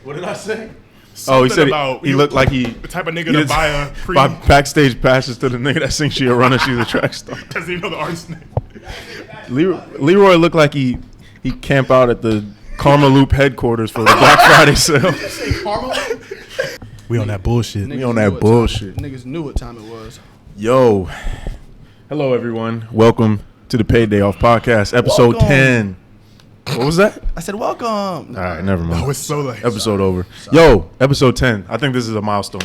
What did I say? Something he said he looked like the type of nigga to buy backstage passes to the nigga that thinks she a runner, she's a track star. Doesn't even know the artist's name. Leroy looked like he camp out at the Karma Loop headquarters for the Black Friday sale. Did you say Karma Loop? We on that bullshit. Niggas knew what time it was. Yo. Hello, everyone. Welcome to the Payday Off Podcast, episode 10. What was that? I said welcome. All right, never mind. Oh, it's so late. Episode over. Yo, episode 10. I think this is a milestone.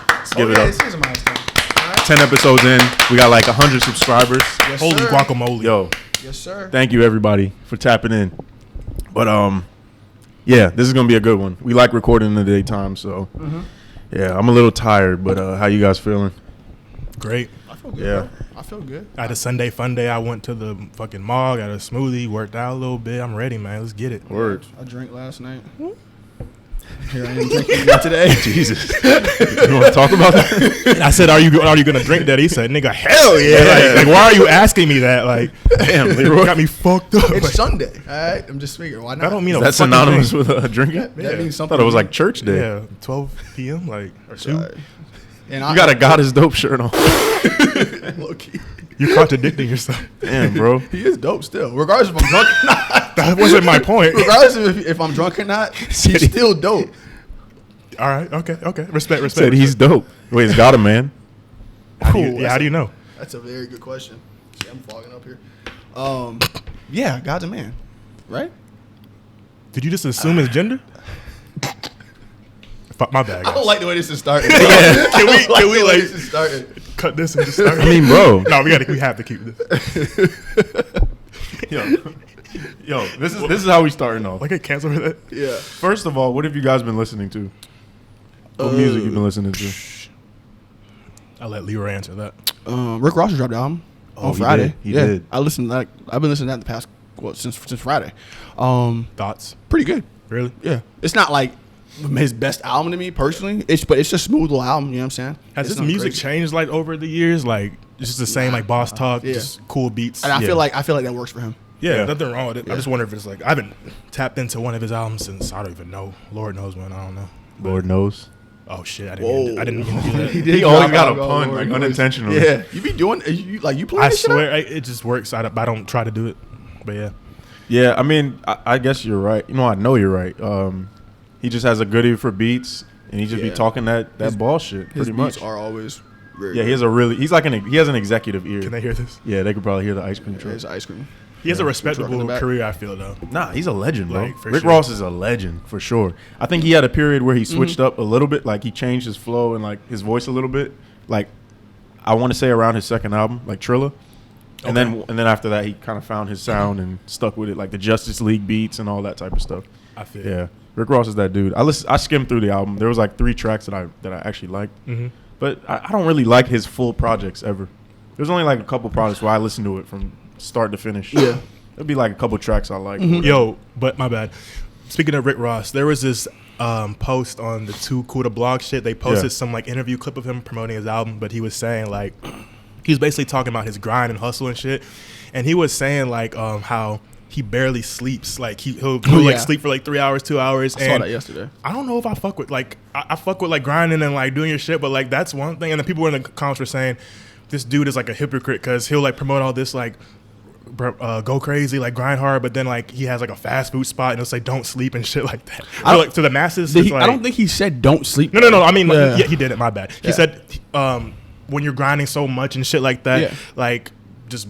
Let's give it up. This is a milestone. Right. 10 episodes in. We got like 100 subscribers. Yes, Holy sir. guacamole. Yo. Yes, sir. Thank you, everybody, for tapping in. But, yeah, this is going to be a good one. We like recording in the daytime, so, yeah, I'm a little tired, but how you guys feeling? Great. I feel good, Yeah. bro. I feel good. I had a Sunday fun day. I went to the fucking mall, got a smoothie, worked out a little bit. I'm ready, man. Let's get it. Word. I drank last night. Here I am drinking again today. Jesus. You want to talk about that? I said, are you going to drink that? He said, nigga, hell yeah. Like, why are you asking me that? Like, Damn, Leroy. got me fucked up. It's Like, Sunday. All right. I'm just figuring. Why not? I don't mean That's a fucking synonymous thing. with drinking? That Yeah. means I something. thought it was like church day. Yeah, 12 p.m. like or 2. Sorry. And You got a God is dope shirt on. low-key. You're contradicting yourself. Damn, bro. He is dope still, regardless if I'm drunk or not. That wasn't my point. Regardless of if I'm drunk or not, he's still dope. All right. Okay. Respect. Said he's dope. Wait, it's got him, man. How do you, Cool. yeah, how do you know? That's a very good question. See, I'm fogging up here. Yeah, God's a man, right? Did you just assume his gender? Fuck my bad. I Guys. don't like the way this is starting. Yeah. Can we like this is starting? cut this and just start? I mean, bro. No, we have to keep this. Yo, this is how we starting off. Like, I cancel for that. Yeah. First of all, what have you guys been listening to? What music you been listening to? I'll let Leroy answer that. Rick Ross dropped the album on he Friday. did. He did. I listened. I've been listening to that the past since Friday. Thoughts? Pretty good. Really? Yeah. It's not like his best album to me personally. But it's a smooth little album. You know what I'm saying? Has It's his not music crazy. changed like over the years? Like, it's just the same like boss talk, Yeah. just cool beats. And I Yeah. feel like that works for him. Yeah, Yeah. nothing wrong with it. Yeah. I just wonder if it's like I haven't tapped into one of his albums since I don't even know. Lord knows when. I don't know. Lord knows. Oh shit! I didn't even do that. did always drop got a album, pun, Lord like, knows. unintentionally. Yeah. You be doing you play I this shit swear up? it just works. I don't try to do it, but yeah. Yeah, I mean, I guess you're right. You know, I know you're right. He just has a good ear for beats, and he just be Yeah. talking that His- bullshit His pretty beats much. are always very Yeah, he has a really. He has an executive ear. Can they hear this? Yeah, they could probably hear the ice cream truck. There's ice cream. He has a Truck in respectable the back. career. I feel though. Nah, he's a legend, bro. Like, for Rick sure. Ross is a legend for sure. I think he had a period where he switched up a little bit, like he changed his flow and like his voice a little bit. Like I want to say around his second album, like Trilla, and then after that he kind of found his sound and stuck with it, like the Justice League beats and all that type of stuff. I feel. Yeah, Rick Ross is that dude. I skimmed through the album. There was like 3 tracks that I actually liked, but I don't really like his full projects ever. There's only like a couple projects where I listen to it from start to finish. Yeah. It'd be like a couple tracks I like. Yo, but my bad. Speaking of Rick Ross, there was this post on the Too Cool to Blog shit. They posted some like interview clip of him promoting his album, but he was saying like he was basically talking about his grind and hustle and shit, and he was saying like how he barely sleeps. Like he'll like sleep for like 3 hours, 2 hours. I saw that yesterday. I don't know if I fuck with like I fuck with like grinding and like doing your shit, but like that's one thing. And the people in the comments were saying this dude is like a hypocrite because he'll like promote all this like go crazy, like grind hard, but then like he has like a fast food spot and he'll say don't sleep and shit like that. So, like to the masses, it's like, I don't think he said don't sleep. No. I mean, Yeah. yeah, he did it. My bad. He Yeah. said when you're grinding so much and shit like that, Yeah. like just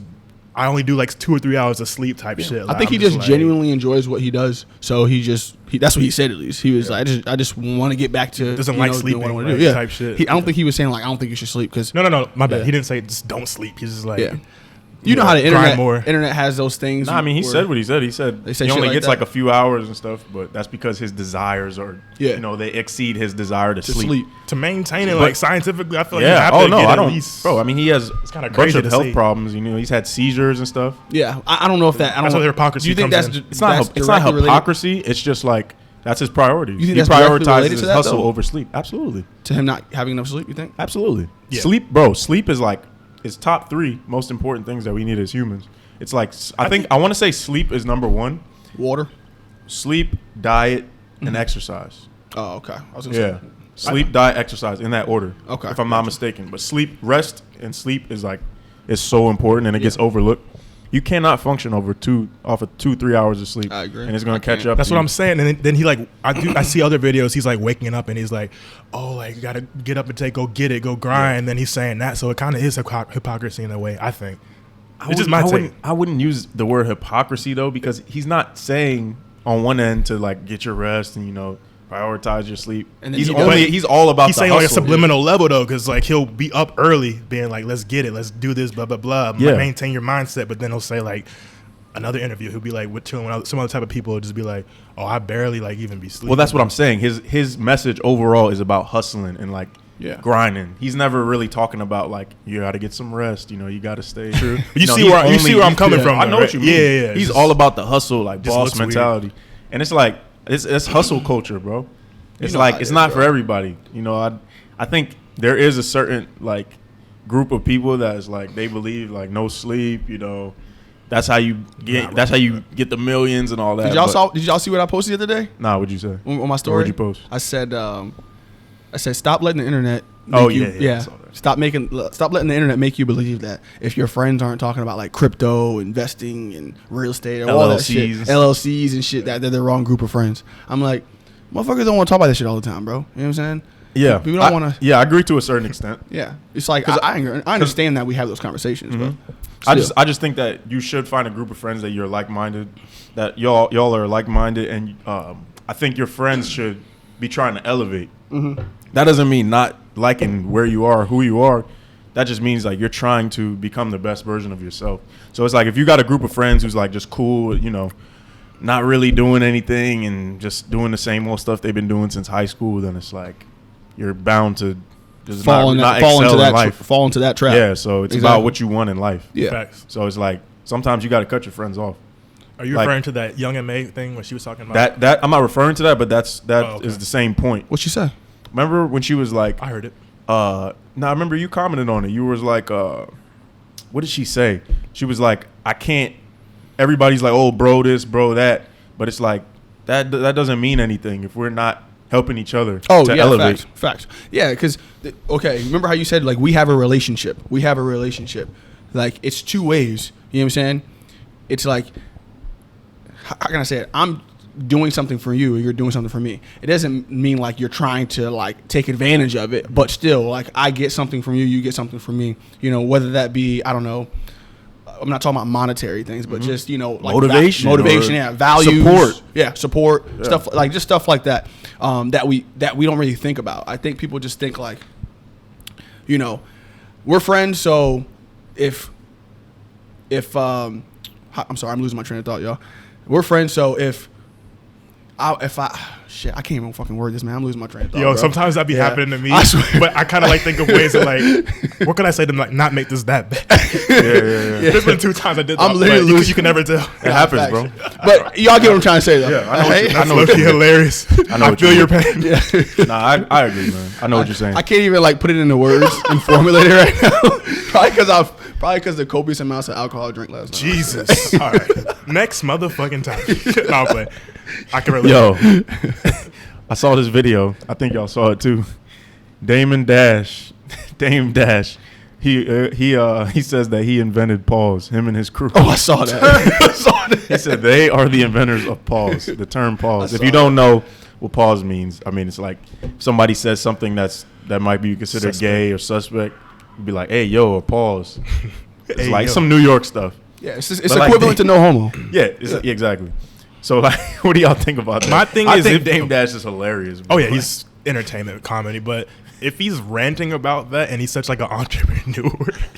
I only do like 2 or 3 hours of sleep type shit. I Like, think I'm he just like, genuinely enjoys what he does. So that's what he said at least. He was like, I just want to get back to Doesn't you like know, doing sleeping, what I wanna like, do. Yeah. type shit. I don't think he was saying like I don't think you should sleep because No. My bad. Yeah. He didn't say just don't sleep. He's just like yeah. You know how the grind more. internet has those things. No, I mean he where- said what he said. He said They say he shit only like gets that. like a few hours and stuff, but that's because his desires are, Yeah. they exceed his desire to to sleep. sleep. to maintain it But- like scientifically. I feel like you Yeah. have Oh to no, get I at don't, least, bro. I mean he has it's kind a of bunch crazy of to health see. problems. He's had seizures and stuff. Yeah, I don't know if that. I don't That's know. where the hypocrisy Do you think comes that's in. It's not that's it's not directly related hypocrisy. It's just like that's his priority. You think He that's directly prioritizes related his to that, hustle though? over sleep. Absolutely. to him not having enough sleep? You think? Absolutely. Yeah. Sleep, bro. Sleep is like it's top 3 most important things that we need as humans. It's like I want to say sleep is number 1. Water. Sleep, diet, and exercise. Oh, okay. I was gonna Yeah. say. Sleep, diet, exercise in that order. Okay. If I'm not mistaken. But rest and sleep is so important and it gets overlooked. You cannot function off of 2-3 hours of sleep. I agree. And it's going to catch up. That's what I'm saying. And then he I see other videos. He's like waking up and he's like, oh, like you got to get up and go get it, go grind. Yeah. And then he's saying that. So it kind of is hypocrisy in a way, I think. It's just my take. I wouldn't use the word hypocrisy though, because he's not saying on one end to like get your rest and, prioritize your sleep. And he's all about. He's saying hustle. Like a subliminal level though, because like he'll be up early, being like, "Let's get it, let's do this, blah blah blah." Maintain your mindset, but then he'll say like another interview, he'll be like with some other type of people will just be like, "Oh, I barely like even be sleeping." Well, that's what I'm saying. His message overall is about hustling and like grinding. He's never really talking about like you got to get some rest. You got to stay true. You see where I'm coming from. I know what you mean. Yeah. He's all about the hustle, like boss mentality, and it's like. It's hustle culture, bro. It's it's not for everybody. I think there is a certain like group of people that is like they believe like no sleep. That's how you get the millions and all that. Did y'all see what I posted the other day? Nah, what'd you say On my story? What'd you post? I said stop letting the internet. Stop letting the internet make you believe that if your friends aren't talking about like crypto, investing, and real estate, or all that shit, LLCs and shit, that they're the wrong group of friends. I'm like, motherfuckers don't want to talk about this shit all the time, bro. You know what I'm saying? Yeah, people don't want to. Yeah, I agree to a certain extent. Yeah, it's like I understand that we have those conversations, mm-hmm. but I just think that you should find a group of friends that you're like-minded, that y'all are like-minded, and I think your friends should be trying to elevate. Mm-hmm. That doesn't mean not liking where you are, who you are. That just means like you're trying to become the best version of yourself. So it's like if you got a group of friends who's like just cool, not really doing anything and just doing the same old stuff they've been doing since high school, then it's like you're bound to just fall into that trap. Yeah, so it's about what you want in life. Yeah. Facts. So it's like sometimes you got to cut your friends off. Are you referring to that Young and May thing when she was talking about that? I'm not referring to that, but that is the same point. What she said? Remember when she was like, I heard it. I remember you commented on it. You was like, what did she say? She was like, I can't. Everybody's like, oh, bro, this, bro, that, but it's like that doesn't mean anything if we're not helping each other to elevate. Facts. Yeah, because remember how you said like we have a relationship. Like it's two ways. You know what I'm saying? It's like, how can I say it? I'm doing something for you, you're doing something for me. It doesn't mean like you're trying to like take advantage of it, but still like I get something from you, you get something from me. Whether that be, I don't know, I'm not talking about monetary things, but just like motivation, values, support, stuff like that. That we don't really think about. I think people just think like, we're friends, so if I'm sorry, I'm losing my train of thought, y'all. We're friends, so if I can't even fucking word this, man. I'm losing my train of thought. Yo, bro. Sometimes that be happening to me. But I kind of like think of ways of like, what can I say to like not make this that bad? Yeah. There's been 2 times I did that. I'm literally losing. You can never tell. It happens, bro. But y'all get what I'm trying to say, though. Yeah, I know what you're hilarious. I feel your pain. Yeah. Nah, I agree, man. I know what you're saying. I can't even like put it into words and formulate it right now. Probably because the copious amounts of alcohol I drank last night. Jesus. All right. Next motherfucking time. No, but I can relate. Yo, I saw this video. I think y'all saw it too. Dame Dash. He says that he invented pause. Him and his crew. Oh, I saw that. He said they are the inventors of pause. The term pause. If you don't know what pause means, I mean, it's like somebody says something that might be considered suspect. Gay or suspect. You'd be like, hey, yo, a pause. It's like some New York stuff. Yeah, it's equivalent to no homo. Yeah, exactly. So, like, what do y'all think about that? My thing I is, think Dame Dash is hilarious. Bro. Oh, yeah, he's entertainment comedy. But if he's ranting about that and he's such, like, an entrepreneur,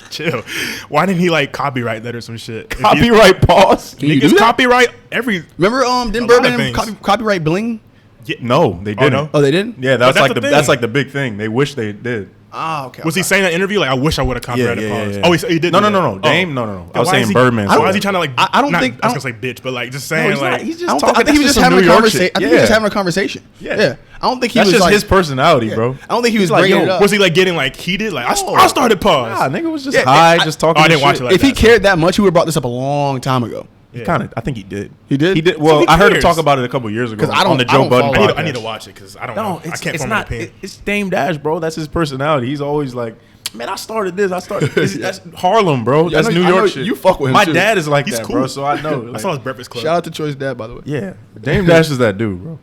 chill. Why didn't he, like, copyright that or some shit? Copyright pause? Niggas copyright every... Remember didn't Bourbon copyright bling? Yeah, no, they didn't. Oh, they didn't? Yeah, that's like the big thing. They wish they did. Ah, okay. Was he saying in that interview, like, I wish I would have copyrighted pause? Yeah. Oh, he did. No. Dame, no. I was saying Birdman. Why is he trying to, like, I don't think... I was going to say bitch, but, like, just saying, like... He's just talking. I think he was just having a conversation. I think he was just having a conversation. Yeah. I don't think he was like... That's just his personality, bro. I don't think he was bringing it up. Was he, like, getting, like, heated? Like, I started pause. Nah, nigga was just high, just talking I didn't watch it like that. If he cared that much, he would have brought this up a long time ago. I think he did. He did? He did. Well, So who I heard him cares? talk about it a couple years ago 'Cause I don't- on the I Joe don't Budden follow- podcast. I need to watch it because I don't know. I can't it's form an not. opinion. It's Dame Dash, bro. That's his personality. He's always like, man, I started this. That's Harlem, bro. Yeah, That's I know- New I know York shit. you fuck with him, My too. dad is like He's that, cool. bro. So I know. I Like, saw his Breakfast Club. Shout out to Troy's dad, by the way. yeah, Dame Dash is that dude, bro.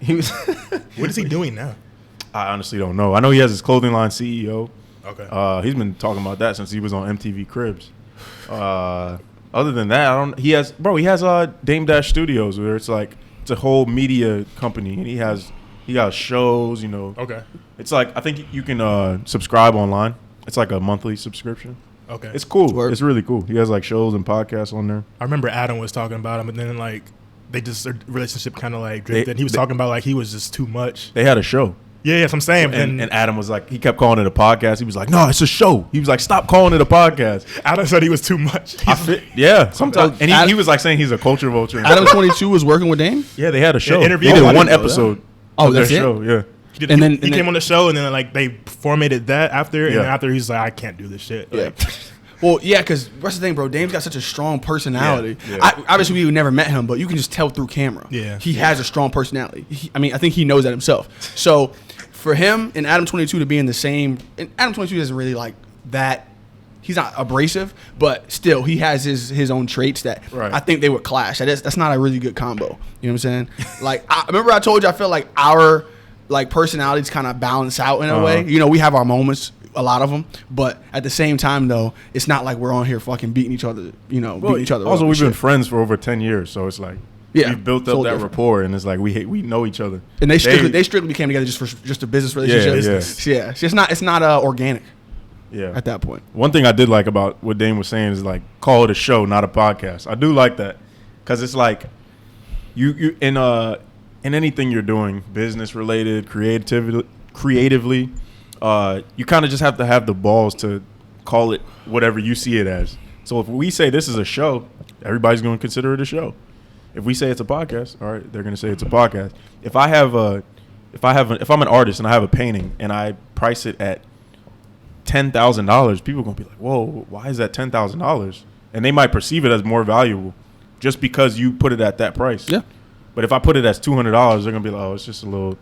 He was. What is he doing now? I honestly don't know. I know he has his clothing line CEO. Okay. He's been talking about that since he was on MTV Cribs. Other than that, I don't. He has Dame Dash Studios where it's like it's a whole media company, and he got shows. You know. Okay. It's like I think you can subscribe online. It's like a monthly subscription. Okay. It's cool. Word. It's really cool. He has like shows and podcasts on there. I remember Adam was talking about him, but then like their relationship kind of like drifted. He was talking about like he was just too much. They had a show. Yeah, that's what I'm saying. And Adam was like, he kept calling it a podcast. He was like, no, it's a show. He was like, stop calling it a podcast. Adam said he was too much. Yeah, sometimes. And Adam- he was like saying he's a culture vulture. Adam 22 was working with Dame? Yeah, they had a show. interview. They did Oh, I one didn't know episode. Oh, of their that's it? show. Yeah. He did, And he, then- he and came then- on the show, and then like they formatted that after, and Yeah. then after he's like, I can't do this shit. Yeah. Like, Well, yeah, because that's the thing, bro. Dame's got such a strong personality. Yeah, yeah. Obviously, we never met him, but you can just tell through camera. Yeah. He has a strong personality. I think he knows that himself. So for him and Adam 22 to be in the same, and Adam 22 isn't really like that. He's not abrasive, but still, he has his own traits that Right. I think they would clash. That's not a really good combo. You know what I'm saying? Like, I remember I told you I feel like our like personalities kind of balance out in a way. You know, we have our moments, a lot of them, but at the same time, though, it's not like we're on here fucking beating each other. You know, beating each other. Also, up we've and been shit. friends for over 10 years, so it's like Yeah, we've built it's all up that different. rapport, and it's like we know each other. And they strictly came together just for just a business relationship. Yeah. It's not organic Yeah. at that point. One thing I did like about what Dame was saying is like call it a show, not a podcast. I do like that because it's like you in anything you're doing, business related, creatively, you kind of just have to have the balls to call it whatever you see it as. So if we say this is a show, everybody's going to consider it a show. If we say it's a podcast, all right, they're going to say it's a podcast. If I'm an artist and I have a painting and I price it at $10,000, people are going to be like, whoa, why is that $10,000? And they might perceive it as more valuable just because you put it at that price. Yeah. But if I put it as $200, they're going to be like, oh, it's just a little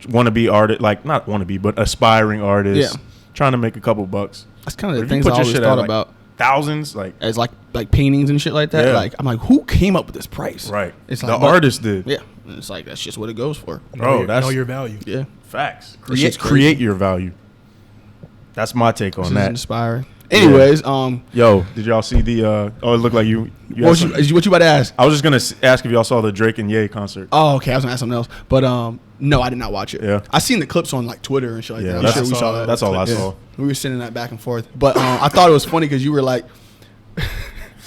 wannabe artist, like not wannabe, but aspiring artist trying to make a couple bucks. That's kind of But the if you things I put your always shit thought at, like, about thousands, like, as like paintings and shit like that. Yeah. Like I'm like, who came up with this price? right. It's The like, but- artist did. Yeah. And it's like that's just what it goes for. Bro, know your value. Yeah. Facts. That shit's Create your value. That's my take on This is that. inspiring. Anyways, Yo, did y'all see the? Oh, it looked like you. what you about to ask? I was just gonna ask if y'all saw the Drake and Ye concert. Oh, okay. I was gonna ask something else, but no, I did not watch it. Yeah. I seen the clips on like Twitter and shit like Yeah, that. I'm that's- sure we saw that. That's all I Yeah. saw. We were sending that back and forth, but I thought it was funny because you were like,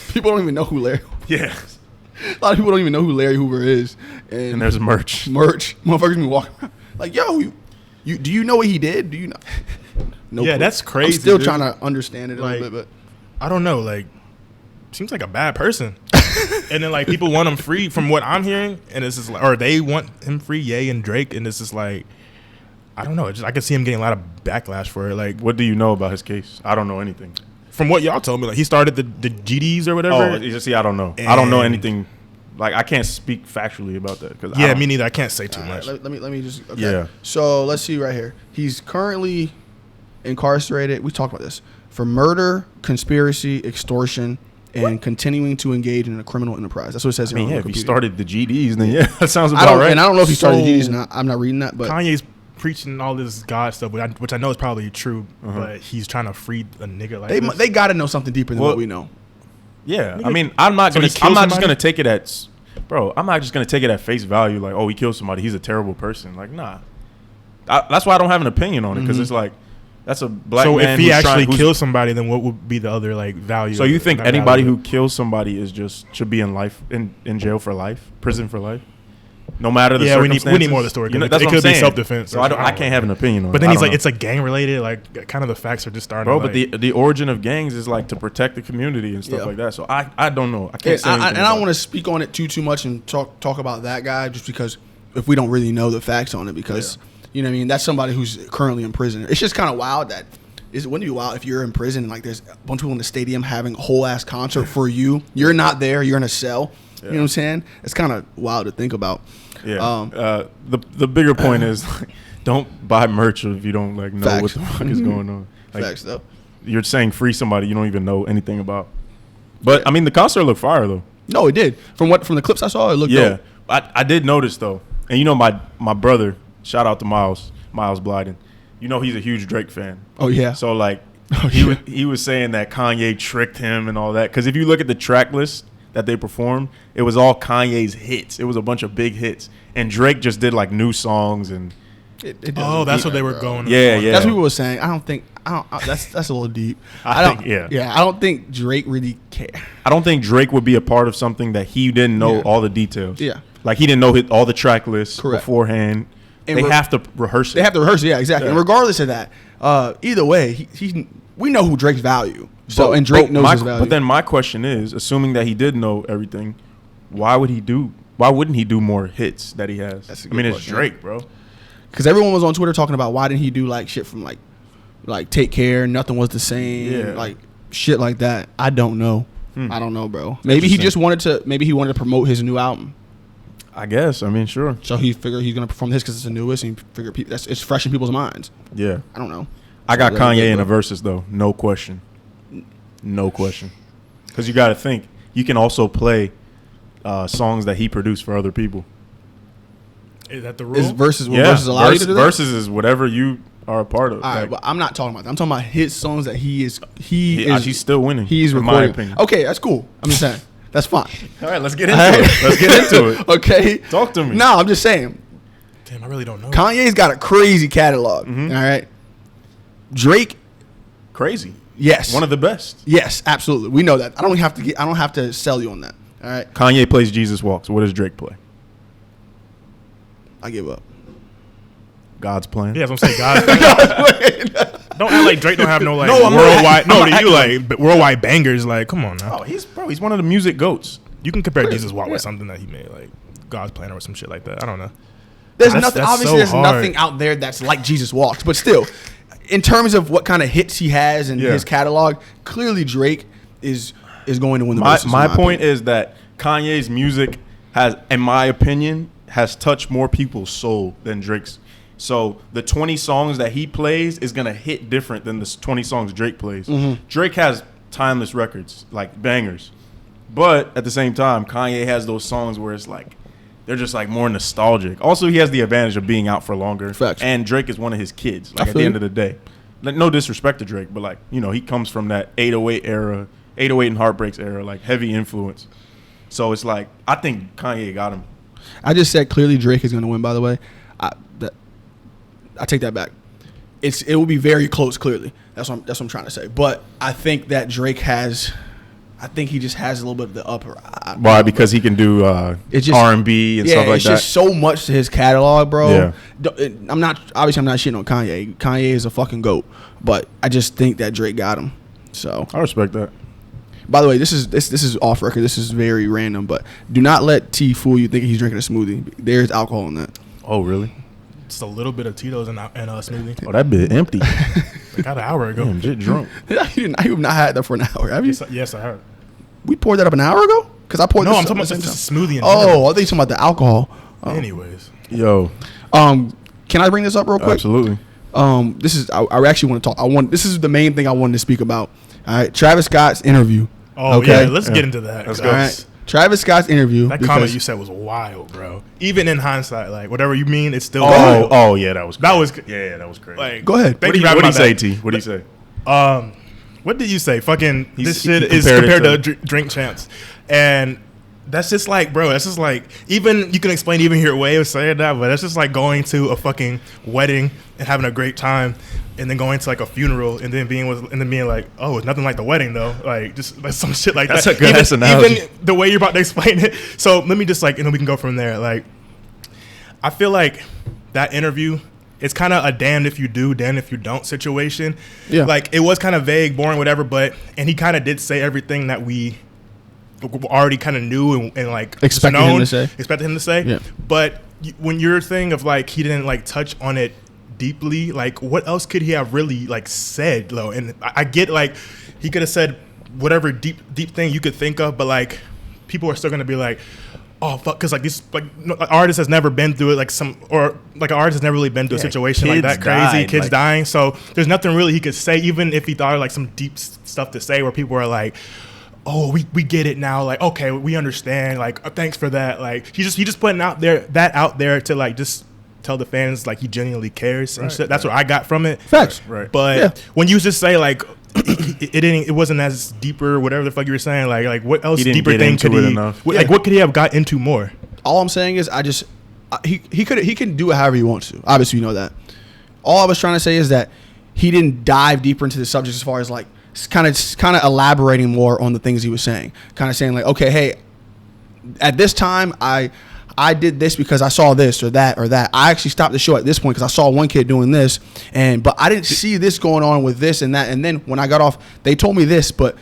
people don't even know who Larry. Yeah. A lot of people don't even know who Larry Hoover is, And there's merch. Motherfuckers be walking around like, yo, you do you know what he did? Do you know? No Yeah, clue. that's crazy, I'm still dude. trying to understand it a Like, little bit, I don't know. Like, seems like a bad person. And then like people want him free from what I'm hearing, and it's just like, or they want him free, Ye and Drake, and it's just like, I don't know. It's just I can see him getting a lot of backlash for it. Like, What do you know about his case? I don't know anything. from what y'all told me, like he started the GDs or whatever. Oh, you just see, I don't know. I don't know And- anything. Like I can't speak factually about that because Yeah, me neither. I can't say too but much. let me just okay. Yeah. So let's see right here. He's currently incarcerated. We talked about this for murder, conspiracy, extortion, and continuing to engage in a criminal enterprise. That's what it says I here. mean, on yeah, if he Wikipedia. started the GDs, then yeah, that sounds I about don't, right. and I don't know if he started So- these. I'm not reading that, but Kanye's preaching all this God stuff, which I know is probably true, but he's trying to free a nigga like this. they got to know something deeper than Well, what we know. Yeah, I mean, I'm not So he just killed gonna somebody? take it at, bro. I'm not just gonna take it at face value. Like, oh, he killed somebody. He's a terrible person. Like, nah. That's why I don't have an opinion on it because it's like that's a black So man. if he who's actually who's- kills somebody, then what would be the other like value? so you think not anybody value? who kills somebody is just should be in life in jail for life, prison for life, no matter the Yeah, we need circumstances? more of the story, You know, 'cause that's it what could I'm be saying. self-defense So or I something. can't have an opinion on it. But then I he's don't like, know. it's like gang related. Like, kind of the facts are just starting. Bro, to, but like, the origin of gangs is like to protect the community and stuff Yeah. like that. So I don't know. I can't say anything. And I don't want to speak on it too much and talk about that guy just because if we don't really know the facts on it because you know what I mean, that's somebody who's currently in prison. It's just kind of wild that wouldn't it be wild if you're in prison and like there's a bunch of people in the stadium having a whole ass concert for you? You're not there. You're in a cell. You know what I'm saying? It's kind of wild to think about. Yeah. The bigger point is like, don't buy merch if you don't like know what the fuck is going on. Like, Facts though. You're saying free somebody you don't even know anything about. But I mean, the concert looked fire though. No, it did. From the clips I saw, it looked dope. I did notice though, and you know my brother. Shout out to Miles Blyden. You know he's a huge Drake fan. Oh yeah. So like he was saying that Kanye tricked him and all that. Because if you look at the track list that they performed, it was all Kanye's hits. It was a bunch of big hits, and Drake just did like new songs and. That's what they were going. Yeah. That's what people were saying. That's a little deep. I don't think Drake really care. I don't think Drake would be a part of something that he didn't know all the details. Yeah. Like he didn't know all the track lists beforehand. And they have to rehearse it. They have to rehearse it, yeah, exactly. Yeah. And regardless of that, either way, we know who Drake's value. So and Drake knows his value. But then my question is, assuming that he did know everything, why wouldn't he do more hits that he has? That's a good question. It's Drake, bro. Because everyone was on Twitter talking about why didn't he do like shit from like Take Care, Nothing Was the Same, like shit like that. I don't know. I don't know, bro. Maybe he wanted to promote his new album. I guess. I mean, sure. So he figured he's gonna perform this because it's the newest, and he figured it's fresh in people's minds. Yeah. I don't know. I got Kanye in the verses though, no question. Because you got to think, you can also play songs that he produced for other people. Is that the rule? Is verses allow you to do that? Verses is whatever you are a part of. All right, but I'm not talking about that. I'm talking about his songs that he's still winning. He's in recording. My opinion. Okay, that's cool. I'm just saying. That's fine. All right, let's get into it. Okay. Talk to me. No, I'm just saying. Damn, I really don't know. Kanye's got a crazy catalog. All right. Drake. Crazy. Yes. One of the best. Yes, absolutely. We know that. I don't have to sell you on that. All right. Kanye plays Jesus Walks. What does Drake play? I give up. God's Plan. Yeah, that's what I'm saying. God's Plan. Don't act like Drake don't have no like worldwide bangers. Like, come on now. Oh, he's one of the music goats. You can compare Jesus Walk with something that he made, like God's Plan or some shit like that. I don't know. There's nothing out there that's like Jesus Walks, but still, in terms of what kind of hits he has in his catalog, clearly Drake is going to win the verses. My point is that Kanye's music has, in my opinion, has touched more people's soul than Drake's. So the 20 songs that he plays is going to hit different than the 20 songs Drake plays. Mm-hmm. Drake has timeless records, like bangers. But at the same time, Kanye has those songs where it's like, they're just like more nostalgic. Also, he has the advantage of being out for longer. Facts. And Drake is one of his kids, like at the end of the day. Like, no disrespect to Drake, but like, you know, he comes from that 808 era, 808 and Heartbreaks era, like heavy influence. So it's like, I think Kanye got him. I just said clearly Drake is going to win, by the way. I take that back. It will be very close, clearly. That's what I'm trying to say. But I think that Drake he just has a little bit of the upper. Why? Because he can do R&B and stuff like that. It's just so much to his catalog, bro. Yeah. I'm not shitting on Kanye. Kanye is a fucking GOAT. But I just think that Drake got him. So I respect that. By the way, this is off record. This is very random, but do not let T fool you thinking he's drinking a smoothie. There's alcohol in that. Oh, really? Just a little bit of Tito's and a smoothie. Oh, that bit empty. Like an hour ago. Damn, just drunk. You've not had that for an hour, have you? Yes, I have. We poured that up an hour ago? Because I poured I'm this talking about just a smoothie. I thought you were talking about the alcohol. Anyways. Yo. Can I bring this up real quick? Absolutely. This is I actually want to talk. This is the main thing I wanted to speak about. All right, Travis Scott's interview. Oh, okay. Yeah, let's get into that. Let's go. All right. Travis Scott's interview. That comment you said was wild, bro. Even in hindsight, like whatever you mean, it's still. Oh yeah, that was crazy. That was crazy. Like, go ahead. What did he say, T? What did he say? What did you say? Fucking this shit is compared to Drink Champs, and that's just like, bro. That's just like, even you can explain even your way of saying that, but that's just like going to a fucking wedding and having a great time, and then going to like a funeral and then being like, oh, it's nothing like the wedding though. Like just like some shit like that's that. That's a good analogy. Even the way you're about to explain it. So let me just like, and then we can go from there. Like, I feel like that interview, it's kind of a damned if you do, damned if you don't situation. Yeah. Like it was kind of vague, boring, whatever, and he kind of did say everything that we already kind of knew and like expected him to say. Yeah. But when your thing of like he didn't like touch on it deeply, like what else could he have really like said though? And I get like he could have said whatever deep thing you could think of, but like people are still gonna be like, oh fuck, because like this like an artist has never been through it, like an artist has never really been through a situation like that crazy, kids dying. So there's nothing really he could say, even if he thought of like some deep stuff to say where people are like, oh, we get it now, like okay, we understand, like thanks for that. Like he just putting out there to like just tell the fans like he genuinely cares and shit. That's what I got from it. Facts. Right. But when you just say like it wasn't as deeper, whatever the fuck you were saying, like what else deeper thing could he like what could he have got into more? All I'm saying is he can do it however he wants to. Obviously, you know that. All I was trying to say is that he didn't dive deeper into the subject as far as like kind of elaborating more on the things he was saying. Kind of saying like, okay, hey, at this time I did this because I saw this or that or that. I actually stopped the show at this point because I saw one kid doing this, but I didn't see this going on with this and that. And then when I got off, they told me this, but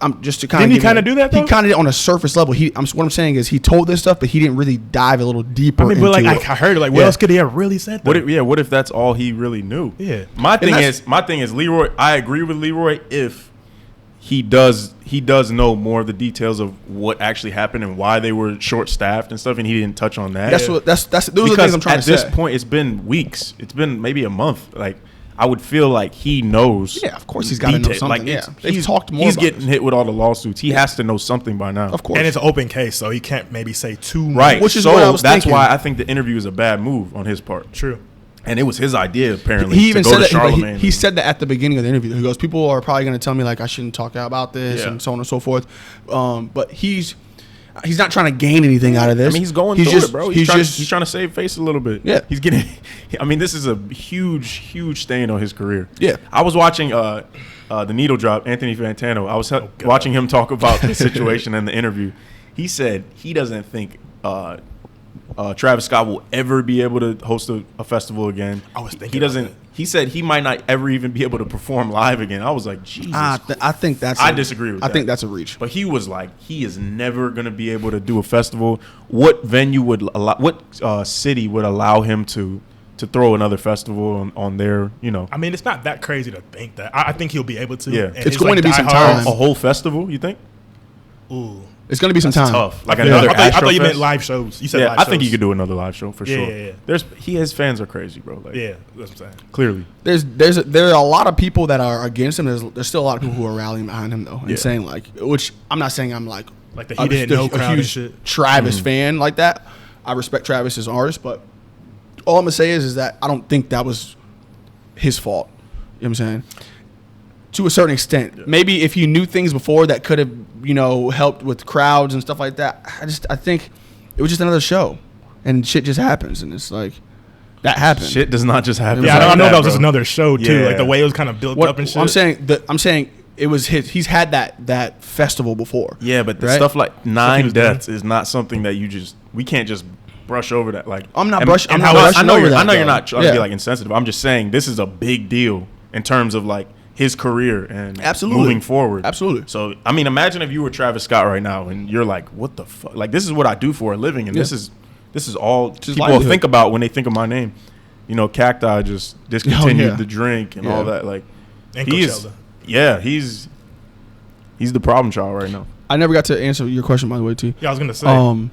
I'm just to kind of. Didn't he kind of do that though? He kind of did on a surface level. What I'm saying is he told this stuff, but he didn't really dive a little deeper. I mean, but like I heard, like what else could he have really said? What if that's all he really knew? Yeah. My thing is Leroy. I agree with Leroy if he does know more of the details of what actually happened and why they were short staffed and stuff, and he didn't touch on that. Those are the things I'm trying to say. At this point, it's been weeks. It's been maybe a month. Like I would feel like he knows. Yeah, of course he's got to know something. Like they've talked more. He's getting hit with all the lawsuits. He has to know something by now. Of course, and it's an open case, so he can't maybe say too much. Right, which is so what I was that's thinking. why I think the interview is a bad move on his part. True. And it was his idea, apparently. He even to go said to Charlemagne. he said that at the beginning of the interview. He goes, people are probably going to tell me like I shouldn't talk about this and so on and so forth. But he's not trying to gain anything out of this. I mean, he's going through it, bro. He's trying to save face a little bit. Yeah. He's getting – I mean, this is a huge stain on his career. Yeah. I was watching the Needle Drop, Anthony Fantano. I was watching him talk about the situation in the interview. He said he doesn't think Travis Scott will ever be able to host a festival again. I was thinking he doesn't. He said he might not ever even be able to perform live again. I was like, Jesus. I think that's. I disagree with that. I think that's a reach. But he was like, he is never going to be able to do a festival. What venue would allow? What city would allow him to throw another festival on their? You know. I mean, it's not that crazy to think that. I think he'll be able to. Yeah, and it's going to be some time. A whole festival, you think? Ooh. It's going to be some time. Tough. Like I thought you meant live shows. You said live I shows. think he could do another live show for sure. Yeah. His fans are crazy, bro. Like, yeah, that's what I'm saying. Clearly. There are a lot of people that are against him. There's still a lot of people who are rallying behind him though, and saying like, which I'm not saying I'm like the he didn't know crowd and shit. Travis fan like that. I respect Travis as an artist, but all I'm gonna say is that I don't think that was his fault. You know what I'm saying? To a certain extent. Yeah. Maybe if he knew things before that could have, helped with crowds and stuff like that. I think it was just another show. And shit just happens. And it's like, that happened. Shit does not just happen. Yeah, I don't know that was just another show, too. Yeah. Like, the way it was kind of built up and shit. I'm saying it was he's had that festival before. Yeah, but the stuff like 9 deaths is not something that we can't just brush over that. Like, I'm not brushing over that. I know you're not trying to be like insensitive. I'm just saying this is a big deal in terms of like his carear and moving forward. Absolutely. So, I mean, imagine if you were Travis Scott right now and you're like, what the fuck? Like, this is what I do for a living, and this is all people think about when they think of my name. Cacti just discontinued the drink and all that. Like, and he's the problem child right now. I never got to answer your question, by the way, T. Yeah, I was going to say.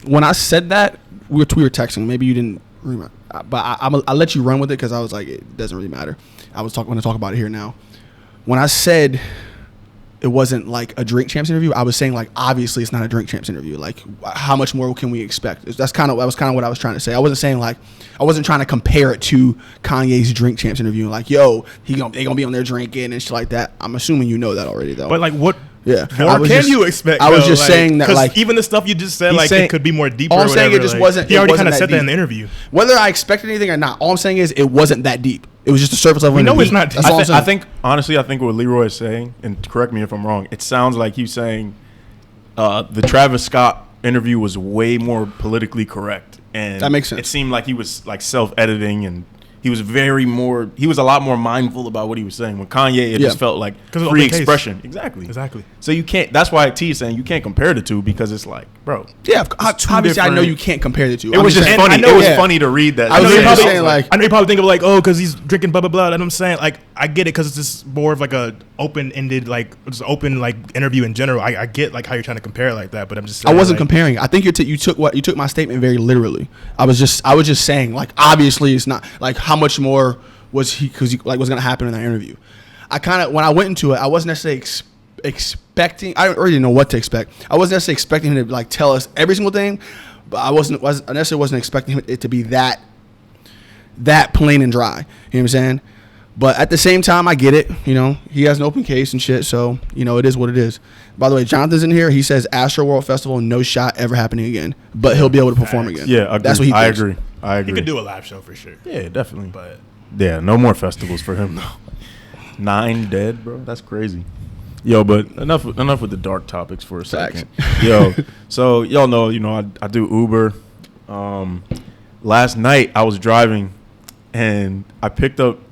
When I said that, we were texting. Maybe you didn't remember. But I'll let you run with it because I was like, it doesn't really matter. I was going to talk about it here now. When I said it wasn't like a Drink Champs interview, I was saying like obviously it's not a Drink Champs interview. Like how much more can we expect? That was kind of what I was trying to say. I wasn't saying like I wasn't trying to compare it to Kanye's Drink Champs interview. Like they gonna be on there drinking and shit like that. I'm assuming you know that already though. But like what? Yeah. What can you expect? I was just saying that like even the stuff you just said like it could be more deeper. All I'm saying it just wasn't. He already kind of said that in the interview. Whether I expected anything or not, all I'm saying is it wasn't that deep. It was just a surface level. We know it's not deep. I think honestly, I think what Leroy is saying, and correct me if I'm wrong, it sounds like he's saying the Travis Scott interview was way more politically correct, and that makes sense. It seemed like he was like self-editing and he was he was a lot more mindful about what he was saying. When Kanye, it just felt like free expression. Exactly. So you can't, that's why T is saying you can't compare the two, because it's like, bro. Yeah, obviously I know you can't compare the two. It was just funny. It was funny to read that. I know you're probably saying like, I know you probably think of like, oh, because he's drinking blah blah blah. And I'm saying like, I get it, because it's just more of like a open-ended, like just open like interview in general. I get like how you're trying to compare it like that, but I'm just saying, I wasn't comparing. I think you took my statement very literally. I was just saying, like, obviously it's not like how much more was he, because like what's gonna happen in that interview. I kind of, when I went into it, I wasn't necessarily expecting. I already know what to expect. I wasn't necessarily expecting him to like tell us every single thing, but I necessarily wasn't expecting it to be that plain and dry. You know what I'm saying? But at the same time, I get it. You know, he has an open case and shit, so you know it is what it is. By the way, Jonathan's in here. He says Astro World Festival, no shot ever happening again, but he'll be able to perform again. Yeah, agreed. That's what he thinks. I agree. He could do a live show for sure. Yeah, definitely. But yeah, no more festivals for him though. 9 dead, bro. That's crazy. Yo, but enough with the dark topics for a second. Yo, so y'all know, I do Uber. Last night I was driving and I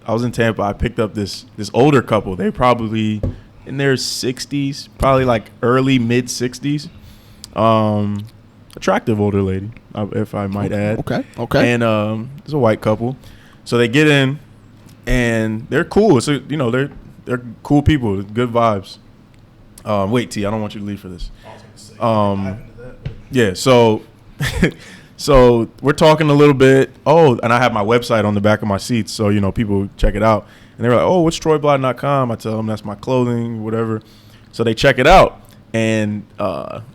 was in Tampa. I picked up this older couple. They probably in their 60s, probably like early mid 60s. Attractive older lady, if I might add. Okay. And it's a white couple. So they get in and they're cool. So, they're cool people, good vibes. Wait, T, I don't want you to leave for this. Yeah, so so we're talking a little bit. Oh, and I have my website on the back of my seats, so people check it out. And they're like, "Oh, what's TroyBlod.com?" I tell them that's my clothing, whatever. So they check it out, and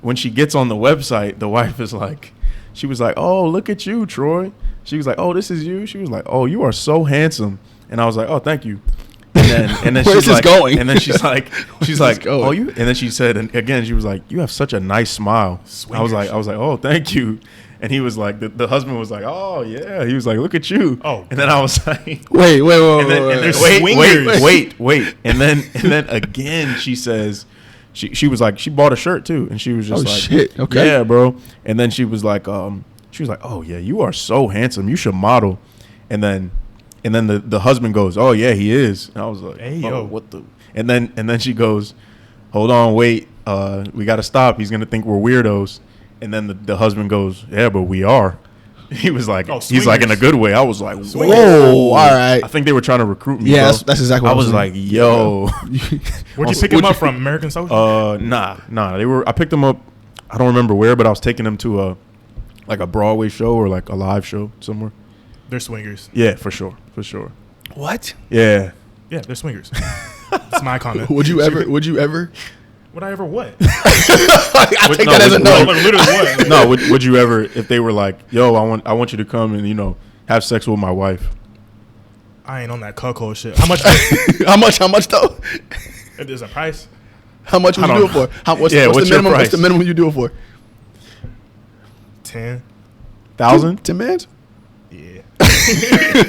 when she gets on the website, the wife is like, she was like, "Oh, look at you, Troy." She was like, "Oh, this is you." She was like, "Oh, you are so handsome," and I was like, "Oh, thank you." And then where's she's like, going? And then she's like, "Oh, you." And then she said, and again, she was like, "You have such a nice smile." I was like, "Oh, thank you." And he was like, the husband was like, "Oh yeah." He was like, "Look at you." Oh, and then I was like, wait. And then again, she says, she was like, she bought a shirt too, and she was just like, shit, okay, yeah, bro. And then she was like, "Oh yeah, you are so handsome. You should model." And then the husband goes, "Oh yeah, he is." And I was like, "Hey, yo, what the?" And then she goes, "Hold on, wait, we got to stop. He's gonna think we're weirdos." And then the husband goes, "Yeah, but we are." He was like, he's like, in a good way. I was like, whoa, all right. I think they were trying to recruit me. Yeah, that's exactly what I was like, yo. Where'd you pick him up from? American Social? Nah. I picked them up. I don't remember where, but I was taking them to a Broadway show or like a live show somewhere. They're swingers. Yeah, for sure. What? Yeah, they're swingers. That's my comment. Would you ever? Would I ever what? I take that as a no. Literally what? No, would you ever, if they were like, "Yo, I want you to come and have sex with my wife"? I ain't on that cuckold shit. How much? How much though? If there's a price. How much would you do it for? What's the minimum? Price? What's the minimum you do it for? 10,000. 10 mans? Yeah.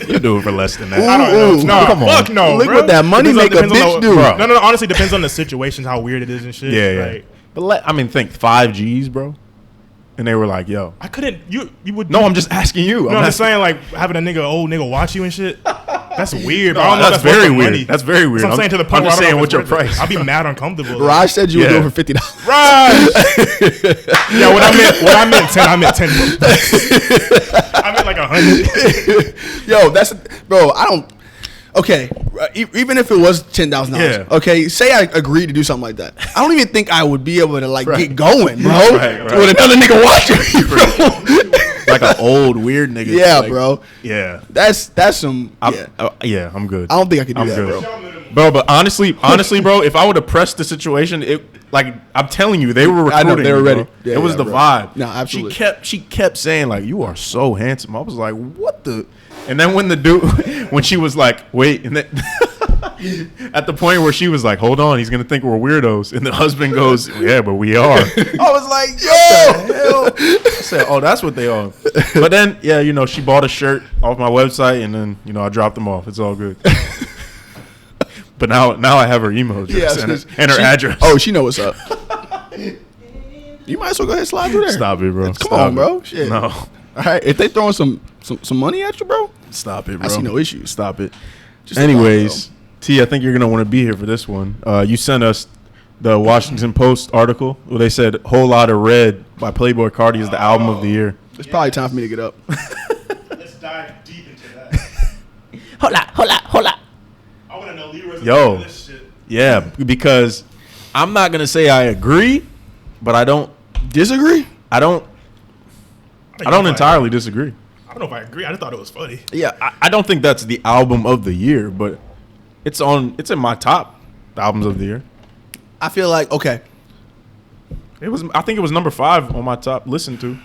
You do it for less than that. I don't know. No, come on. Fuck no, look bro. what that money make a bitch do. No. Honestly, depends on the situations, how weird it is and shit. Yeah. Like, but think 5 G's, bro. And they were like, "Yo, I couldn't. You would. No, I'm just asking you. I'm just saying, like having old nigga watch you and shit. That's weird. No, I don't know. That's very weird. Money. That's very weird. So I'm saying to the point I'm just where I saying, don't know what's your price? I'll be mad uncomfortable. Raj said you would do it for $50. Raj. Yeah, when I meant 10, I meant 10. I meant like 100. Yo, that's bro. I don't. Okay, even if it was $10,000, yeah. Okay, say I agreed to do something like that. I don't even think I would be able to get going, bro. Right. With another nigga watching me, bro. Like an old weird nigga. Yeah, like, bro. Yeah. That's some. Yeah. I'm good. I don't think I could do I'm that, good. Bro, but honestly, bro, if I would have pressed the situation, I'm telling you, they were recruiting. I know, they were ready. Yeah, it was the vibe. No, absolutely. She kept saying like, "You are so handsome." I was like, "What the?" And then when she was like, "Wait," and then at the point where she was like, "Hold on, he's gonna think we're weirdos," and the husband goes, "Yeah, but we are." I was like, "Yo!" I said, "Oh, that's what they are." But then, yeah, she bought a shirt off my website, and then I dropped them off. It's all good. But now I have her email address and her address. Oh, she know what's up. You might as well go ahead and slide through there. Stop it, bro. Come on, bro. Shit. No. All right, if they throwing some money at you, bro. Stop it, bro. I see no issues. Stop it. Just Anyways, T, I think you're gonna want to be here for this one. You sent us the Washington Post article where they said "Whole Lotta Red" by Playboi Carti is the album of the year. It's probably time for me to get up. Let's dive deep into that. Hold up. I want to know Leroy's Yo. opinion on this shit. Yeah, because I'm not gonna say I agree, but I don't Disagree? entirely disagree. I don't know if I agree. I just thought it was funny. Yeah, I don't think that's the album of the year, but it's in my top albums of the year. I feel like, okay. I think it was number 5 on my top listen to.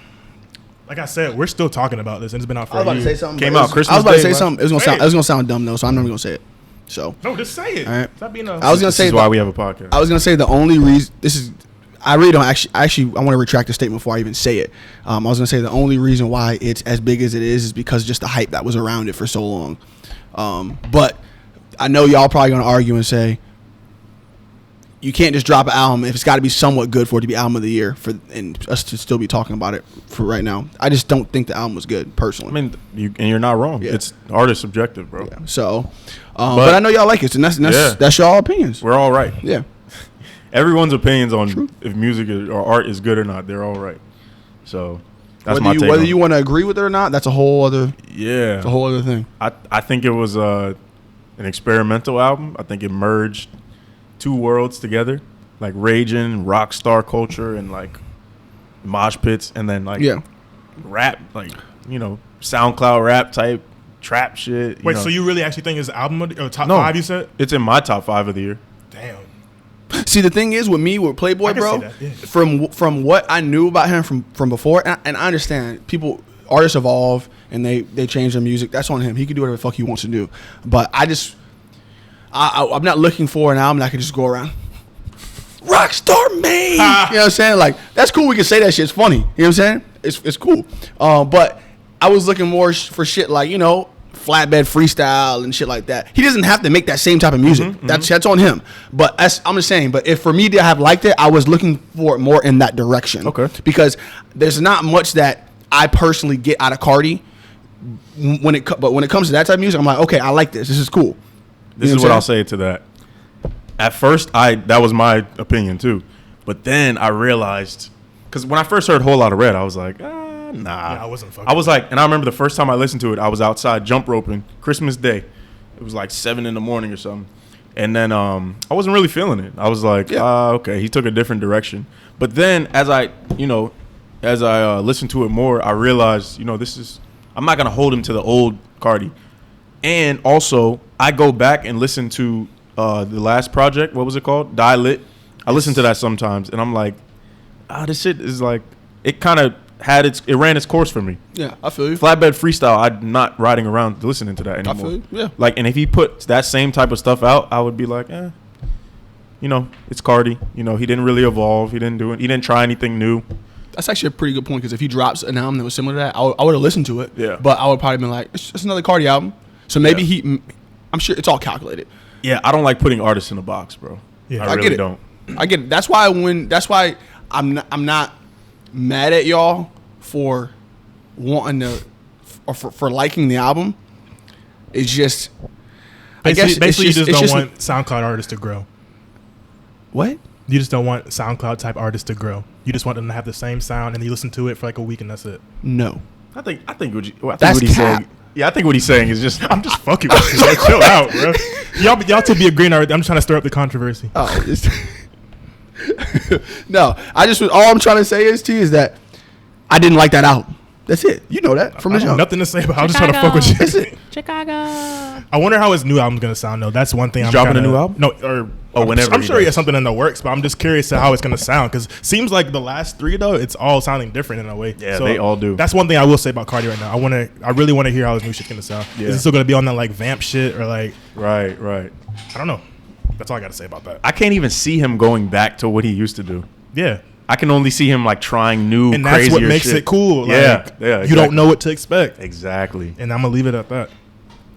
Like I said, we're still talking about this, and it's been out for I was a about to year. say something. Came but out Christmas I was about to Day, say right? something. It was gonna sound dumb though, so I'm never gonna say it. So No, just say it. All right. Stop being a. I was gonna This say is why we have a podcast. I was gonna say the only reason I really don't actually I want to retract the statement before I even say it. I was gonna say the only reason why it's as big as it is because just the hype that was around it for so long. But I know y'all probably gonna argue and say you can't just drop an album if it's got to be somewhat good for it to be album of the year and us to still be talking about it for right now. I just don't think the album was good personally. I mean, you're not wrong. Yeah. It's artist subjective, bro. Yeah. So, but I know y'all like it, and that's y'all opinions. We're all right. Yeah. Everyone's opinions on if music or art is good or not, they're all right. So that's my take. Whether you want to agree with it or not, that's a whole other thing. I think it was an experimental album. I think it merged 2 worlds together, like raging rock star culture and like mosh pits, and then like rap, like SoundCloud rap type trap shit. Wait, so you really actually think it's the album or top 5? You said it's in my top 5 of the year. damn. See, the thing is with Playboi, I can bro, see that, yeah. from what I knew about him from before, and I understand artists evolve and they change their music. That's on him. He can do whatever the fuck he wants to do. But I'm not looking for an album that I can just go around. Rockstar made. You know what I'm saying? Like, that's cool. We can say that shit. It's funny. You know what I'm saying? It's cool. But I was looking more for shit like, flatbed freestyle and shit like that. He doesn't have to make that same type of music. That's on him. But I'm just saying, but if for me to have liked it, I was looking for it more in that direction. Okay. Because there's not much that I personally get out of Carti but when it comes to that type of music, I'm like, okay, I like this. This is cool. This is what I'll say to that. At first, that was my opinion too, but then I realized, because when I first heard "Whole Lotta Red," I was like, nah. Yeah, I wasn't fucking. I was like, and I remember the first time I listened to it, I was outside jump roping Christmas Day. It was like 7 a.m. or something, and then I wasn't really feeling it. I was like, okay, he took a different direction. But then as I listened to it more, I realized, I'm not gonna hold him to the old Carti. And also, I go back and listen to the last project. What was it called? Die Lit. I listen to that sometimes, and I'm like, this shit is like, it kind of it ran its course for me. Yeah, I feel you. Flatbed freestyle, I'm not riding around listening to that anymore. I feel you. Yeah. Like, and if he put that same type of stuff out, I would be like, it's Carti. He didn't really evolve. He didn't do it. He didn't try anything new. That's actually a pretty good point because if he drops an album that was similar to that, I would have listened to it. Yeah. But I would probably been like, it's another Carti album. So maybe I'm sure it's all calculated. Yeah, I don't like putting artists in a box, bro. Yeah, I really don't. I get it. That's why I'm not mad at y'all for wanting to or for liking the album. It's just Basically, you just don't want SoundCloud artists to grow. What? You just don't want SoundCloud type artists to grow. You just want them to have the same sound, and you listen to it for like a week, and that's it. No. I think what That's he's cap. saying. Yeah, I think what he's saying is just I'm just fucking with you. Like, chill out, bro. Y'all two be agreeing already. I'm just trying to stir up the controversy. Oh, no. All I'm trying to say is that I didn't like that album. That's it. You know that from the jump. Nothing to say about it. I'm just trying to fuck with you. That's it. Chicago. I wonder how his new album's gonna sound though. That's one thing. He's dropping a new album? No, whenever I'm he sure he does. has something in the works, but I'm just curious to how it's gonna sound because seems like the last 3 though, it's all sounding different in a way. Yeah, they all do. That's one thing I will say about Carti right now. I really want to hear how his new shit's gonna sound. Yeah. Is it still gonna be on that like vamp shit or like? Right. I don't know. That's all I gotta say about that. I can't even see him going back to what he used to do. Yeah. I can only see him like trying new, And that's crazier what makes shit. it cool. Yeah, Like, exactly. You don't know what to expect. Exactly. And I'm gonna leave it at that.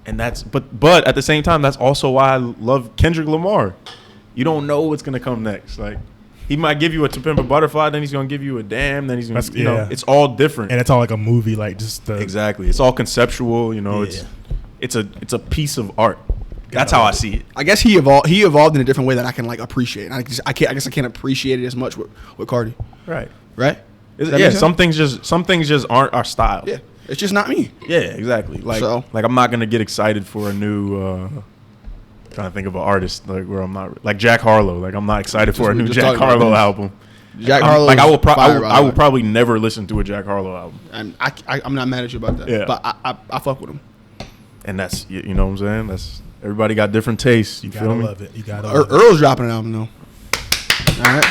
And that's but at the same time, that's also why I love Kendrick Lamar. You don't know what's gonna come next. Like, He might give you a To Pimp a Butterfly, then he's gonna give you a Damn, then he's gonna, you know, it's all different. And it's all like a movie, like just exactly. It's all conceptual, you know. It's a piece of art. That's how I see it. I guess he evolved in a different way that I can like appreciate. I guess I can't appreciate it as much with Carti. Right. Yeah. Some things just aren't our style. Yeah. It's just not me. Yeah, exactly. Like I'm not gonna get excited for a new. Trying to think of an artist like where I'm not like Jack Harlow. Like I'm not excited for a new Jack Harlow album. Jack Harlow. Like I will probably never listen to a Jack Harlow album. And I'm not mad at you about that. Yeah. But I fuck with him. And that's, you know what I'm saying. That's everybody got different tastes. You feel me? Love it. You gotta love it. Earl's dropping an album though. All right.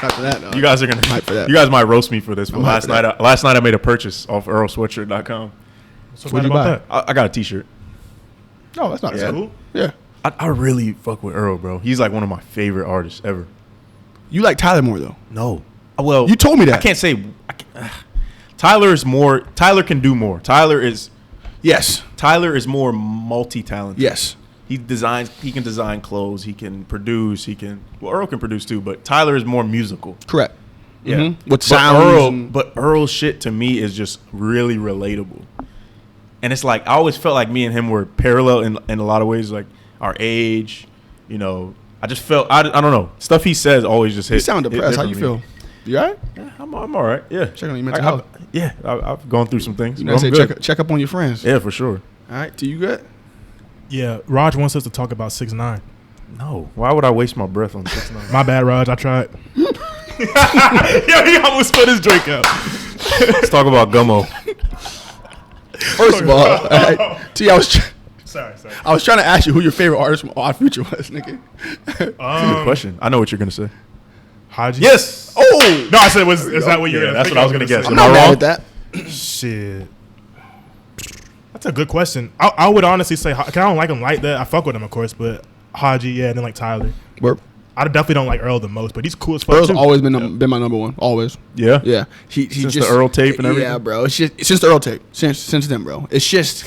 After that, though. You guys are gonna hype for that. You guys might roast me for this, but last night I made a purchase off EarlSweatshirt.com. So what about that? I got a T-shirt. Oh, that's not cool. Yeah. I really fuck with Earl, bro. He's like one of my favorite artists ever. You like Tyler more though? No. Well, you told me that. I can't say. Tyler can do more. Tyler is more multi-talented. Yes. He can design clothes. He can produce. Earl can produce too, but Tyler is more musical. Correct. Yeah. Mm-hmm. With sounds. But Earl's shit to me is just really relatable. And it's like, I always felt like me and him were parallel in a lot of ways, like our age, you know. I just felt, I don't know. Stuff he says always just hits. You sound depressed. How you feel? You all right? Yeah, I'm all right. Yeah. Check on your mental health. I've gone through some things. You know, say check up on your friends. Yeah, for sure. All right. Do you good? Yeah. Raj wants us to talk about 6ix9ine. No. Why would I waste my breath on 6ix9ine? My bad, Raj. I tried. He almost spit his drink out. Let's talk about Gummo. First of all, T, Sorry. I was trying to ask you who your favorite artist from Odd Future was, nigga. That's a good question. I know what you're gonna say. Haji? Yes. Oh no, I said is that what you're gonna? That's what I was gonna guess. I'm not mad at that. Shit. That's a good question. I would honestly say, cause I don't like him like that. I fuck with him, of course, but Haji, yeah, and then like Tyler. I definitely don't like Earl the most, but he's cool as fuck. Earl's too. always been my number one. Always. Yeah. Yeah. He since just the Earl tape and everything. Yeah, bro. It's since the Earl tape. Since then, bro. It's just,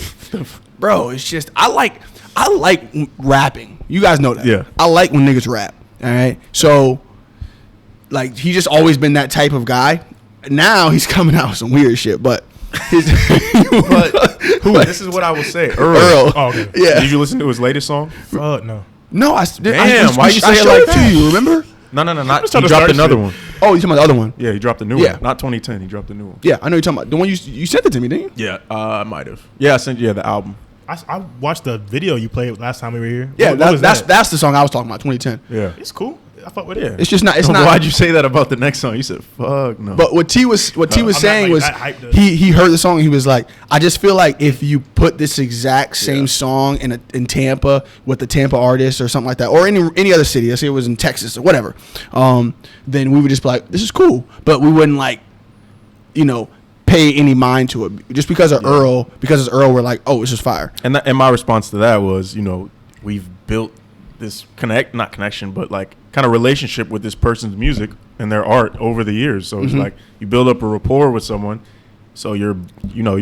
bro. It's just I like rapping. You guys know that. Yeah. I like when niggas rap. All right. So, like, he just always been that type of guy. Now he's coming out with some weird shit, but. This is what I will say. Earl. Oh, okay. Yeah. Did you listen to his latest song? No. No, Damn, why you say it like that? To you, remember? No. He dropped another one. Oh, you talking about the other one? Yeah, he dropped a new one. Not 2010. He dropped a new one. Yeah, I know you're talking about the one you sent it to me, didn't you? Yeah, I might have. Yeah, I sent you the album. I watched the video you played last time we were here. Yeah, that's the song I was talking about. 2010. Yeah, it's cool. I fuck with it. Yeah. It's just not. It's not. Why'd you say that about the next song? You said, "Fuck no." But what T was saying was he heard the song and he was like, I just feel like if you put this exact same song in Tampa with the Tampa artist or something like that, or any other city, let's say it was in Texas or whatever, then we would just be like, this is cool, but we wouldn't like, pay any mind to it just because of Earl. Because it's Earl, we're like, oh, it's just fire. And my response to that was, we've built this not connection, but like kind of relationship with this person's music and their art over the years. So it's like you build up a rapport with someone, so you're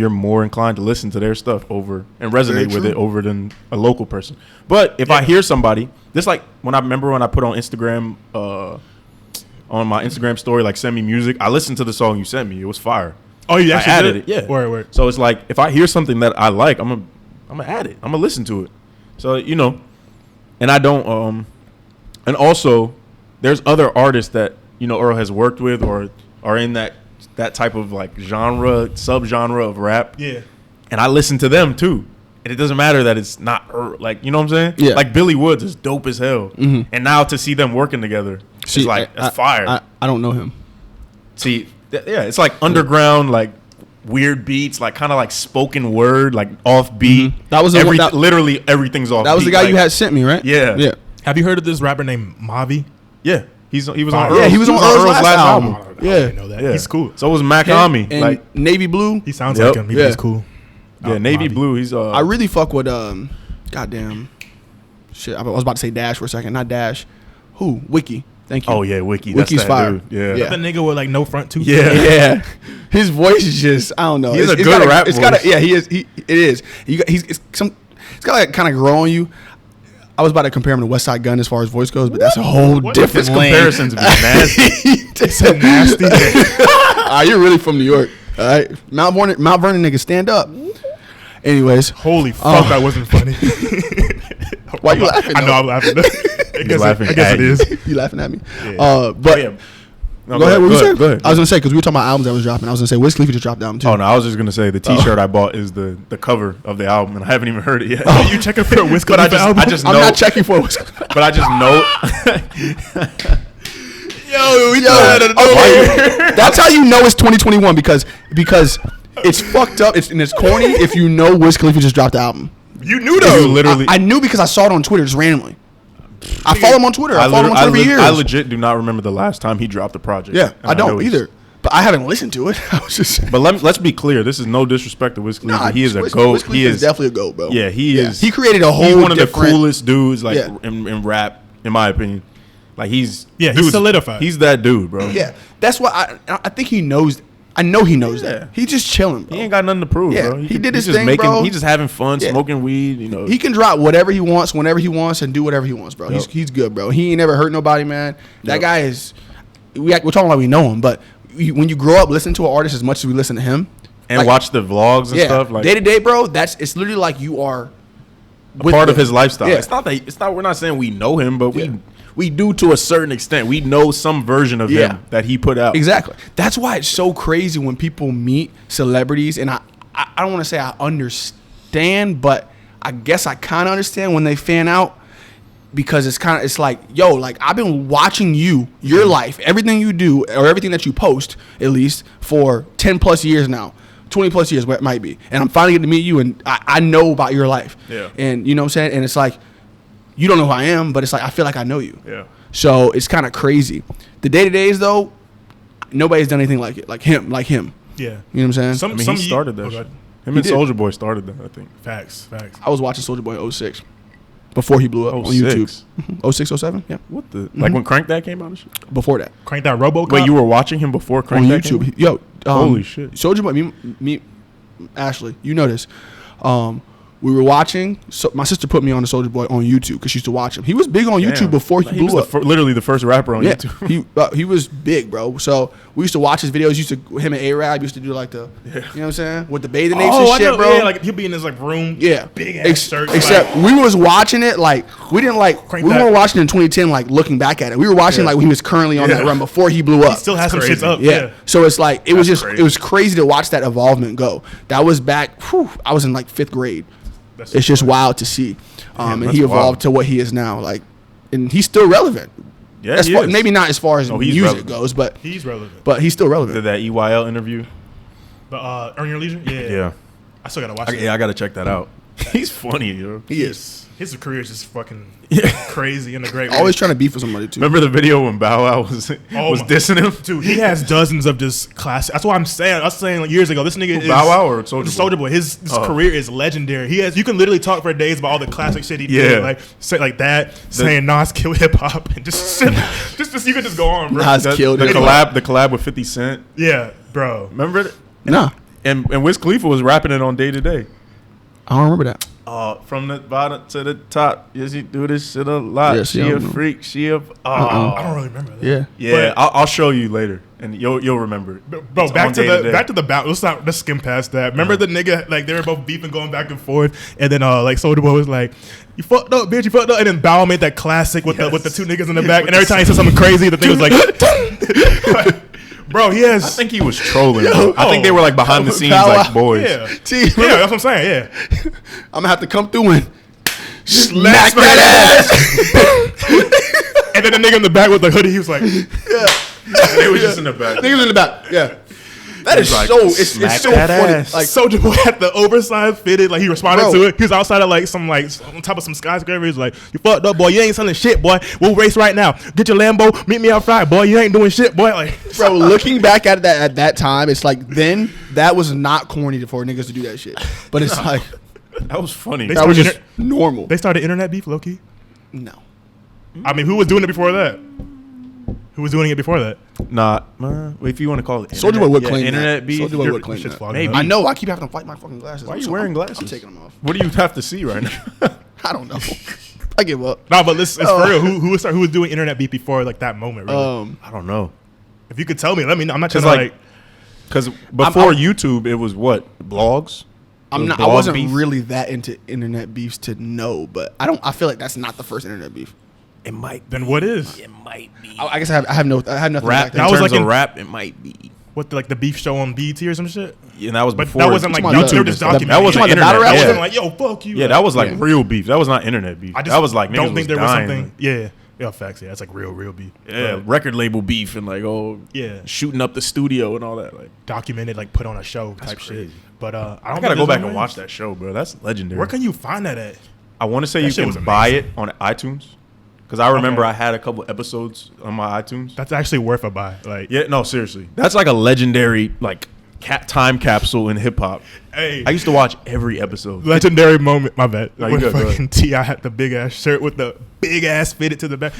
more inclined to listen to their stuff over and resonate with it over than a local person. But if I hear somebody, this like when I put on Instagram, on my Instagram story, like send me music, I listened to the song you sent me. It was fire. Oh, you actually added it? Yeah. Word. So it's like if I hear something that I like, I'm gonna add it. I'm gonna listen to it. So and I don't. And also, there's other artists that Earl has worked with or are in that type of like subgenre of rap. Yeah. And I listen to them too, and it doesn't matter that it's not Earl. Like, you know what I'm saying? Yeah. Like Billy Woods is dope as hell, and now to see them working together, it's like that's fire. I don't know him. See, it's like underground, like weird beats, like kind of like spoken word, like off beat. That was literally everything's off. That was the guy you had sent me, right? Yeah. Have you heard of this rapper named Mavi? Yeah, he was on Earl's. Yeah, he was on Earl's last album. I didn't know that. Yeah. He's cool. So was Makami. And Like Navy Blue. He sounds like him. He's cool. Yeah, Navy Mavi. Blue. He's I really fuck with goddamn shit. I was about to say Dash for a second, not Dash. Who? Wiki. Thank you. Oh yeah, Wiki. Wiki's That's that fire. dude. Yeah. The nigga with like no front tooth. Yeah. His voice is just, I don't know. He's a good rap voice. He is. It is. It's got like kind of grow on you. I was about to compare him to West Side Gun as far as voice goes, but that's a whole different His lane. comparisons be nasty. It's so nasty. You're really from New York. All right. Mount Vernon niggas, stand up. Anyways. Holy fuck, that wasn't funny. Why you laughing? I know I'm laughing. I guess it is. You laughing at me? Yeah. But No, go ahead. What you said? Go ahead. I was gonna say because we were talking about albums that was dropping. I was gonna say Wiz Khalifa just dropped the album too. Oh no, I was just gonna say the T-shirt I bought is the cover of the album, and I haven't even heard it yet. Oh, you checking for a Wiz Khalifa album? I just know. I'm not checking for Wiz Khalifa. But I just know. Okay. That's how you know it's 2021 because it's fucked up. It's corny if you know Wiz Khalifa just dropped the album. You knew though. You literally. I knew because I saw it on Twitter just randomly. I follow him on Twitter. I follow him on Twitter for years. I legit do not remember the last time he dropped a project. Yeah, And I don't know either. But I haven't listened to it. I was just saying. But let's be clear. This is no disrespect to Wiz Khalifa. Nah, He is a Wiz goat. Khalifa He is is definitely a goat, bro. Yeah, he is. He created a whole. He's one of the different- coolest dudes, like Yeah. in rap, in my opinion. Like he's solidified. He's that dude, bro. Yeah, that's what I think he knows. I know he knows Yeah. that. He's just chilling, bro. He ain't got nothing to prove, Yeah, bro. he did his he's just thing, bro. He's just having fun, Yeah. smoking weed. You know, He can drop whatever he wants, whenever he wants, and do whatever he wants, bro. Yep. He's good, bro. He ain't never hurt nobody, man. That Yep. guy is. We're talking like we know him, but when you grow up listening to an artist as much as we listen to him, and like, watch the vlogs and stuff. Like day to day, bro. It's literally like you are a part of his lifestyle. Yeah. It's not. We're not saying we know him, but Yeah. we do to a certain extent. We know some version of Yeah. him that he put out. Exactly. That's why it's so crazy when people meet celebrities, and I don't want to say I understand, but I guess I kind of understand when they fan out because it's like, yo, like I've been watching your life, everything you do or everything that you post, at least for 10 plus years now. 20 plus years, what it might be. And I'm finally getting to meet you, and I know about your life. Yeah. And you know what I'm saying? And it's like, you don't know who I am, but it's like, I feel like I know you. Yeah. So it's kind of crazy. The day-to-days, though, nobody's done anything like it. Like him. Yeah. You know what I'm saying? He started that. Shit. Him and did. Soulja Boy started that, I think. Facts. I was watching Soulja Boy 06 before he blew up on 06? YouTube. 06, 07? Yeah. What the? Like when Crank That came out and shit? Before that. Crank that RoboCop. Wait, you were watching him before Crank On That came YouTube. out? Yo. Holy shit. Soulja Boy, me, Ashley, you know this. We were watching. So my sister put me on the Soulja Boy on YouTube because she used to watch him. He was big on YouTube Damn. before he blew was up. literally the first rapper on Yeah, YouTube. he was big, bro. So we used to watch his videos. Him and A-Rab used to do like the, you know what I'm saying, with the bathing apes and I shit, know, bro. yeah, like he'll be in his like room. Yeah, big ass shirt. Except we was watching it like we didn't like Crank we that. weren't watching it in 2010 like looking back at it. We were watching like when he was currently on that Yeah. run before he blew up. He still has some crazy. shits up. yeah. Yeah. So it's like it was That's just crazy. it was crazy to watch that evolvement go. That was back. I was in like 5th grade. That's It's just wild to see, and that's he evolved wild. to what he is now. Like, and he's still relevant. Yeah, As he far, is. maybe not as far as No, he's music relevant. goes, but he's relevant. he's still relevant. Did that EYL interview? But Earn Your Leisure. Yeah. Yeah. I still gotta watch it. Yeah, I gotta check that out. He's funny, yo. He is His career is just fucking crazy in a great way. always trying to beef with somebody too. Remember the video when Bow Wow was my- dissing him? Dude, he has dozens of just classic. That's what I'm saying. I was saying like years ago, this nigga is Bow Wow or Soulja Boy? Soulja Boy. His career is legendary. He has. You can literally talk for days about all the classic shit he Yeah. did, like say like that, saying Nas killed hip hop, and just shit. just you could just go on, bro. Nas killed the hip collab with 50 Cent. Yeah, bro. Remember that? Nah, And Wiz Khalifa was rapping it on Day to Day. I don't remember that. From the bottom to the top. Yes, he do this shit a lot. Yeah, she I a don't know. freak. She a. I don't really remember that. Yeah. Yeah, But- I'll show you later, and you'll remember it. Bro, It's back on to Day Day. the battle. Let's skim past that. Remember the nigga like they were both beefing, going back and forth, and then like Soulja Boy was like, "You fucked up, bitch. You fucked up." And then Bow made that classic with the two niggas in the back, and every time he said something crazy, the thing was like, "Bro, he has." I think he was trolling. Bro. I think they were like behind the scenes, Bow Wow. like boys. Yeah, See, yeah, that's what I'm saying. Yeah, I'm gonna have to come through and smack that ass. and then the nigga in the back with the hoodie, he was like, They was just in the back. Niggas in the back. Yeah. That is like, so. It's smack so that funny. ass. Like, Soulja Boy had the oversized fitted, like he responded Bro. to it. He was outside of like some like on top of some skyscraper. He's like, "You fucked up, boy. You ain't selling shit, boy. We'll race right now. Get your Lambo. Meet me outside, boy. You ain't doing shit, boy." Like, bro, looking back at that time, it's like then that was not corny for niggas to do that shit. But it's like That was funny. They that was started just normal. they started internet beef, low key. No. I mean, who was doing it before that? Who was doing it before that? Nah, if you want to call it Soulja Boy would claim internet that. beef. Soulja Boy you're- would claim shit's that. flogged Maybe. up. I know. I keep having to fight my fucking glasses. Why are I'm you so- wearing I'm glasses? taking them off. What do you have to see right now? I don't know. I give up. No, but listen, it's for real. Who was doing internet beef before like that moment? Really? I don't know. If you could tell me, let me know. I'm not trying to like. Because before YouTube, it was what? Blogs? I wasn't really that into internet beefs to know, but I feel like that's not the first internet beef. It might. Then what is? It might be. I guess I have nothing. Rap. That was like in rap. It might be. What the beef show on BET or some shit? Yeah, and that was But before. that wasn't like YouTube. they were just documenting. That wasn't it. internet. That Yeah. wasn't like yo fuck you. Yeah, that was like real beef. That was not internet beef. I just that was like don't think there was dying. something. Yeah, facts. Yeah, that's like real beef. Yeah, But record label beef and like yeah, shooting up the studio and all that. Like documented, like put on a show type shit. But I gotta go back and watch that show, bro. That's legendary. Where can you find that at? I want to say That you shit was can buy it amazing. on iTunes because I remember Okay. I had a couple episodes on my iTunes. That's actually worth a buy. Like, Yeah, no, seriously, that's like a legendary like time capsule in hip hop. hey, I used to watch every episode. legendary moment. My bad. No, you When good, go fucking T.I. had the big ass shirt with the big ass fitted to the back.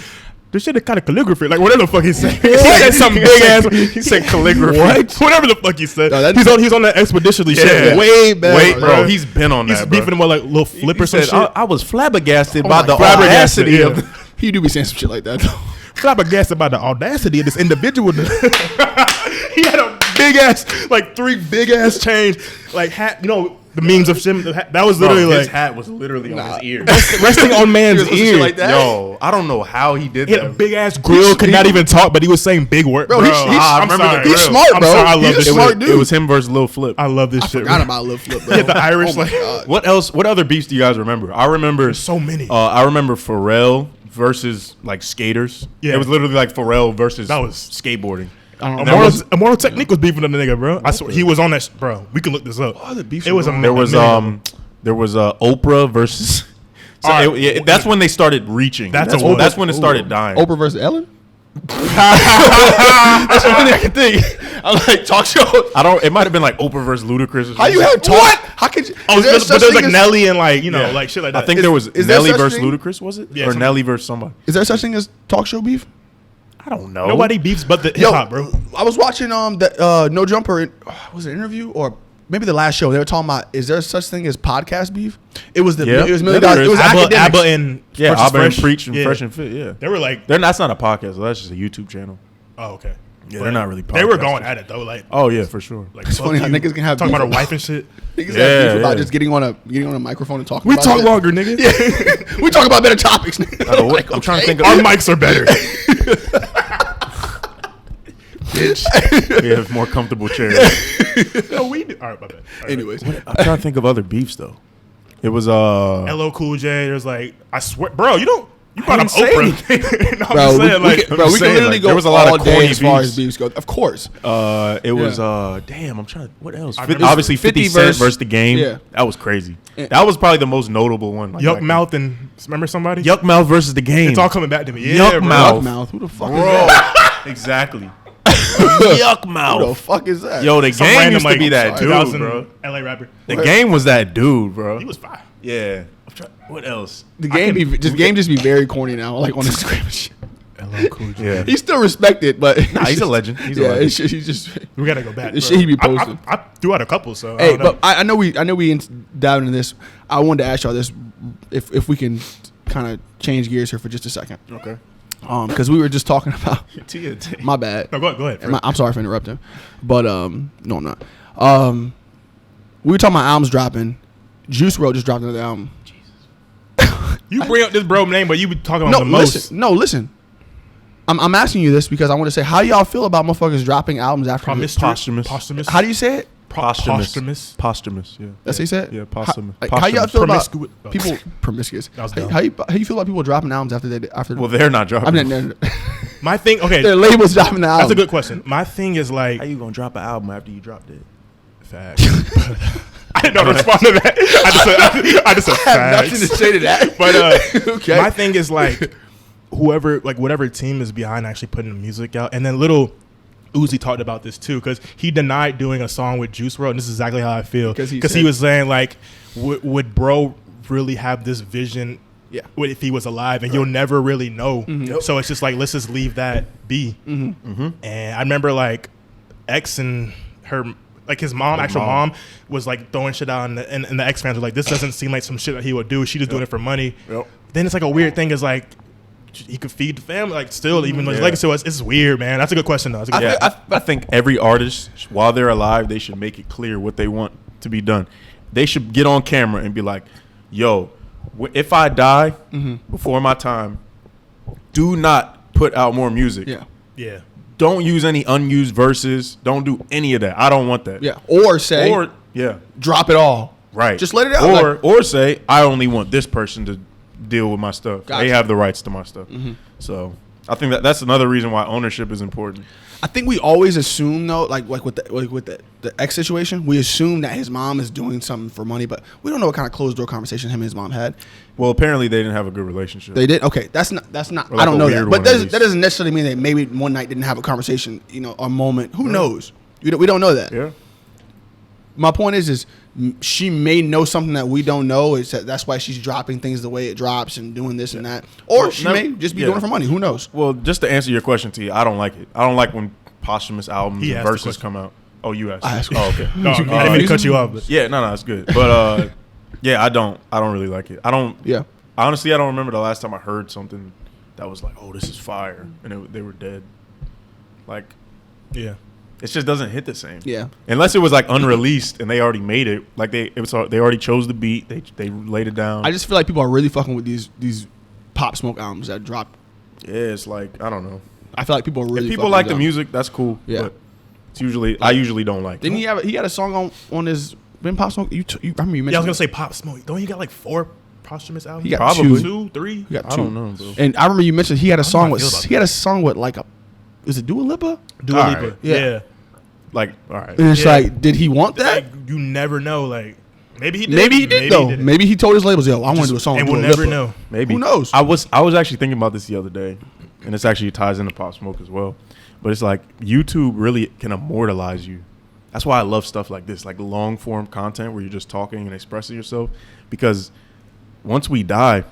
This shit is kind of calligraphy. Like whatever the fuck he said. He said some big ass. He said calligraphy. What? Whatever the fuck he said. No, He's on that expeditiously Yeah. shit. Way better. Wait, bro, he's been on He's that. Bro. beefing him with like little flip or He some said, shit. I was flabbergasted Oh by my the God. audacity Flabbergasted, of. yeah. He do be saying some shit like that though. Flabbergasted by the audacity of this individual. He had a big ass, like 3 big ass chains, like hat. You know the memes of him. That was literally Bro, his like hat was literally on his ear. resting on man's ear. like that. Yo, I don't know how he did He had a that. big ass grill. Could not even talk, but he was saying big words. Bro, Bro, he's- I I'm remember sorry, the He's grill. smart, I'm bro. sorry, I love He's this a shit. smart dude. It was him versus Lil Flip. I love this I shit. forgot bro. about Lil Flip, bro. Yeah, the Irish, Oh my like- God. What else? What other beefs do you guys remember? I remember so many. I remember Pharrell versus like skaters. Yeah. It was literally like Pharrell versus That was- skateboarding. I don't know. Immortal Technique was beefing with the nigga, bro. I swear he was on that. Bro, we can look this up. other beefs It were was a going minute. There was Oprah versus. So All right. that's when they started reaching. That's That's, a- that's when it started dying. Oprah versus Ellen. That's the only thing I can think. I'm like talk show. I don't. It might have been like Oprah versus Ludacris. Or How you something. have talk? How could you? Oh, is there but such there's thing like as- Nelly and like you know Yeah. like shit like that. I think there was is there Nelly such versus thing? Ludacris. Was it? Yeah, or something- Nelly versus somebody? Is there such thing as talk show beef? I don't know. Nobody beefs but the hip hop, bro. I was watching that No Jumper. Was it an interview or maybe the last show? They were talking about is there such thing as podcast beef? It was Yeah. it was Yeah, $1 million. there It is. was academics. Abba and Yeah, versus Auburn Fresh. Preach and Yeah. Fresh and Fit. Yeah, They were like, that's not a podcast. That's just a YouTube channel. oh okay. Yeah, But they're not really. They were podcasters. going at it though, like Oh yeah, for sure. like It's fuck funny how you. niggas can have talking beef about her about- wife and shit. Niggas have Yeah, beef about yeah. just getting on a microphone and talking. We about talk shit. longer, nigga. Yeah. We talk about better topics. Nigga. I don't know what- Like, I'm trying to okay. think Our of. mics are better. We have more comfortable chairs. No, we do. All right, my bad. All right. Anyways, I'm trying to think of other beefs though. It was LL Cool J. There's like, I swear, bro, you don't. You brought up didn't say Oprah. No, I'm bro, just we, saying, we like, can, bro, we saying, can literally like, go there was a lot of all day corny as far beefs. as beefs go. Of course. it was Yeah. damn, I'm trying to what else? I Fif- remember obviously 50 Cent versus the Game. Yeah. That was crazy. Yeah. That was probably the most notable one. Like, Yuck back Mouth and remember somebody? then. Yuck Mouth versus the Game. It's all coming back to me. Yeah, Yuck bro. Mouth. Yuck mouth. Who the fuck is Bro. that? Exactly. Yuck Who the Mouth. fuck is that? Yo, the Some Game random, used to like, be that dude, 2000 bro. LA rapper. The Game was that dude, bro. He was fire. Yeah. What else? the game just be very corny now, like on Instagram and shit. LL Cool J. Yeah. He's still respected, but Nah, he's a legend. He's a yeah, legend. he's just. We gotta go back. The bro. shit he be I posting. threw out a couple, so I Hey, don't know. but I know we diving into this. I wanted to ask y'all this, if we can kind of change gears here for just a second, Okay. because we were just talking about. My bad. No, go ahead. Fred. I'm sorry for interrupting, but no, I'm not. We were talking about albums dropping. Juice WRLD just dropped another album. You bring up this bro name, but you be talking about the most. Listen. I'm asking you this because I want to say how y'all feel about motherfuckers dropping albums after. Posthumous. How do you say it? Posthumous. Posthumous. Yeah. That's what he said. Yeah, posthumous. How y'all feel about Promiscuous. people promiscuous? That was How, dumb. how you feel about people dropping albums after? Well, they're not dropping. I mean, My thing, okay, their labels dropping the album. that's a good question. My thing is like, How you gonna drop an album after you dropped it? facts. I didn't know to respond to that. I just said I have nothing to facts. say to that. But Okay. my thing is like, whatever team is behind actually putting the music out, and then Lil Uzi talked about this too, because he denied doing a song with Juice WRLD, and this is exactly how I feel. Because he was saying like, would bro really have this vision? Yeah. If he was alive, and you'll never really know. Yep. So it's just like, let's just leave that be. And I remember like X and her, like his mom, actual mom, was like throwing shit out, and the X fans were like, this doesn't seem like some shit that he would do. She just doing it for money. Yep. then it's like a weird thing. Is like he could feed the family, like still, even though his legacy was. It's weird, man. That's a good question, though. I think every artist, while they're alive, they should make it clear what they want to be done. They should get on camera and be like, "Yo, if I die before my time, do not put out more music. Yeah. Don't use any unused verses. Don't do any of that. I don't want that. Yeah. Or say, drop it all. Right. Just let it out. Or say, I only want this person to deal with my stuff. Gotcha. They have the rights to my stuff. So I think that's another reason why ownership is important. I think we always assume though, like with the X situation, we assume that his mom is doing something for money, but we don't know what kind of closed door conversation him and his mom had. Well, apparently they didn't have a good relationship. They did. Okay, that's not. Like I don't know that, but that doesn't necessarily mean that maybe one night didn't have a conversation. A moment. Who knows? We don't know that. Yeah. My point is she may know something that we don't know. That's why she's dropping things the way it drops and doing this and that. Or she may just be doing it for money. Who knows? Well, just to answer your question, T, I don't like it. I don't like when posthumous albums and verses come out. Oh, you asked. I asked. Oh, okay. No, I didn't mean to cut you off. But. Yeah, no, it's good. But yeah, I don't really like it. I don't. Yeah. Honestly, I don't remember the last time I heard something that was like, "Oh, this is fire," and they were dead. Like, yeah. It just doesn't hit the same. Yeah. Unless it was like unreleased and they already made it. Like they already chose the beat. They laid it down. I just feel like people are really fucking with these Pop Smoke albums that drop. Yeah, it's like, I don't know. I feel like people are really. If people like the music, that's cool. Yeah. But it's usually I usually don't like. Didn't he had a song on his Pop Smoke? I remember you mentioned. Yeah, I was gonna say Pop Smoke. Don't he got like 4 posthumous albums? He got probably 2, 3. He got 2. I don't know, bro. And I remember you mentioned he had a song with like a. Is it Dua Lipa? Dua Lipa. Right. Yeah. Like, all right. And it's like, did he want that? Like, you never know. Like, maybe he did. Maybe he did though. Maybe he told his labels, "Yo, I want to do a song." And with we'll Dua never Lipa. know. Maybe. Who knows? I was actually thinking about this the other day, and this actually ties into Pop Smoke as well. But it's like YouTube really can immortalize you. That's why I love stuff like this, like long form content where you're just talking and expressing yourself. Because once we die,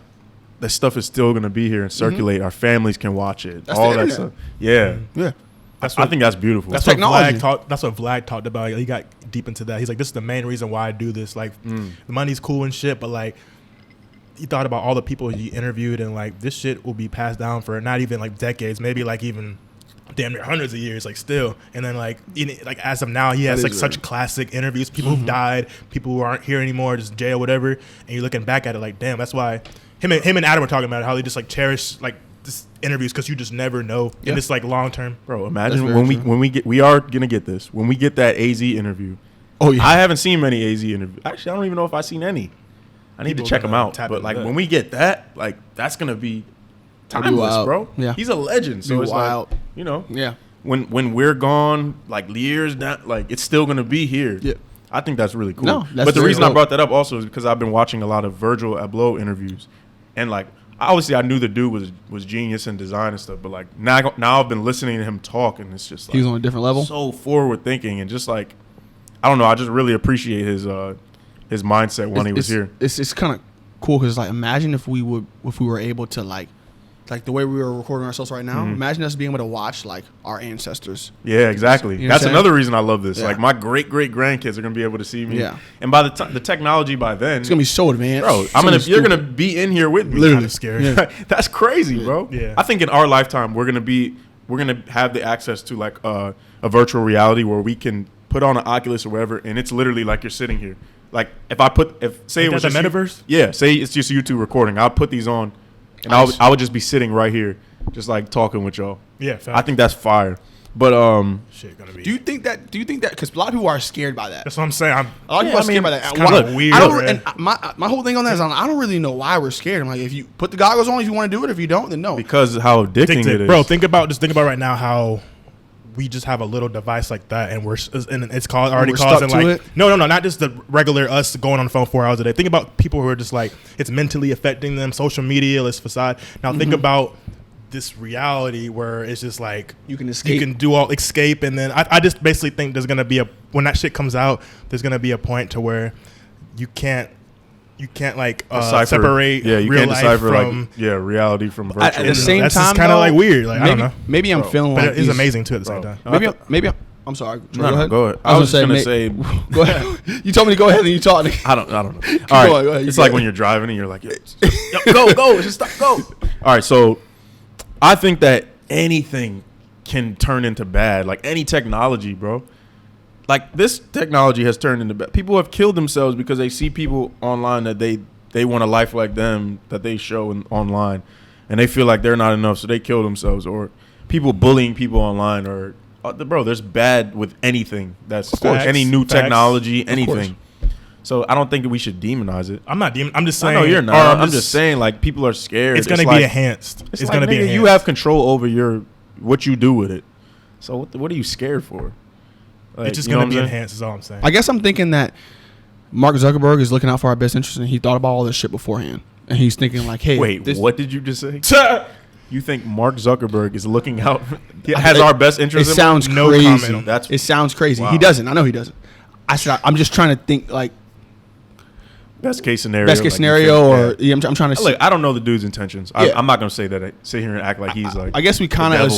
that stuff is still gonna be here and circulate. Our families can watch it. That's all the that internet. stuff. Yeah. Yeah. I think that's beautiful. That's technology. That's what Vlad talked about. He got deep into that. He's like, this is the main reason why I do this. Like, the money's cool and shit, but like, he thought about all the people he interviewed, and like, this shit will be passed down for not even like decades, maybe like even damn near hundreds of years, like still. And then like, like as of now, he has like such classic interviews, people who've died, people who aren't here anymore, just jail, whatever. And you're looking back at it like, damn, that's why him and Adam were talking about it, how they just like cherish like this interviews because you just never know. And it's like long term. Bro, imagine we are gonna get this. When we get that AZ interview. Oh yeah. I haven't seen many AZ interviews. Actually, I don't even know if I've seen any. I need to check them out. But like when we get that, like that's gonna be timeless, bro. Yeah. He's a legend. So it's wild. like, Yeah. When we're gone, like years down, like it's still gonna be here. Yeah. I think that's really cool. No, that's but the very reason I dope. brought that up also is because I've been watching a lot of Virgil Abloh interviews, and like obviously I knew the dude was genius in design and stuff, but like now I've been listening to him talk, and it's just like He was on a different level. so forward thinking, and just like I don't know, I just really appreciate his mindset when he was here. It's kind of cool because like imagine if we were able to like the way we were recording ourselves right now. Imagine us being able to watch like our ancestors. Yeah, exactly. You know That's what I'm another reason I love this. Yeah. Like my great grandkids are gonna be able to see me. Yeah. And by the time the technology by then, It's gonna be so advanced, bro. You're gonna be in here with me. Literally. Kind of scary. Yeah. That's crazy, bro. Yeah. I think in our lifetime we're gonna have the access to like a virtual reality where we can put on an Oculus or whatever, and it's literally like you're sitting here. Like say it was the just metaverse. say it's just YouTube recording. I'll put these on, and I would just be sitting right here, just like talking with y'all. Yeah, fact. I think that's fire. But shit gonna be. Do you think that? Because a lot of people are scared by that. That's what I'm saying. A lot of people are scared by that. It's kind of weird. I don't, man. and my whole thing on that is I don't really know why we're scared. I'm like, if you put the goggles on, if you want to do it, if you don't, then no. because of how addicting it is, Bro, think about right now how we just have a little device like that, and it's already causing stuck to like it? no, not just the regular us going on the phone 4 hours a day. Think about people who are just like it's mentally affecting them. Social media, this facade. Now think about this reality where it's just like You can escape. you can do all escape, and then I just basically think there's gonna be when that shit comes out, there's gonna be a point to where you can't like separate Yeah, you real can't life decipher from like reality from virtual. At the same that's time, just kind of though, like weird. Like I don't know, Maybe I'm feeling but like it is amazing too at the same time. Maybe I'm sorry. No, go ahead. I was just gonna say. Go ahead. You told me to go ahead and you talk. I don't know. All right. Going, go ahead, It's like when you're driving and you're like, go, just stop, go. All right. So I think that anything can turn into bad. Like any technology, bro. Like this technology has turned into bad. People have killed themselves because they see people online that they want a life like them that they show online, and they feel like they're not enough, so they kill themselves. Or people bullying people online, or bro, there's bad with anything. That's any new technology, anything. So I don't think we should demonize it. I'm not I'm just saying. I know you're not. I'm just saying, like, people are scared. It's going to be enhanced. It's like, going to be enhanced. You have control over what you do with it. So what are you scared for? Like, it's just going to be enhanced is all I'm saying. I guess I'm thinking that Mark Zuckerberg is looking out for our best interest, and he thought about all this shit beforehand. And he's thinking like, hey. Wait, what did you just say? You think Mark Zuckerberg is looking out, has our best interest? It sounds no crazy. Comment. It sounds crazy. Wow. He doesn't. I know he doesn't. I said, I'm just trying to think like. Best case scenario. I'm trying to. Look, I don't know the dude's intentions. Yeah. I'm not going to say that. Sit here and act like he's like. I guess we kind of,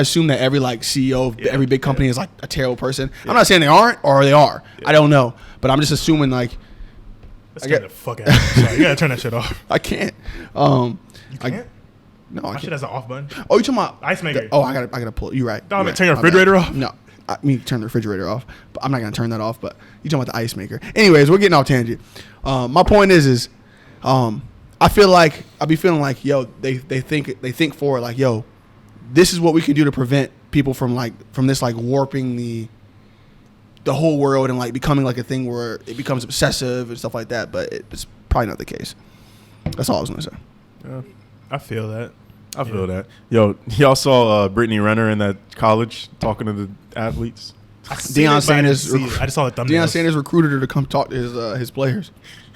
assume that every like CEO of every big company is like a terrible person. Yeah. I'm not saying they aren't or they are. Yeah. I don't know, but I'm just assuming like. Let's get the fuck out. Sorry, you gotta turn that shit off. I can't. You can't. No, I My can't. shit has an off button. Oh, you talking about ice maker? I gotta pull. You're right. No, turn your refrigerator off. No. I mean, turn the refrigerator off, but I'm not gonna turn that off. But you talking about the ice maker? Anyways, we're getting off tangent. My point is, I feel like I be feeling like, yo, they think forward, like, yo, this is what we can do to prevent people from this like warping the whole world and like becoming like a thing where it becomes obsessive and stuff like that. But it's probably not the case. That's all I was gonna say. Yeah, I feel that. I feel that. Yo, y'all saw Brittney Renner in that college talking to the athletes? Deion Sanders. I just saw the thumbnails. Deion Sanders recruited her to come talk to his players.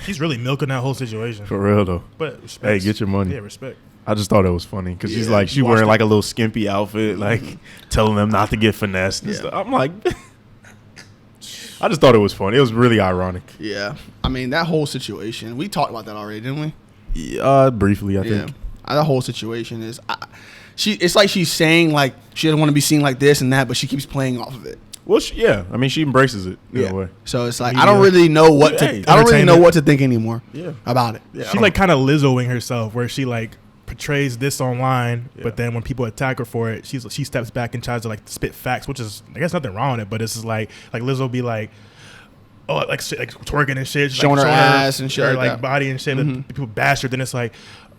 He's really milking that whole situation. For real, though. But respect. Hey, get your money. Yeah, respect. I just thought it was funny because she's like, she wearing like a little skimpy outfit, like telling them not to get finessed and stuff. I'm like, I just thought it was funny. It was really ironic. Yeah. I mean, that whole situation, we talked about that already, didn't we? Yeah, briefly, I think. That whole situation is, it's like she's saying like she doesn't want to be seen like this and that, but she keeps playing off of it. Well, I mean, she embraces it in a way. So it's like I don't really know what to think anymore. About it. Yeah, she's like kind of Lizzoing herself, where she like portrays this online, but then when people attack her for it, she steps back and tries to like spit facts, which is I guess nothing wrong with it, but it's just like Lizzo be like, oh, like shit, like twerking and shit, showing her ass and shit, like that. Body and shit. And people bash her. Then it's like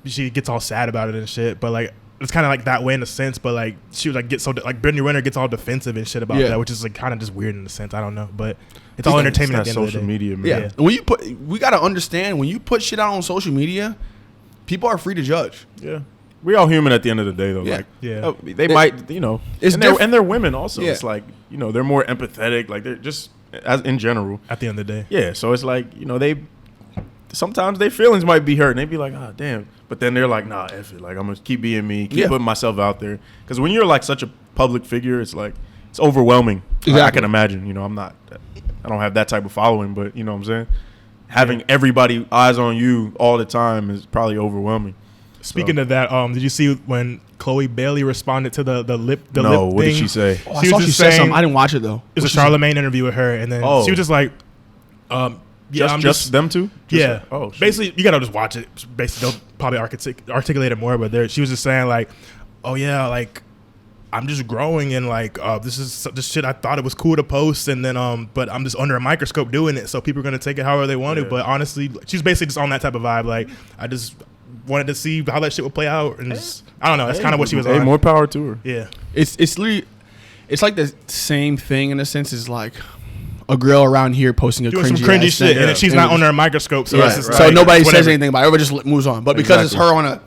she gets all sad about it and shit. But like it's kind of like that way in a sense. But like she would like get so like Brittney Renner gets all defensive and shit about that, which is like kind of just weird in a sense. I don't know, but it's all entertainment at the end of the day. Social media, man. Yeah. When we gotta understand when you put shit out on social media, people are free to judge. Yeah. We all human at the end of the day, though. They might, and they're women also. It's like, they're more empathetic. Like they're just as in general. At the end of the day. Yeah. So it's like, sometimes their feelings might be hurt and they be like, oh, damn. But then they're like, nah, F it. Like, I'm going to keep being me, keep putting myself out there. Because when you're like such a public figure, it's like, it's overwhelming. Exactly. I can imagine, I don't have that type of following, but you know what I'm saying? Having everybody eyes on you all the time is probably overwhelming. Speaking of that, did you see when Chloe Bailey responded to the lip thing? No, what did she say? I saw she said something. I didn't watch it though. It was a Charlemagne interview with her, and then she was just like, just them two? Basically, you gotta just watch it. Basically, they'll probably articulate it more, but she was just saying like, oh yeah, like I'm just growing and like this shit I thought it was cool to post, and then but I'm just under a microscope doing it, so people are gonna take it however they want to. But honestly, she's basically just on that type of vibe. Like I just wanted to see how that shit would play out, and I don't know. That's kind of what she was on. More power to her. Yeah, it's literally, it's like the same thing in a sense. Is like a girl around here posting doing some cringy shit, and then she's not under a microscope, so so nobody says anything about it. Everybody just moves on. But because it's her on a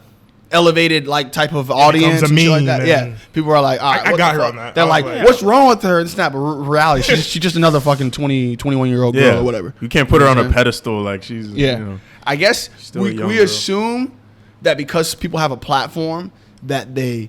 elevated like type of audience and shit like that, people are like, all right, I got her on that. They're like, what's wrong with her? It's not reality. She's just another fucking 21-year-old girl or whatever. You can't put her on a pedestal like she's I guess we assume that because people have a platform that they,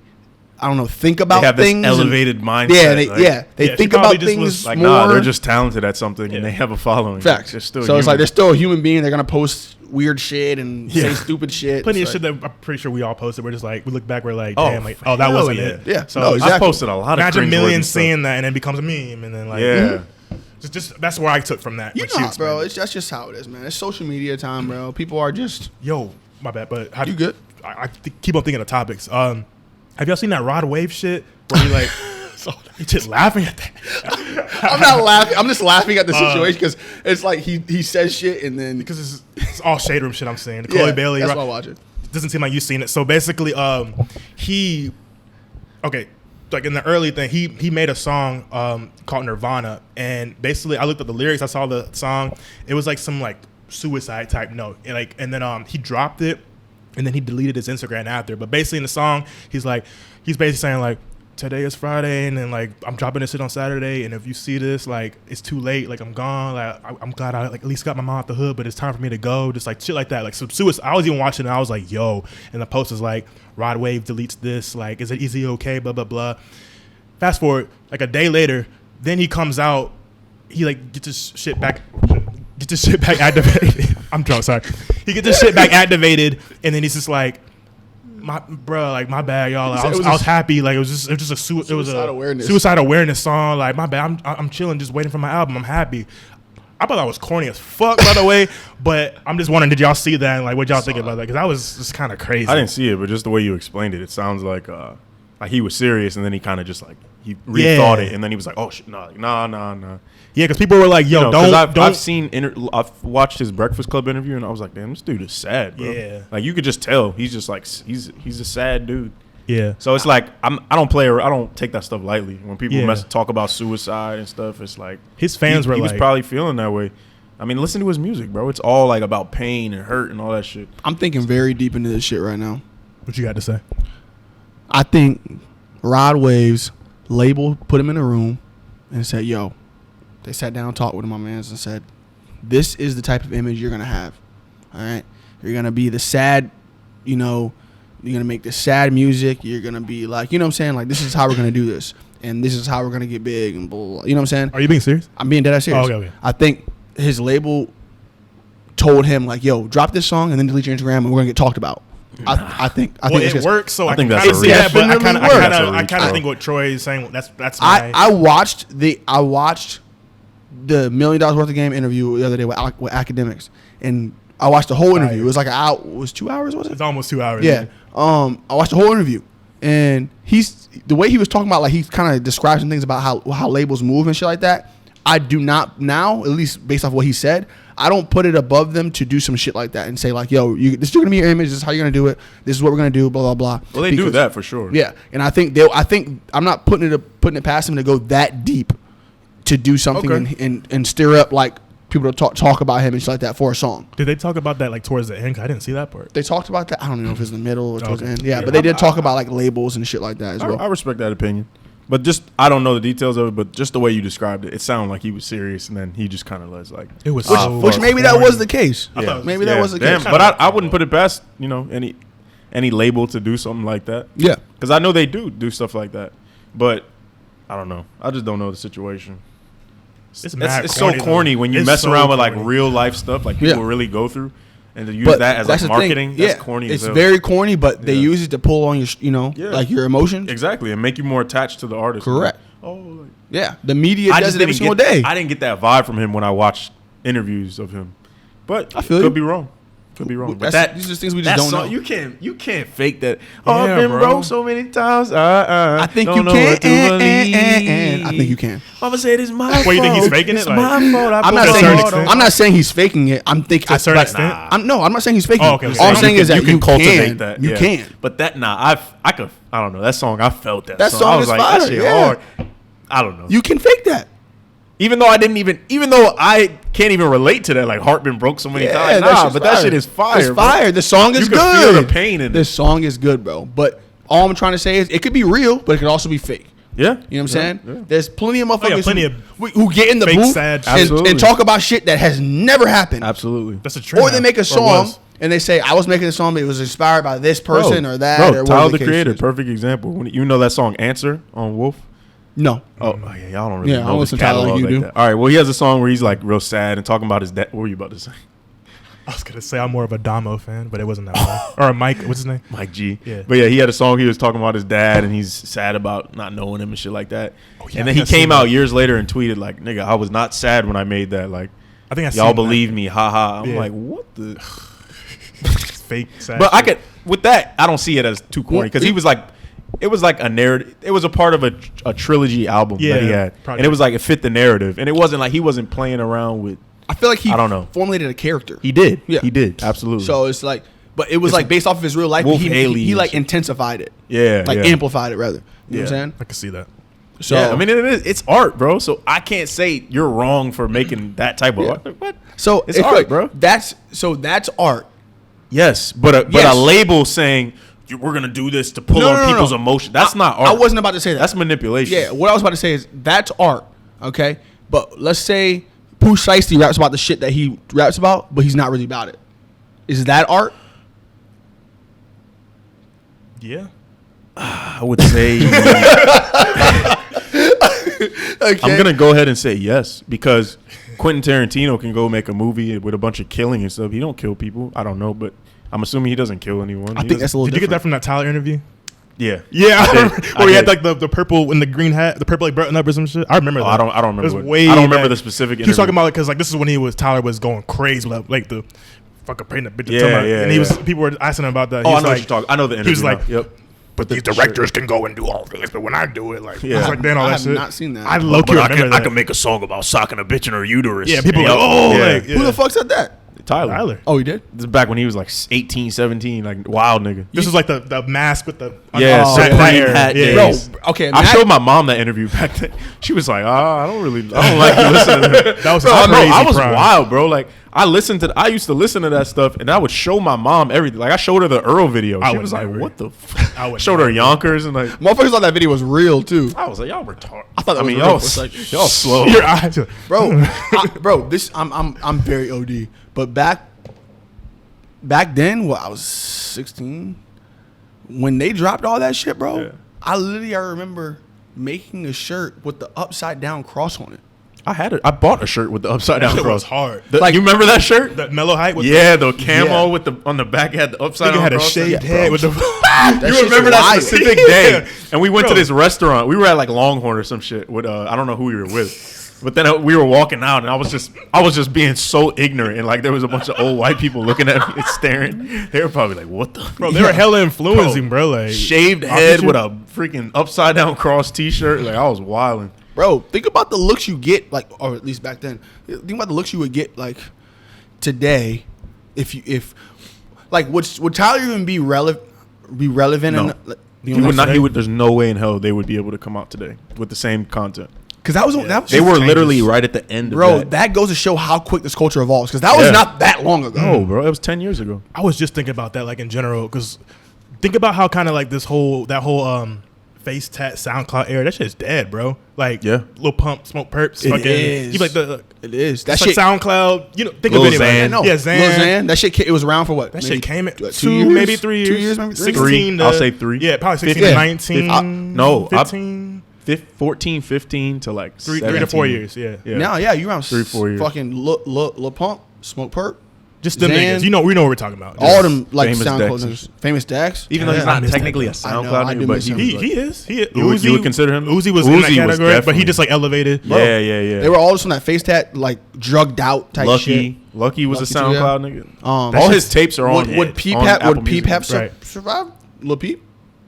I don't know, think about they have things. This elevated mindset. They think about things like, more. nah, they're just talented at something and they have a following. Facts. They're still so it's like they're still a human being. They're gonna post weird shit and say stupid shit. Plenty of So, shit that I'm pretty sure we all posted. We're just like, we look back, we're like, Oh, damn, like, oh, that hell wasn't yeah. it. Yeah. So No, I exactly. posted a lot of imagine cringeworthy millions stuff. seeing that and then becomes a meme, and then like, Yeah. just that's where I took from that. you when she know, explained bro. it. That's just how it is, man. It's social media time, bro. People are just. Yo, my bad, but how You good? I keep on thinking of topics. Have y'all seen that Rod Wave shit where he like, you just laughing at that? I'm not laughing. I'm just laughing at the situation because it's like he says shit and then Because it's all shade room shit I'm saying. The Chloe Bailey. That's why I watch it. Doesn't seem like you've seen it. So basically, like in the early thing, he made a song called Nirvana, and basically I looked at the lyrics, I saw the song, it was like some like suicide type note, and then he dropped it, and then he deleted his Instagram after. But basically in the song, he's basically saying like, today is Friday, and then like I'm dropping this shit on Saturday, and if you see this, like it's too late, like I'm gone, like I'm glad I like at least got my mom out the hood, but it's time for me to go, just like shit like that, like some suicide. I was even watching it, and I was like, yo, and the post is like, Rod Wave deletes this, like is he okay, blah blah blah. Fast forward like a day later, then he comes out, he like gets his shit back activated. I'm drunk, sorry. He gets his shit back activated, and then he's just like, my bad, y'all. Like, I was happy. Like it was just a suicide awareness song. Like my bad. I'm chilling, just waiting for my album. I'm happy. I thought that was corny as fuck, by the way. But I'm just wondering, did y'all see that? And like, what y'all think about that? Because that was just kind of crazy. I didn't see it, but just the way you explained it, it sounds like he was serious, and then he kind of just like he rethought it, and then he was like, oh shit, nah. Yeah, because people were like, yo, don't. I've watched his Breakfast Club interview, and I was like, damn, this dude is sad, bro. Yeah. Like you could just tell he's just like he's a sad dude. Yeah. So it's like I don't take that stuff lightly. When people talk about suicide and stuff, it's like his fans were he like, was probably feeling that way. I mean, listen to his music, bro. It's all like about pain and hurt and all that shit. I'm thinking very deep into this shit right now. what you got to say? I think Rod Wave's label put him in a room and said, yo, they sat down, talked with my mans and said, this is the type of image you're going to have. All right. You're going to be the sad, you're going to make the sad music. You're going to be like, you know what I'm saying? Like, this is how we're going to do this. And this is how we're going to get big and blah, blah, blah. You know what I'm saying? Are you being serious? I'm being dead ass serious. Oh, okay. I think his label told him, like, yo, drop this song and then delete your Instagram and we're going to get talked about. I think it works. So I think that's kinda see that, but I kind Definitely of works. think what Troy is saying. That's my. I watched the $1 million worth of game interview the other day with academics, and I watched the whole interview. It was like it was 2 hours, was it? It's almost 2 hours. Yeah. I watched the whole interview, and the way he was talking about, like he kind of described some things about how labels move and shit like that. I do not now, at least based off what he said, I don't put it above them to do some shit like that and say like, yo, this is going to be your image. This is how you're going to do it. This is what we're going to do. Blah, blah, blah. Well, they do that for sure. Yeah. And I think I'm not putting it past them to go that deep to do something and stir up like people to talk about him and shit like that for a song. Did they talk about that like towards the end? I didn't see that part. They talked about that. I don't know if it's in the middle or towards the end. Yeah, but they did talk about like labels and shit like that as well. I respect that opinion. But I don't know the details of it, but just the way you described it, it sounded like he was serious, and then he just kind of was like, it was which maybe that was the case. Yeah. Maybe that was the case. But I wouldn't put it past any label to do something like that. Yeah, because I know they do stuff like that, but I don't know. I just don't know the situation. It's so corny when you mess around with like real life stuff, like people really go through. And to use that as like marketing, that's corny. It's very corny, but they use it to pull on your, like your emotions. Exactly, and make you more attached to the artist. Correct. Like, yeah, the media does it every single day. I didn't get that vibe from him when I watched interviews of him, but I feel could be wrong. Could be wrong. But these are things we just don't know. You can't fake that. I've been broke so many times. I think you can. I think you can. Mama said it's my fault. What, you think he's faking it? It's my fault. I'm not saying he's faking it. I'm thinking to a certain extent. I'm not saying he's faking it. Okay. All I'm saying is that you can cultivate that. You can. But that I don't know. That song, I felt that. That song is like, fire. that shit hard. I don't know. You can fake that. Even though I can't even relate to that, like heart been broke so many times. But that shit is fire. It's fire. The song is good. You can feel the pain in it. This song is good, bro. But all I'm trying to say is it could be real, but it could also be fake. Yeah. You know what I'm saying? Yeah. There's plenty of motherfuckers who get in the fake booth sad and talk about shit that has never happened. Absolutely. That's a trend. Or they make a song and they say, I was making a song, but it was inspired by this person or that. Bro, or Tyler, the Creator, perfect example. When you know that song "Answer" on Wolf. No. Oh yeah, y'all don't really know I don't his listen to Tyler catalog like you do. that. All right, well he has a song where he's like real sad and talking about his dad. What were you about to say? I was gonna say I'm more of a Damo fan, but it wasn't that one. Or Mike, what's his name? Mike G. Yeah. But yeah, he had a song. He was talking about his dad, and he's sad about not knowing him and shit like that. Oh, yeah, and then he came out years later and tweeted like, "Nigga, I was not sad when I made that. Like, I think y'all believe me, haha." I'm Yeah. like, what the fake sad. But I could with that. I don't see it as too corny because he was like, it was like a narrative. It was a part of a trilogy album that he had, probably. and it was like it fit the narrative, and it wasn't like he wasn't playing around with. I feel like I don't know. formulated a character. He did, Yeah. he did, absolutely. So it's like, but it was like based off of his real life. Wolf He Haley like and intensified it. Yeah, like yeah. amplified it rather. You know what I'm saying? I can see that. So yeah, I mean, it's art, bro. So I can't say you're wrong for making that type of art. Like, what? So It's art, like, bro. That's art. Yes, but a label saying we're gonna do this to pull on people's emotion. That's not art. I wasn't about to say that. That's manipulation. Yeah, what I was about to say is that's art. Okay, but let's say Pooh Shiesty raps about the shit that he raps about, but he's not really about it. Is that art? Yeah. I would say Okay. I'm gonna go ahead and say yes because Quentin Tarantino can go make a movie with a bunch of killing and stuff. He don't kill people. I don't know, but I'm assuming he doesn't kill anyone. I think that's a little. Did you get that from that Tyler interview? Yeah. Yeah, I did. where he had like the purple and the green hat, the purple like button up or some shit. I remember that. I don't remember. It was I way don't remember back. the specific. He was talking about it because like this is when Tyler was going crazy with like the fucking pregnant bitch. Yeah, yeah, and he was yeah. people were asking him about that. Oh, He I was know like, what you're talking. I know the interview. He was like, now. Yep. but these directors can go and do all this, but when I do it, like, Yeah. it's like then all I that have shit. not seen that. I low key remember that. I can make a song about socking a bitch in her uterus. Yeah, people And are like, oh, yeah. like, Who the fuck said that? Tyler. Oh, he did. This is back when he was like 18, 17, like wild nigga. This is like the mask with the Yeah, that Supreme hair. hat Yeah. days. Bro, okay. I showed my mom that interview back then. She was like, I don't like you listening to that. That was Bro, crazy I was prime. wild, bro. Like I used to listen to that stuff and I would show my mom everything. Like I showed her the Earl video. I She would was like, never. what the fuck? I would Showed her never. Yonkers and like Motherfuckers thought that video was real too. I was like, y'all retarded. I thought that was real. y'all, It's like, y'all slow. Your eyes. bro, this I'm very OD. But back then, I was 16. When they dropped all that shit, bro, Yeah. I remember making a shirt with the upside down cross on it. I bought a shirt with the upside down That shit cross. was hard. Like- You remember that shirt? That mellow height with Yeah, the camo Yeah. with the on the back had the upside nigga down had a cross. shaved Yeah, head bro. with the. That You shit's remember that wild. specific day? Yeah. And we went to Bro. this restaurant. We were at like Longhorn or some shit with I don't know who we were with. But then we were walking out and I was just being so ignorant and like there was a bunch of old white people looking at me and staring. They were probably like, "What the?" Bro, they were hella influencing, bro. Like Shaved head with a freaking upside down cross T-shirt. Like I was wilding. Bro, think about the looks you get, like, or at least back then. Think about the looks you would get, like, today, if like, would Tyler even be relevant? No. You He know, would not. He would. There's no way in hell they would be able to come out today with the same content. because that was They were changes. literally right at the end. bro. of That goes to show how quick this culture evolves. Because that was Yeah. not that long ago. No, bro. It was 10 years ago. I was just thinking about that, like in general, because think about how kind of like that whole face tat SoundCloud era. That shit's dead, bro. Like Yeah. Lil Pump, Smoke Perps, It fucking. is. You like the It is that it's shit. like SoundCloud. You know, think Lil of it. Xan. No, Yeah, Xan. Lil Xan. That shit. It was around for what? That Maybe shit came at what, 2 years? maybe 3 years. 2 years, maybe 3. 16 I'll say 3. Yeah, probably 16 Yeah. to 19. No, 15. 14, 15 to like 3 to 4 years. Yeah. Yeah. Now, yeah, you around 3-4 years. Fucking Lil Pump, Smoke Perp, Just them Xan. niggas. You know, we know what we're talking about. all them like Famous SoundCloud Dex. niggas. Famous Dax. Even though he's Yeah, I not miss that technically a guy. I know, SoundCloud I do nigga, but miss him. he He is. He is. You would consider him? Uzi was in that Uzi was category, but definitely. he just like elevated. Yeah, yeah, yeah. They were all just on that face tat, like drugged out type shit. Lucky was a Lucky too, yeah. SoundCloud nigga. That All shit's- his tapes are on. Would Peep on have Apple Music. Right. survived? Lil Peep?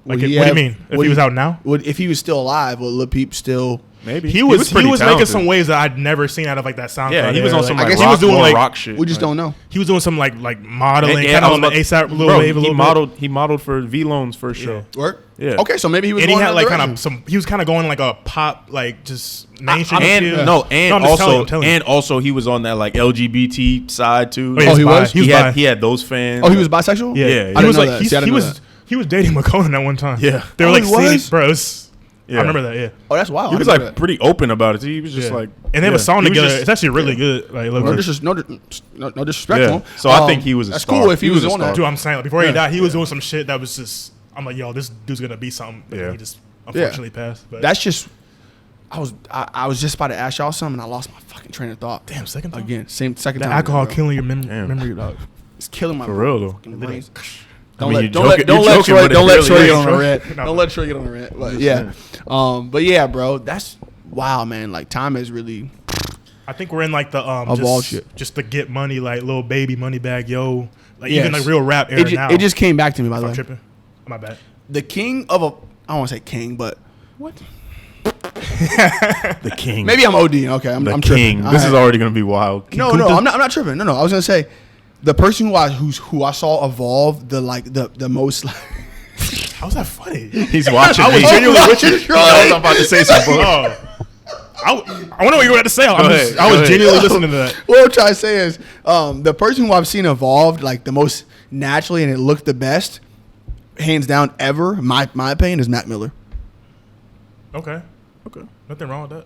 Like, Would what he do you have- mean? If would he was out now? if he was still alive, would Lil Peep still? Maybe He was pretty making talented. some waves that I'd never seen out of like that SoundCloud. Yeah, he was on era. some Like, like I guess rock, he was doing more like rock shit. We just Like- don't know. he was doing some like modeling, Yeah, kind of on the almost- ASAP little Bro, wave a he little bit. He modeled for V-Lone's first show. Work? Yeah. Okay, so maybe he was And he going had that like direction. kind of some. He was kind of going like a pop, like just mainstream. And shit. no, and I'm just also telling you. and also he was on that like LGBT side too. Oh, yeah, he bi. was? He was bi. He had those fans. Oh, he was bisexual? Yeah, Yeah, He I was didn't know like that. See, I he didn't know was he was dating McConan at one time. Yeah. they were Oh, like he seeing- was? bro. I remember that. Yeah, Oh, that's wild. He I was didn't know like that. pretty open about it. He was just Yeah. like, and they have a song He was together. just- It's actually really good. Like, look, No disrespect to Yeah. him. So I think he was a That's star. cool if he, He was was a on star. that. dude, I'm saying like, before he Yeah. died, he was doing some shit that was just. I'm like, yo, this dude's gonna be something. But Yeah. he just unfortunately passed. But That's just. I was just about to ask y'all something, and I lost my fucking train of thought. damn, second time. Again, second The time. alcohol bro. killing your Damn. memory, dog. It's killing my For real, though. fucking brains. I mean, Don't let Troy get on a rant. Don't let Troy get on a rant. But yeah, but yeah, bro, that's wow, man. Like time has really. I think we're in like the just to get money, like Lil Baby, Money Bag, Yo, like even like real rap era now. It just came back to me by the way. I'm tripping. My bad. The king of I don't want to say king, but What? The king. maybe I'm ODing. Okay, I'm king. tripping. This is already gonna be wild. No, I'm not tripping. No, I was gonna say the person who I saw evolve the most. How's that funny? He's watching. I was me. genuinely with you. I was about to say something. Oh. I wonder what you were about to say. I was genuinely listening to that. What I'm trying to say is the person who I've seen evolved like the most naturally and it looked the best, hands down ever. My opinion is Mac Miller. Okay. Nothing wrong with that.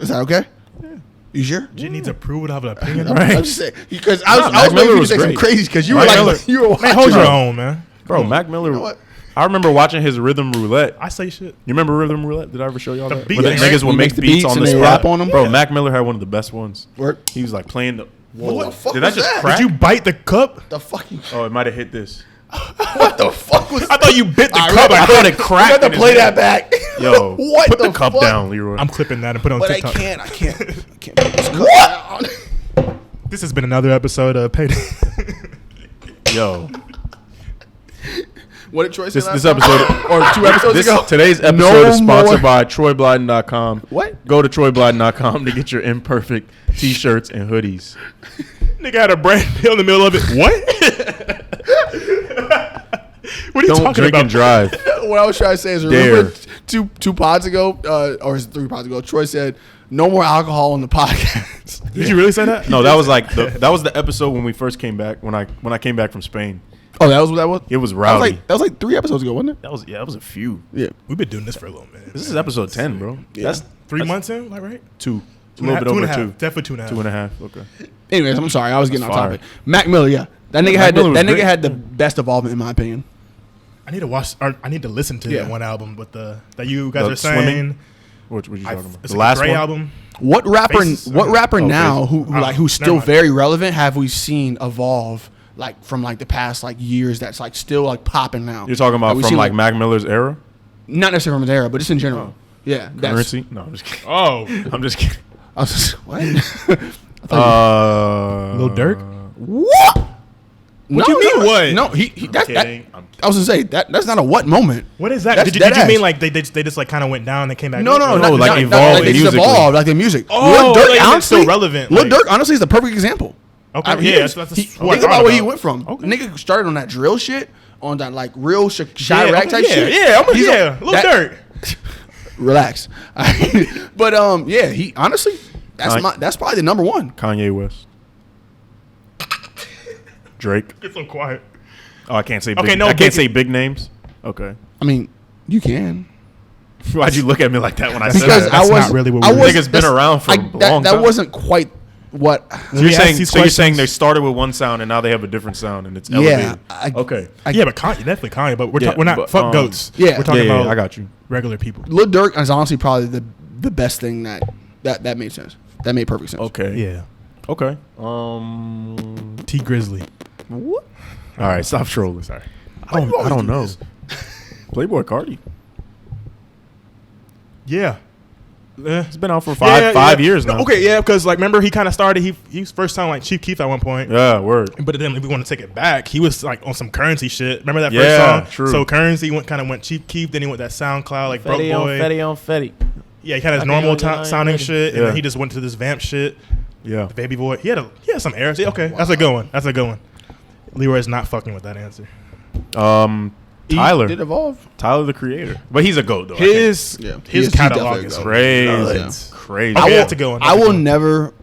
Is that okay? Yeah. You sure? J needs approval to have an opinion. Right. I'm just saying because I was waiting for you to say some crazy because you were like you were watching. Man, hold your own, man. Bro, Mac Miller. You know what? I remember watching his Rhythm Roulette. I say shit. You remember Rhythm Roulette? Did I ever show y'all that? beat, Where the right? niggas would make beats on and the they spot. rap on them? Bro, Mac Miller had one of the best ones. Work. He was like playing the. Whoa. What the fuck Did was that just that? crack? Did you bite the cup? The fuck you? Oh, it might have hit this. What the fuck was? I thought you bit the I cup. I thought it cracked. You got in to his play hand. that back. Yo, what put the the cup fuck? down, Leroy. I'm clipping that and put it on But TikTok. I can't put this cup down. This has been another episode of Payday. Yo, What did Troy say this last episode time? Or 2 episodes ago? Today's episode No is sponsored more. by TroyBlyden.com. What? Go to TroyBlyden.com to get your imperfect t-shirts and hoodies. Nigga had a brand deal in the middle of it. What? What are you Don't talking drink about? and drive. What I was trying to say is, remember two pods ago, or is it 3 pods ago? Troy said, "No more alcohol on the podcast." Did you really say that? No, that was like that was the episode when we first came back. When I came back from Spain, Oh, that was what that was. it was rowdy. That was like 3 episodes ago, wasn't it? That was a few. Yeah. We've been doing this for a little minute. This is episode 10, bro. Yeah. That's 3 months in, like right? 2. A Two and a little half- bit two and over a half. 2. Definitely 2.5. 2.5. Okay. Anyways, I'm sorry, I was getting That's off fire. topic. Mac Miller, yeah, that nigga Mac Miller was that nigga great. had the best involvement in my opinion. I need to watch. Or I need to listen to Yeah. that one album with that you guys The are saying. Swimming? What you talking about? It's The like last a Dre one? album. What rapper? Faces. What rapper Oh, now Faces. who's Never still mind. very relevant have we seen evolve like from like the past like years that's like still like popping now? You're talking about Have we from seen, like Mac Miller's era? not necessarily from his era, but just in general. Yeah, that's. Currency? No, I'm just kidding. Oh, I'm just kidding. I was just, what? I Lil Durk? what? What you mean, what? No, he that's that. Kidding. I was gonna say that's not a what moment. what is that? That's Did you dead mean ass. like they just like kind of went down and came back? No, up? no, No, not, like not, evolved not, they just musically. evolved like the music. Oh, Lil like Durk, it's still relevant, Lil like- Durk, honestly, is the perfect example. Okay, I mean, yeah, he- that's he- what I think thought about where he about. went from. Okay. Nigga started on that drill shit, on that like real Chirac okay, type yeah, shit. Yeah, He's Lil that- Durk. Relax, but yeah, he honestly that's probably the number one. Kanye West. Drake. Get so quiet. Oh, I can't say Okay, big, no, I can't big- say big names. Okay. I mean, you can. Why'd you look at me like that when I said Because that? I That's was not really what I we were- was Nigga's been around for a long that time. wasn't quite what. So you're ask saying these you're saying questions- they started with one sound and now they have a different sound and it's Yeah, elevated. Okay. Yeah, but Kanye, definitely Kanye. But Yeah, we're not but, fuck goats. yeah. we're talking about I got you. regular people. Lil Durk is honestly probably the best thing that made sense. That made perfect sense. Okay. Yeah, Okay. T Grizzly. What? All right, stop trolling. Sorry. I don't know. this? Playboi Carti. Yeah. It's been out for five years now. Okay, yeah, because like remember he kind of started. He was first time like Chief Keef at one point. Yeah, word. But then if we want to take it back, he was like on some Currency shit. Remember that Yeah, first song? true. So Currency went Chief Keef, then he went that SoundCloud like Broke Boy. on Fetty. Yeah, he had his I normal can't go to sounding 9 shit, and Yeah. then he just went to this vamp shit. Yeah. Baby Boy, he had some errors. Yeah, okay, that's a good one. That's a good one. Leroy's not fucking with that answer. Tyler. Did evolve. Tyler the Creator. But he's a GOAT though. His Yeah. his He's catalog definitely is a goat. crazy. Yeah. Crazy. Okay, that's a good one. I will never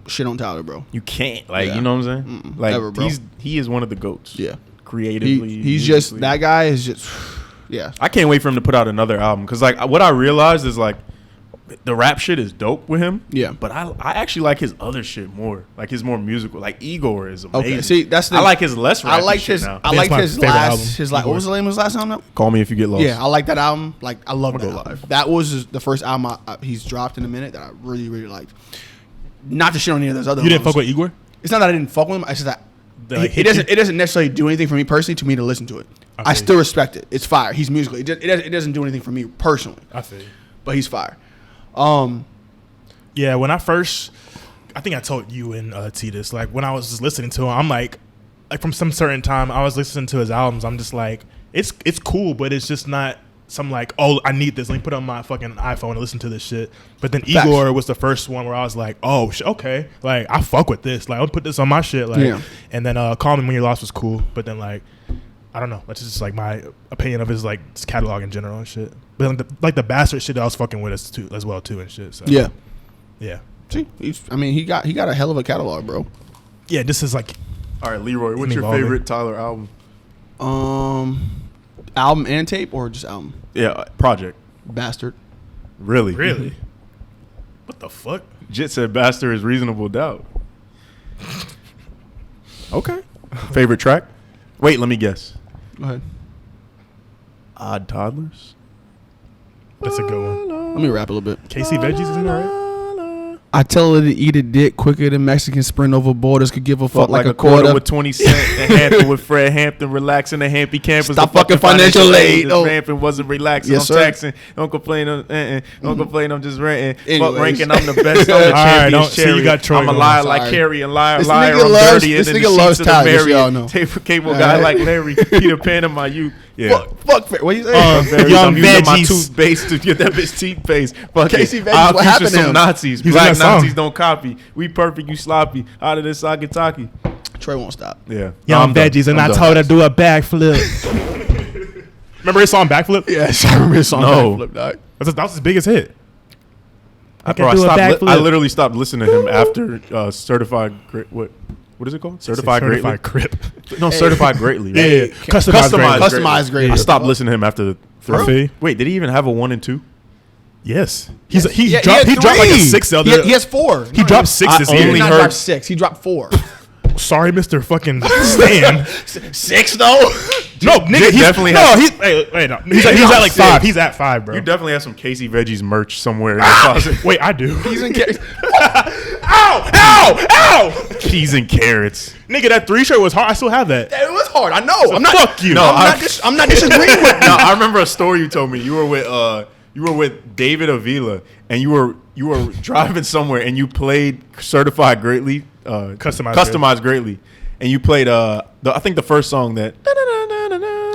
shit on Tyler, bro. You can't. Like, Yeah. you know what I'm saying? Mm-mm. Like Never, bro. he is one of the GOATs. Yeah. Creatively. He's just musically. that guy is just yeah. I can't wait for him to put out another album because like what I realized is like the rap shit is dope with him. Yeah. But I actually like his other shit more. Like his more musical. Like Igor is amazing. Okay, see that's the I like his less rap I liked shit his now. I That's liked my his favorite album, last what was the name of his last album? Call Me If You Get Lost. Yeah, I like that album. Like I love that go album. live. That was the first album he's dropped in a minute that I really really liked. Not to shit on any of those other. You didn't ones. fuck with Igor? It's not that I didn't fuck with him. It's just that it doesn't necessarily do anything for me personally to me to listen to it. I still respect it. It's fire. He's musically. It doesn't do anything for me personally. I feel you. But he's fire. Yeah, when I think I told you and T this, like when I was just listening to him, I'm like from some certain time I was listening to his albums, I'm just like, it's cool, but it's just not some like, oh, I need this. Let me put it on my fucking iPhone and listen to this shit. But then Facts. Igor was the first one where I was like, oh, okay, like I fuck with this. Like I'll put this on my shit. Like, yeah. And then Call Me When You're Lost was cool, but then like, I don't know. That's just like my opinion of his like catalog in general and shit. But like the Bastard shit, I was fucking with as well too and shit. So yeah. See, he got a hell of a catalog, bro. Yeah, this is like. All right, Leroy, what's your favorite Tyler album? Album and tape or just album? Yeah, project. Bastard. Really? What the fuck? Jit said Bastard is Reasonable Doubt. Okay. Favorite track? Wait, let me guess. Go ahead. Odd Toddlers? That's a good one. Let me rap a little bit. Casey Veggies isn't that right? I tell her to eat a dick quicker than Mexicans sprint over borders. Could give a fuck like a quarter. With 20 cents. And Hampton with Fred Hampton relaxing the Hampy campus. Stop fucking financial aid. Hampton wasn't relaxing. Yes, I'm sir. taxing. Don't complain. Don't complain. I'm just renting. Anyways. Fuck ranking. I'm the best. I'm the champion's cherry. You got Troy I'm a liar like Carrie and liar. This I'm nigga dirty. this And then nigga the loves sheets of the Tyler, Mary. y'all know. Cable guy like Larry. Peter Pan in my youth. Yeah. Fuck. What you say? Young veggies. My toothpaste to get that bitch toothpaste. Fuck Casey Veggies. I'll What feature happened to some him? Nazis. He's Black in that song. Nazis don't copy. We perfect. You sloppy. Out of this Sakataki. Trey won't stop. Yeah. Young veggies, and I told her to do a backflip. Remember his song Backflip? Yes, I remember his song. No. Backflip, dog. That was his biggest hit. I literally stopped listening to him after Certified Great. What is it called? Certified Crip. No, Certified Greatly. Yeah. Customized Greatly. I stopped listening to him after the I feel you. Wait, did he even have a 1 and 2? Yes. He dropped like a 6 the other. He has 4. He dropped 6 this He year. did not drop 6. He dropped 4. Sorry, Mr. fucking Stan. 6 though? No, nigga, he definitely has. No. He's at like 5. He's at 5, bro. You definitely have some Casey Veggies merch somewhere in your closet. Wait, I do. He's in carrots. Ow! Peas and carrots. Nigga, that 3 shirt was hard. I still have that. It was hard. I know. So fuck you. No, I'm not disagreeing with you. No, I remember a story you told me. You were with David Avila, and you were driving somewhere, and you played Certified Greatly, Customized Greatly, and you played I think the first song that.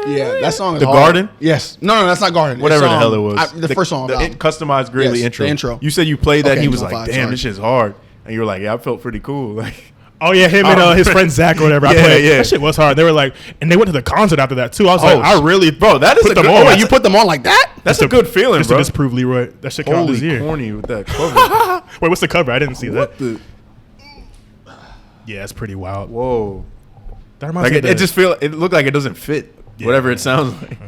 Yeah, that song is The hard. Garden? Yes. No, that's not Garden. Whatever the hell it was. The first song. The Customized Greatly intro. The intro. You said you played that, and he was 05, like, damn, sorry. this shit's hard. And you were like, yeah, I felt pretty cool. Like, Oh yeah, him and his friend Zach or whatever. I played. Yeah. That shit was hard. They were like, and they went to the concert after that too. I was like, bro, that is put a them good. on. Oh, You put them on like that? that's a good feeling, just bro. to disprove Leroy. That shit came out this Holy year. corny with that cover. Wait, what's the cover? I didn't see What that. the? Yeah, it's pretty wild. Whoa. That reminds Like me it just looked like it doesn't fit. Yeah. Whatever it sounds like.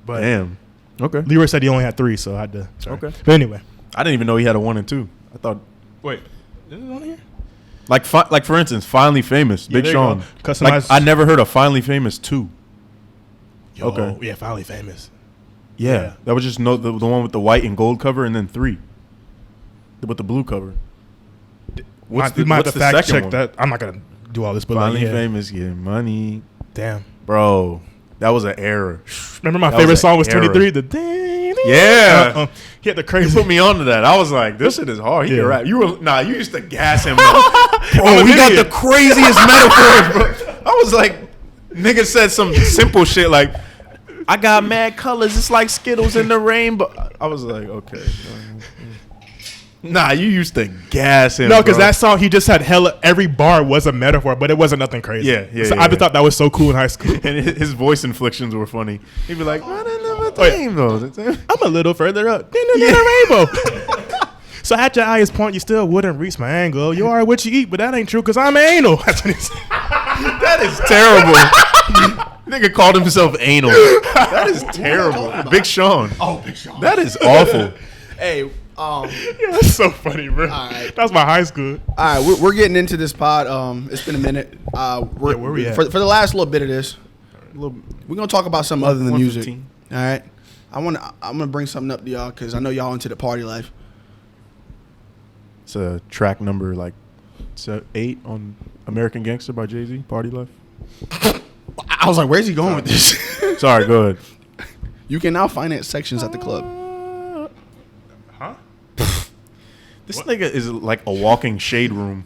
But Damn. Okay. Leroy said he only had 3, so I had to. Sorry. Okay. But anyway. I didn't even know he had a 1 and 2. I thought. Wait. Is it on here? Like for instance, Finally Famous, Yeah, Big there you Sean. go. Customized. Like, I never heard of Finally Famous 2. Yo, Okay. Yeah, Finally Famous. Yeah. Yeah. That was just the one with the white and gold cover, and then 3 with the blue cover. What's You might have to the fact second check one? that. I'm not gonna do all this, but Finally like, yeah. Famous, getting money, Damn. bro. That was an error. Remember my That favorite was song was an era. 23. The ding, ding. Yeah. He had the You crazy. put me onto that. I was like, this shit is hard. He Yeah. can rap. You used to gas him, bro. I'm He an got idiot. the craziest metaphors, bro. I was like, nigga said some simple shit like, I got mad colors. It's like Skittles in the rainbow. I was like, okay. Nah, you used to gas him. No, because bro. that song he just had hella. Every bar was a metaphor, but it wasn't nothing crazy. Yeah. So I just thought that was so cool in high school. And his voice inflections were funny. He'd be like, I'm a little further up than the rainbow. So at your highest point, you still wouldn't reach my angle. You are what you eat, but that ain't true because I'm anal. That's what he said. That is terrible. Nigga called himself anal. That is terrible. Big Sean. Oh, Big Sean. That is awful. Hey, Yeah, that's so funny, bro. right. That's my high school. all right, we're getting into this pod. It's been a minute. where we at? For the last little bit of this, we're gonna talk about something other than music. 115. All right, I'm gonna bring something up to y'all because I know y'all into the party life. It's a track number like 8 on American Gangster by Jay-Z, Party Life? I was like, where's he going with this? Sorry, go ahead. You can now finance sections at the club. Huh? This nigga is like a walking shade room.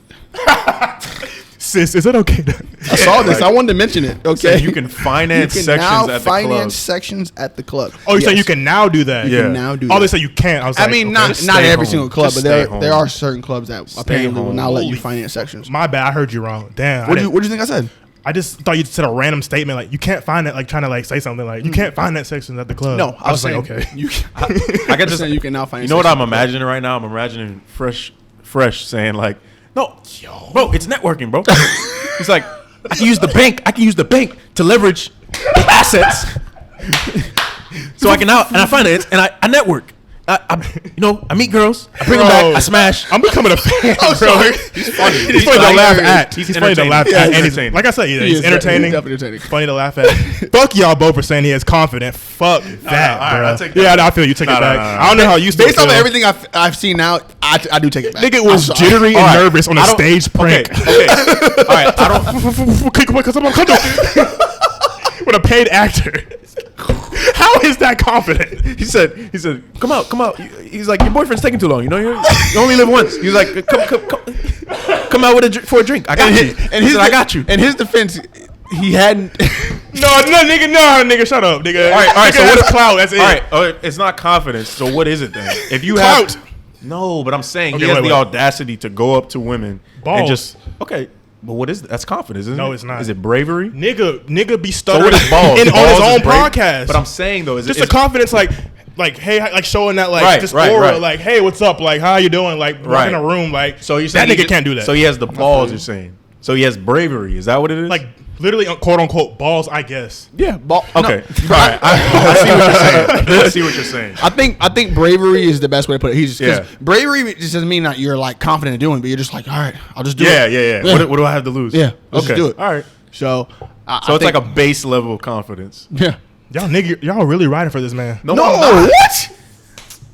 Sis, is it okay? I saw this. I wanted to mention it. Okay. So you can finance You can sections now at the finance club. sections at the club. Oh, you say you can now do that? You Yeah. can now do Oh, that. they say you can't. I was I like, mean, okay. not Just not stay every home. single club, Just but stay home. there are certain clubs that apparently will home. now let you Holy finance sections. My bad. I heard you wrong. Damn. What do you think I said? I just thought you said a random statement like you can't find it, like trying to like say something like you can't find that section at the club. No, I was like, saying okay. You can, I got just. you can now finance. You know what I'm sections. imagining right now? I'm imagining fresh saying like, "No, bro, it's networking, bro." He's like, "I can use the bank. I can use the bank to leverage the assets, so I can now and I finance and I network. I meet girls. I bring them back. I smash. I'm becoming a fan, Oh, bro. sorry. He's funny. He's He's funny to like- laugh at. he's He's funny to entertaining. laugh Yeah, at. he's And he's, entertaining. like I said, He he's is entertaining. definitely entertaining. Funny to laugh at. Fuck y'all both for saying he is confident. Fuck that, all right, bro. I'll take that. Yeah, no, I feel you. Take it No, back. no, no, no. I don't know how you still Based off of feel. everything I've seen now, I do take it back. Nigga was I'm sorry. jittery All and right. nervous on a I don't- stage prank. Okay. All right. I don't. With a paid actor. How is that confident? He said, come out. He's like, your boyfriend's taking too long. You know, you only live once. He's like, come out with for a drink. I got you. And he said, I got you. In his defense, he hadn't. No, nigga, shut up, nigga. All right. So Nigga, what that's is clout? That's it. All right. It's not confidence. So what is it then? If you Clout. have no, but I'm saying Okay, he has wait. the audacity to go up to women Balls. and just okay. But what is that's confidence? Isn't No, it? it's not. Is it bravery? Nigga be So stuttering what is balls? on his Balls is own brave- podcast. But I'm saying though, is just it the confidence, like hey, like showing that like Right, just right, aura, right. like hey, what's up, like how you doing, like Right. walking a room, like so you're that saying nigga can't do that. So he has the balls. You're saying. So he has bravery. Is that what it is? like literally quote unquote balls, I guess. Yeah. okay. No. All right. I see what you're saying. I see what you're saying. I think bravery is the best way to put it. He's just, 'cause Yeah. bravery just doesn't mean that you're like confident in doing, but you're just like, all right, I'll just do Yeah. it. What do I have to lose? Yeah, let's Okay. just do it. All right. So, So it's like a base level of confidence. yeah. Y'all really riding for this man. No, No, I'm not. what?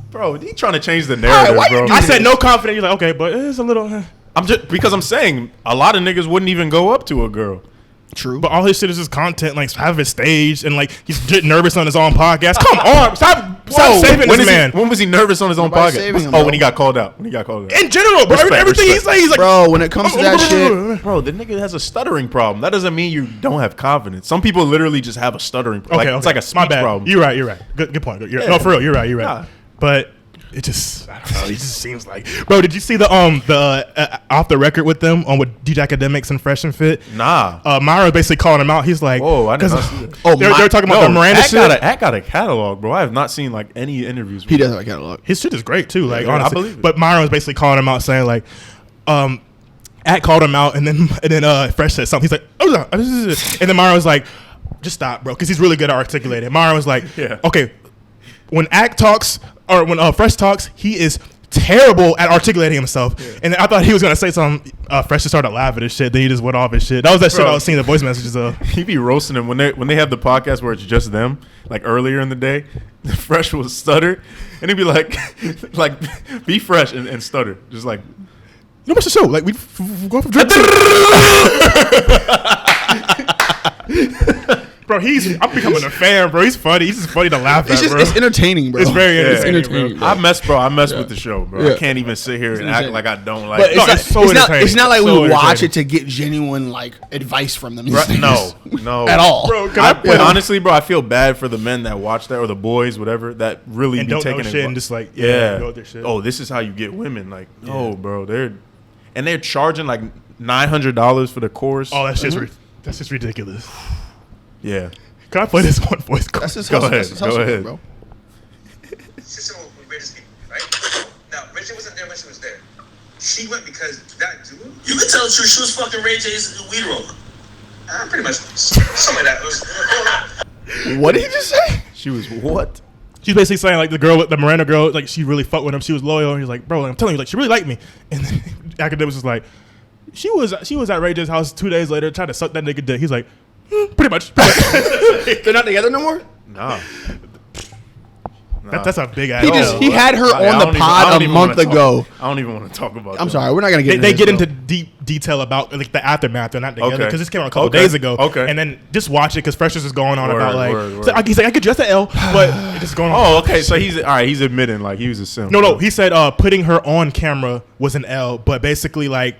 Bro, he trying to change the narrative, why you bro. do I said no confidence. You're like okay, but it's a little. I'm just because I'm saying a lot of niggas wouldn't even go up to a girl. True. But all his shit is just content, like have his stage and like he's getting nervous on his own podcast. Come on, stop saving when this man. When was he nervous on his own Nobody saving podcast? him, Oh, bro. when he got called out. When he got called out. In general, bro, Respect, everything he respect. says, he's like, Bro, when it comes to that shit, Bro, the nigga has a stuttering problem. That doesn't mean you don't have confidence. Some people literally just have a stuttering problem. okay, It's like a my speech bad. problem. You're right. Good point. No, for real, you're right. Nah. But it just, I don't know. It just seems like, bro. Did you see the off the record with them on with DJ Academics and Fresh and Fit? Nah. Myra basically calling him out. He's like, Whoa, I did 'cause not see that. Oh, they're talking about the Miranda Act shit. got a catalog, bro. I have not seen like any interviews. With he him. does have a catalog. His shit is great too. Like Yeah, I honestly, believe it. but Myron was basically calling him out, saying like, At called him out, and then Fresh said something. He's like, oh, and then Myron was like, just stop, bro, because he's really good at articulating. Myron was like, Yeah. okay, when Act talks or when Fresh talks, he is terrible at articulating himself. Yeah. And I thought he was gonna say something. Fresh just started laughing and shit. Then he just went off and shit. That was that shit Bro. I was seeing the voice messages of. He be roasting them when they have the podcast where it's just them. Like earlier in the day, Fresh will stutter, and he'd be like, be fresh and stutter, just like. You know what's the show? Like we go for drink. Bro, I'm becoming a fan, bro. He's funny. He's just funny to laugh at, bro. It's entertaining, bro. It's very Yeah. entertaining, bro. I mess with the show, bro. Yeah. I can't even sit here and act entertaining. like I don't like. But it. No, it's so entertaining. it's not like So we watch entertaining. it to get genuine like advice from them. Right, no, at all. Bro, can But honestly, bro, I feel bad for the men that watch that or the boys, whatever, that really And be don't know taking shit it. and just like, yeah, go with their shit. oh, this is how you get women. Like, no, bro, they're charging like $900 for the course. Oh, that's just ridiculous. Yeah. Can I play this one voice? That's his Go hustle. ahead, That's his go hustle, ahead. bro. Sister with Rachel's people, right? Now, Rachel wasn't there when she was there. She went because that dude. You can tell the truth. She was fucking Ray J's weed roller. Pretty much. Something like that. It was, What did he just say? She was what? She's basically saying like the Miranda girl, like she really fucked with him. She was loyal. And he's like, bro, like, I'm telling you, like she really liked me. And then Academics was like, she was at Ray J's house 2 days later, trying to suck that nigga dick. He's like, pretty much. They're not together no more. Nah. That's a big ass. He had her on the pod a month ago. I don't even want to talk about. I'm sorry, we're not gonna get. They get into deep detail about like the aftermath. They're not together because this came out a couple days ago. Okay, and then just watch it because Freshness is going on about like he's like I could dress the L, but it's just going on. Oh, okay, so he's all right. He's admitting like he was a simp. No, he said putting her on camera was an L, but basically like.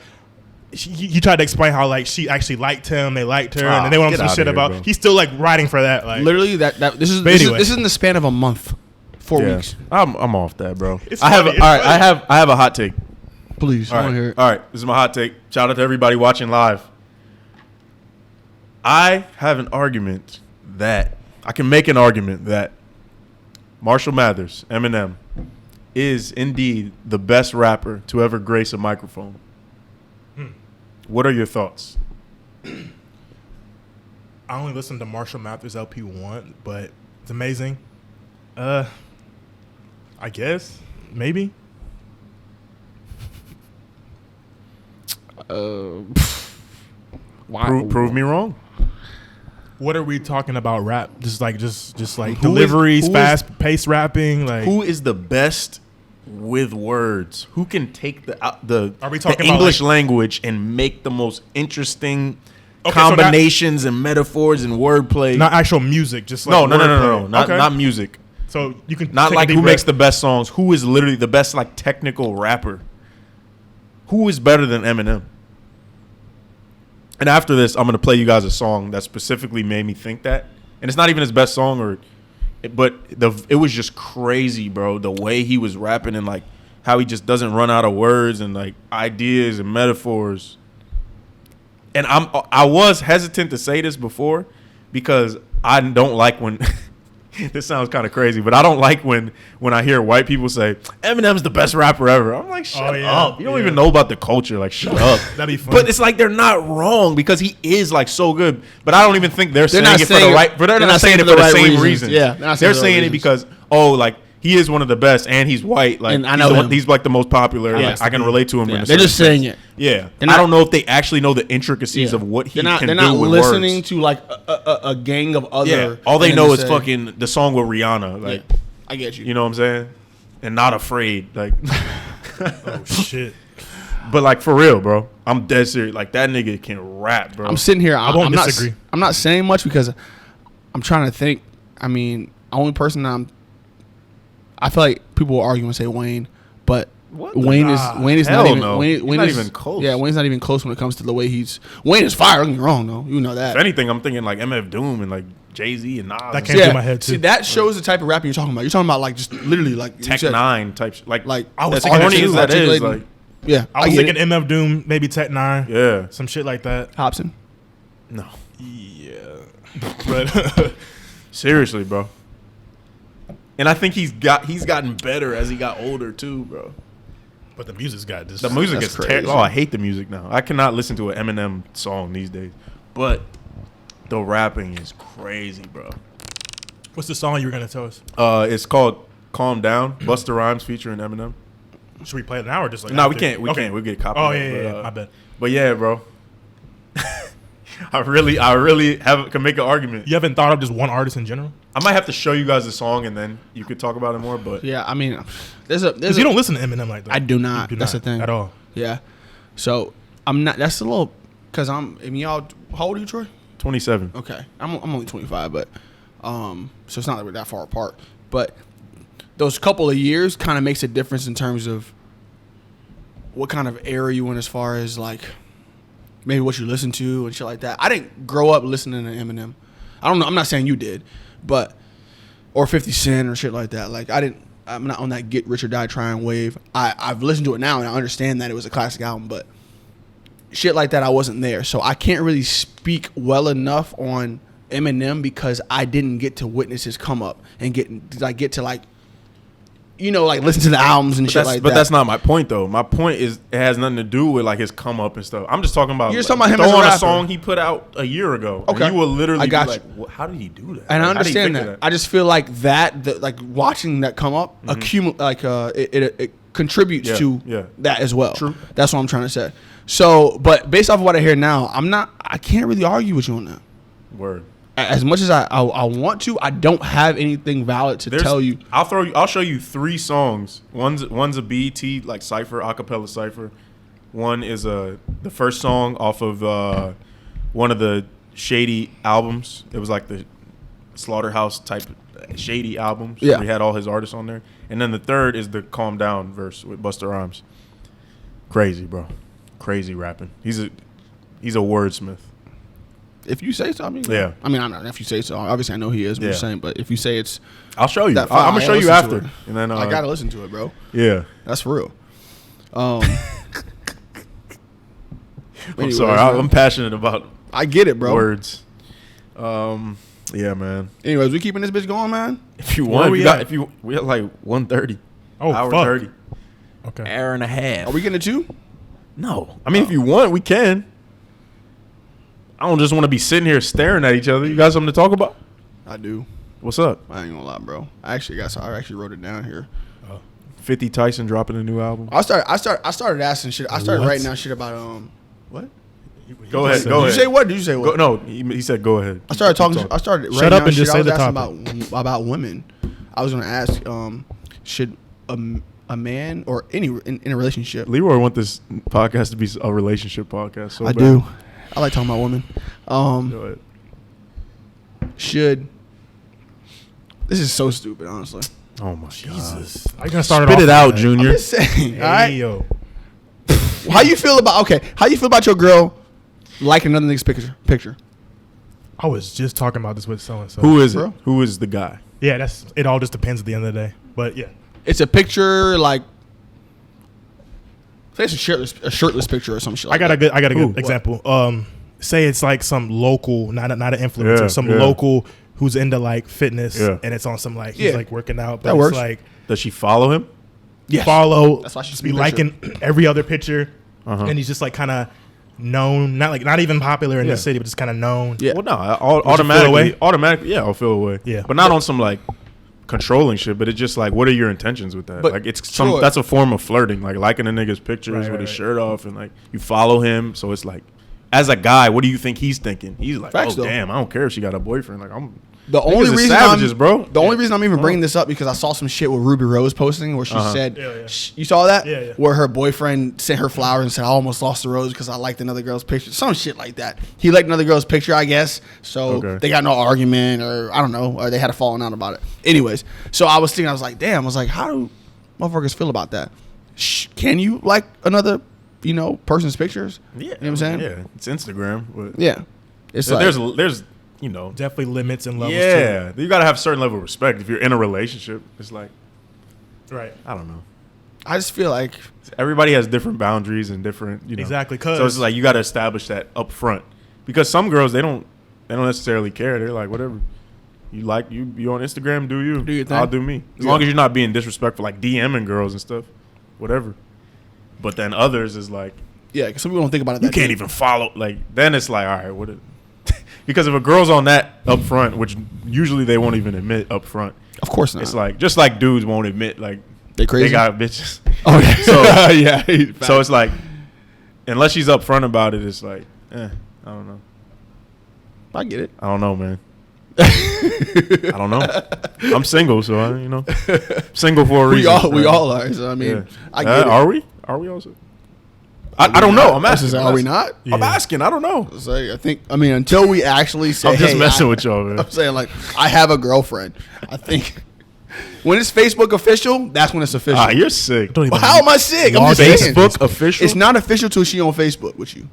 He tried to explain how like she actually liked him, they liked her, and then they went on some shit about. Bro. He's still like writing for that. Like literally, this is in the span of a month, 4 weeks. I'm off that, bro. I have a hot take. Please, I want to hear it. All right, this is my hot take. Shout out to everybody watching live. I have an argument that I can make an argument that Marshall Mathers, Eminem, is indeed the best rapper to ever grace a microphone. What are your thoughts? I only listened to Marshall Mathers LP 1, but it's amazing. I guess maybe. Prove me wrong. What are we talking about? Rap? Just like deliveries, fast paced rapping. Like who is the best with words? Who can take the are we talking English about language and make the most interesting combinations and metaphors and wordplay? Not actual music, just like no, not music. So you can not like who makes the best songs. Who is literally the best like technical rapper? Who is better than Eminem? And after this, I'm gonna play you guys a song that specifically made me think that, and it's not even his best song but it was just crazy, bro. The way he was rapping and like how he just doesn't run out of words and like ideas and metaphors. And I was hesitant to say this before because I don't like when this sounds kind of crazy, but I don't like when I hear white people say Eminem's the best rapper ever. I'm like, shut up. You don't even know about the culture. Like, shut up. That'd be fun. But it's like they're not wrong because he is like so good. But I don't even think they're saying it for the right. But they're not saying it for the same reason. Yeah, they're saying it because like he is one of the best and he's white. Like and I know he's like the most popular. Yeah, like, I can relate to him. Yeah, they're just saying it. Yeah, I don't know if they actually know the intricacies of what he can do. They're not listening to like a gang of other. Yeah, all they know is fucking the song with Rihanna. Like, I get you. You know what I'm saying? And Not Afraid. Like, oh shit. But like for real, bro, I'm dead serious. Like that nigga can rap, bro. I'm sitting here. I won't disagree. I'm not saying much because I'm trying to think. I mean, only person I feel like people will argue and say Wayne, but Wayne is not even close. Yeah, Wayne's not even close when it comes to the way Wayne is fire. Don't get me wrong, though. You know that. If anything, I'm thinking like MF Doom and like Jay-Z and Nas. That came through my head too. See, that shows the type of rapping you're talking about. You're talking about like just literally like Tech 9 type. Like I was as corny as that is. Like, yeah, I was thinking MF Doom, maybe Tech 9. Yeah, some shit like that. Hobson. No. Yeah, but seriously, bro. And I think he's gotten better as he got older too, bro. But the music's got this. The music is terrible. Oh, I hate the music now. I cannot listen to an Eminem song these days. But the rapping is crazy, bro. What's the song you were gonna tell us? It's called "Calm Down." Busta Rhymes featuring Eminem. Should we play it now or just like? No, we can't. We can't. We get copyright. Oh yeah, my bad. But yeah, bro. I really can make an argument. You haven't thought of just one artist in general? I might have to show you guys the song and then you could talk about it more. But yeah, I mean, because you don't listen to Eminem like that. I do not. That's the thing at all. Yeah, so I'm not. That's a little because y'all. How old are you, Troy? 27. Okay, I'm only 25, but so it's not like we're that far apart. But those couple of years kind of makes a difference in terms of what kind of era you in as far as like. Maybe what you listen to and shit like that. I didn't grow up listening to Eminem. I don't know. I'm not saying you did, but or 50 Cent or shit like that. Like I'm not on that Get Rich or Die Trying wave. I've listened to it now and I understand that it was a classic album, but shit like that I wasn't there. So I can't really speak well enough on Eminem because I didn't get to witness his come up and get to like. You know, like listen to the albums and shit like that. But that's not my point, though. My point is it has nothing to do with like his come up and stuff. I'm just talking about. You're just talking about him as a rapper. A song he put out a year ago. Okay, and you will literally be like, how did he do that? And I understand that. I just feel like like watching that come up, it contributes to that as well. True. That's what I'm trying to say. So, but based off of what I hear now, I can't really argue with you on that. Word. as much as I want to, I don't have anything valid to tell you. I'll show you 3 songs. One's a BET like cipher, acapella cipher. One is the first song off of one of the Shady albums. It was like the Slaughterhouse type Shady albums. Yeah, he had all his artists on there. And then the third is the Calm Down verse with Busta Rhymes. Crazy, bro. Crazy rapping. He's a wordsmith. If you say so, I mean, yeah. I mean, I don't know if you say so. Obviously, I know he is. What you're saying, but if you say it's, I'll show you. I'm gonna show you after, and then I gotta listen to it, bro. Yeah, that's real. I'm sorry. I'm passionate about. I get it, bro. Words. Yeah, man. Anyways, we keeping this bitch going, man. If you want, we at like 1:30. Oh, hour fuck. 30. Okay. Hour and a half. Are we getting it too? No. I mean, if you want, we can. I don't just want to be sitting here staring at each other. You got something to talk about? I do. What's up? I ain't gonna lie, bro. I actually wrote it down here. 50 Tyson dropping a new album. I started asking shit. I started writing down shit about what? Go ahead. Did you say what? Did you say what? No, he said go ahead. I started talking. I started writing Shut up down and shit. just say the topic about women. I was gonna ask, should a man or any in a relationship? Leroy want this podcast to be a relationship podcast. So I bad. do. I like talking about women. Go ahead. This is so stupid, honestly. Oh my Jesus. God. Are you gonna start Spit it it off out, Junior. I'm just saying. All right. yo. How you feel about your girl liking another nigga's picture? I was just talking about this with so and so. Who is Bro? it? Who is the guy? Yeah, it all just depends at the end of the day. But yeah. It's a picture like, say it's a shirtless picture or some shit. Like I got a good Who? example. Say it's like some local, not an influencer, Yeah, some yeah. local who's into like fitness, Yeah. and it's on some like he's Yeah. like working out. But That works. It's like Does she follow him? follow. That's why she's be the liking every other picture, Uh-huh. and he's just like kind of known, not even popular in Yeah. the city, but just kind of known. Yeah. Well, no, away? automatically, yeah, I'll feel away. Yeah. But not on some like controlling shit. But it's just like, what are your intentions with that? But like, it's sure. that's a form of flirting. Like liking a nigga's pictures with his right. shirt off, and like you follow him. So it's like, as a guy, what do you think he's thinking? He's like, Facts, oh though. damn, I don't care if she got a boyfriend. Like The Niggas only are reason savages, bro. The only reason I'm even bringing this up because I saw some shit with Ruby Rose posting where she said, Yeah, yeah. You saw that? Yeah, yeah. Where her boyfriend sent her flowers and said, I almost lost the rose because I liked another girl's picture. Some shit like that. He liked another girl's picture, I guess. So Okay. they got no argument or I don't know, or they had a falling out about it. Anyways, so I was thinking, I was like, damn, how do motherfuckers feel about that? Can you like another, person's pictures? yeah, You know what I'm saying? Yeah, it's Instagram. But Yeah. It's there's like, there's Definitely limits and levels. yeah, you gotta have a certain level of respect if you're in a relationship. It's like, too. Right. I don't know. I just feel like Everybody has different boundaries and different, Exactly, So it's like you got to establish that up front, because some girls they don't necessarily care. They're like, whatever you like, you on Instagram, do you? Do your thing. I'll do me. As long as you're not being disrespectful, like DMing girls and stuff, whatever. But then others is like, yeah, because some people don't think about it. you that can't deep. even follow. Like then it's like, all right, what? Because if a girl's on that up front, which usually they won't even admit up front, Of course not. it's like just like dudes won't admit like they crazy. they got bitches. Oh yeah. So yeah. So it's like, unless she's upfront about it, it's like, I don't know. I get it. I don't know, man. I don't know. I'm single, so single for a reason. We all are. So I mean, Yeah. I get it. Are we? Are we also? I don't know. I'm asking. Are we not? I'm asking. I don't know. So I mean, until we actually say, I'm just hey, messing with y'all, man. I'm saying like, I have a girlfriend. I think when it's Facebook official, that's when it's official. You're sick. Don't even, Well, how am I sick? I'm just saying. Facebook official? It's not official till she on Facebook with you.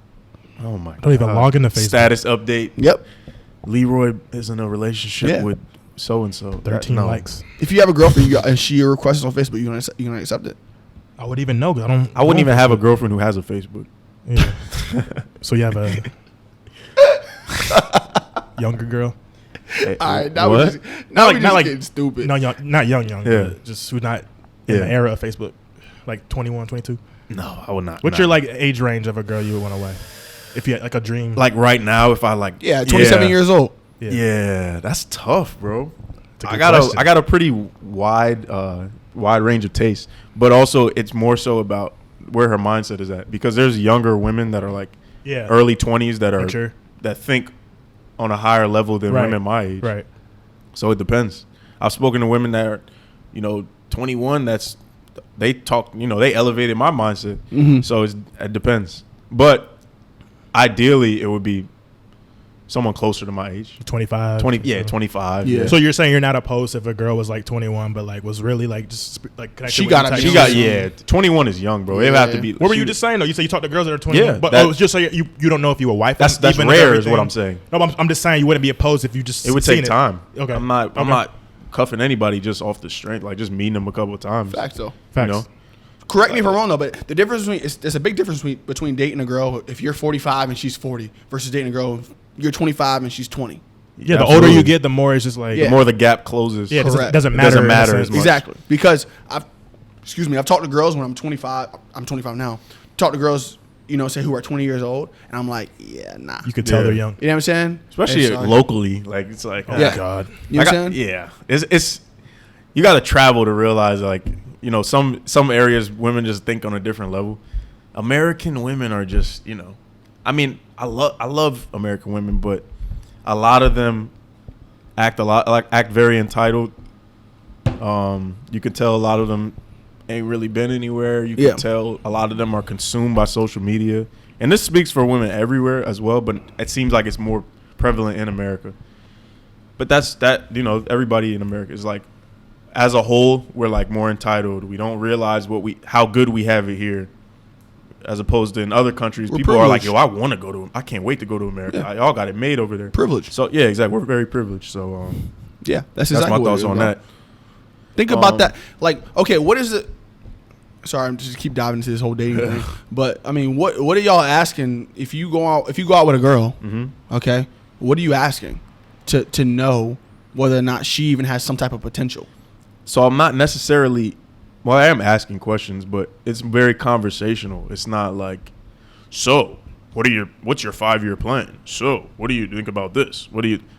Oh my god. don't even log into Facebook. Status update. Yep. Leroy is in a relationship Yeah. with so and so. 13 likes. If you have a girlfriend and she requests on Facebook, you gonna accept it? I would even know. 'Cause I don't. I wouldn't even have a girlfriend who has a Facebook. Yeah. So you have a younger girl? All right, now What? we're just like getting stupid. No, not young. Yeah. But just who's not in the Yeah. era of Facebook, like 21, 22. No, I would not. What's your like age range of a girl you would want away? If you had like a dream, like right now? If I like, Yeah, 27 years old. Yeah, that's tough, bro. It's a good I got question. I got a pretty wide range of taste, but also it's more so about where her mindset is at, because there's younger women that are like Yeah. early 20s that are Mature. that think on a higher level than Right. women my age. Right. So it depends. I've spoken to women that are, 21. They talk. They elevated my mindset. So it depends. But ideally, it would be someone closer to my age. 25. 25. Yeah. So you're saying you're not opposed if a girl was like 21, but like was really like just like connected She with gotta you be- type She got shit? 21 is young, bro. It would have to be. What were you just saying though? You said you talked to girls that are 21. Yeah, but that- just so you don't know if you were wife. That's even rare, is everything? what I'm saying. No, but I'm just saying you wouldn't be opposed if you just. It would seen take time. Okay. I'm not Okay. cuffing anybody just off the strength, like just meeting them a couple of times. Facts though. Facts. Correct me if I'm wrong though, but the difference there's a big difference between dating a girl if you're 45 and she's 40 versus dating a girl if you're 25 and she's 20. Yeah, the Absolutely. older you get, the more it's just like Yeah. The more the gap closes. Yeah, it Correct. doesn't It matter. doesn't in a matter sense. as much. Exactly. Because I've talked to girls when I'm 25. I'm 25 now. Talk to girls, say who are 20 years old, and I'm like, yeah, nah. You could tell Yeah. they're young. You know what I'm saying? Especially It's like- locally, like it's like, Oh Yeah. God. You know what I'm saying? yeah, it's you got to travel to realize like some areas women just think on a different level. American women are just I mean I love American women, but a lot of them act very entitled. You could tell a lot of them ain't really been anywhere. You Yeah. could tell a lot of them are consumed by social media, and this speaks for women everywhere as well. But it seems like it's more prevalent in America. But everybody in America is like, as a whole, we're like more entitled. We don't realize how good we have it here, as opposed to in other countries. We're People are like, privileged. yo, I want to go to. I can't wait to go to America. Yeah. Y'all got it made over there. Privilege. So yeah, exactly. We're very privileged. So Yeah, that's that's exactly my what it thoughts is, on bro. that. Think about that. Like, okay, what is it? Sorry, I'm just keep diving into this whole dating thing. But I mean, what are y'all asking if you go out with a girl? Mm-hmm. Okay, what are you asking to know whether or not she even has some type of potential? So I'm not necessarily. Well, I am asking questions, but it's very conversational. It's not like, so what's your 5-year plan? So what do you think about this?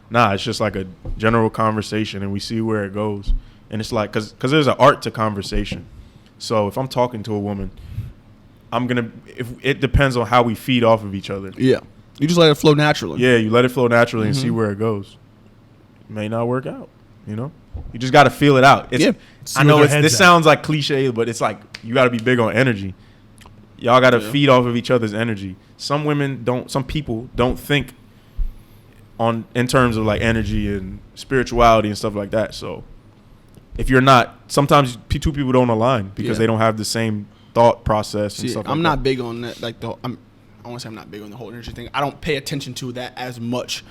Nah, it's just like a general conversation, and we see where it goes. And it's like, cause there's an art to conversation. So if I'm talking to a woman, if it depends on how we feed off of each other. Yeah, you just let it flow naturally. Yeah, you let it flow naturally and see where it goes. It may not work out, You just got to feel it out. Yeah. I know where their this head's at. sounds like cliche, but it's like you got to be big on energy. Y'all got to feed off of each other's energy. Some people don't think in terms of like energy and spirituality and stuff like that. So if you're not, sometimes two people don't align because they don't have the same thought process and See, stuff. I'm like not that. big on that. Like I want to say I'm not big on the whole energy thing. I don't pay attention to that as much.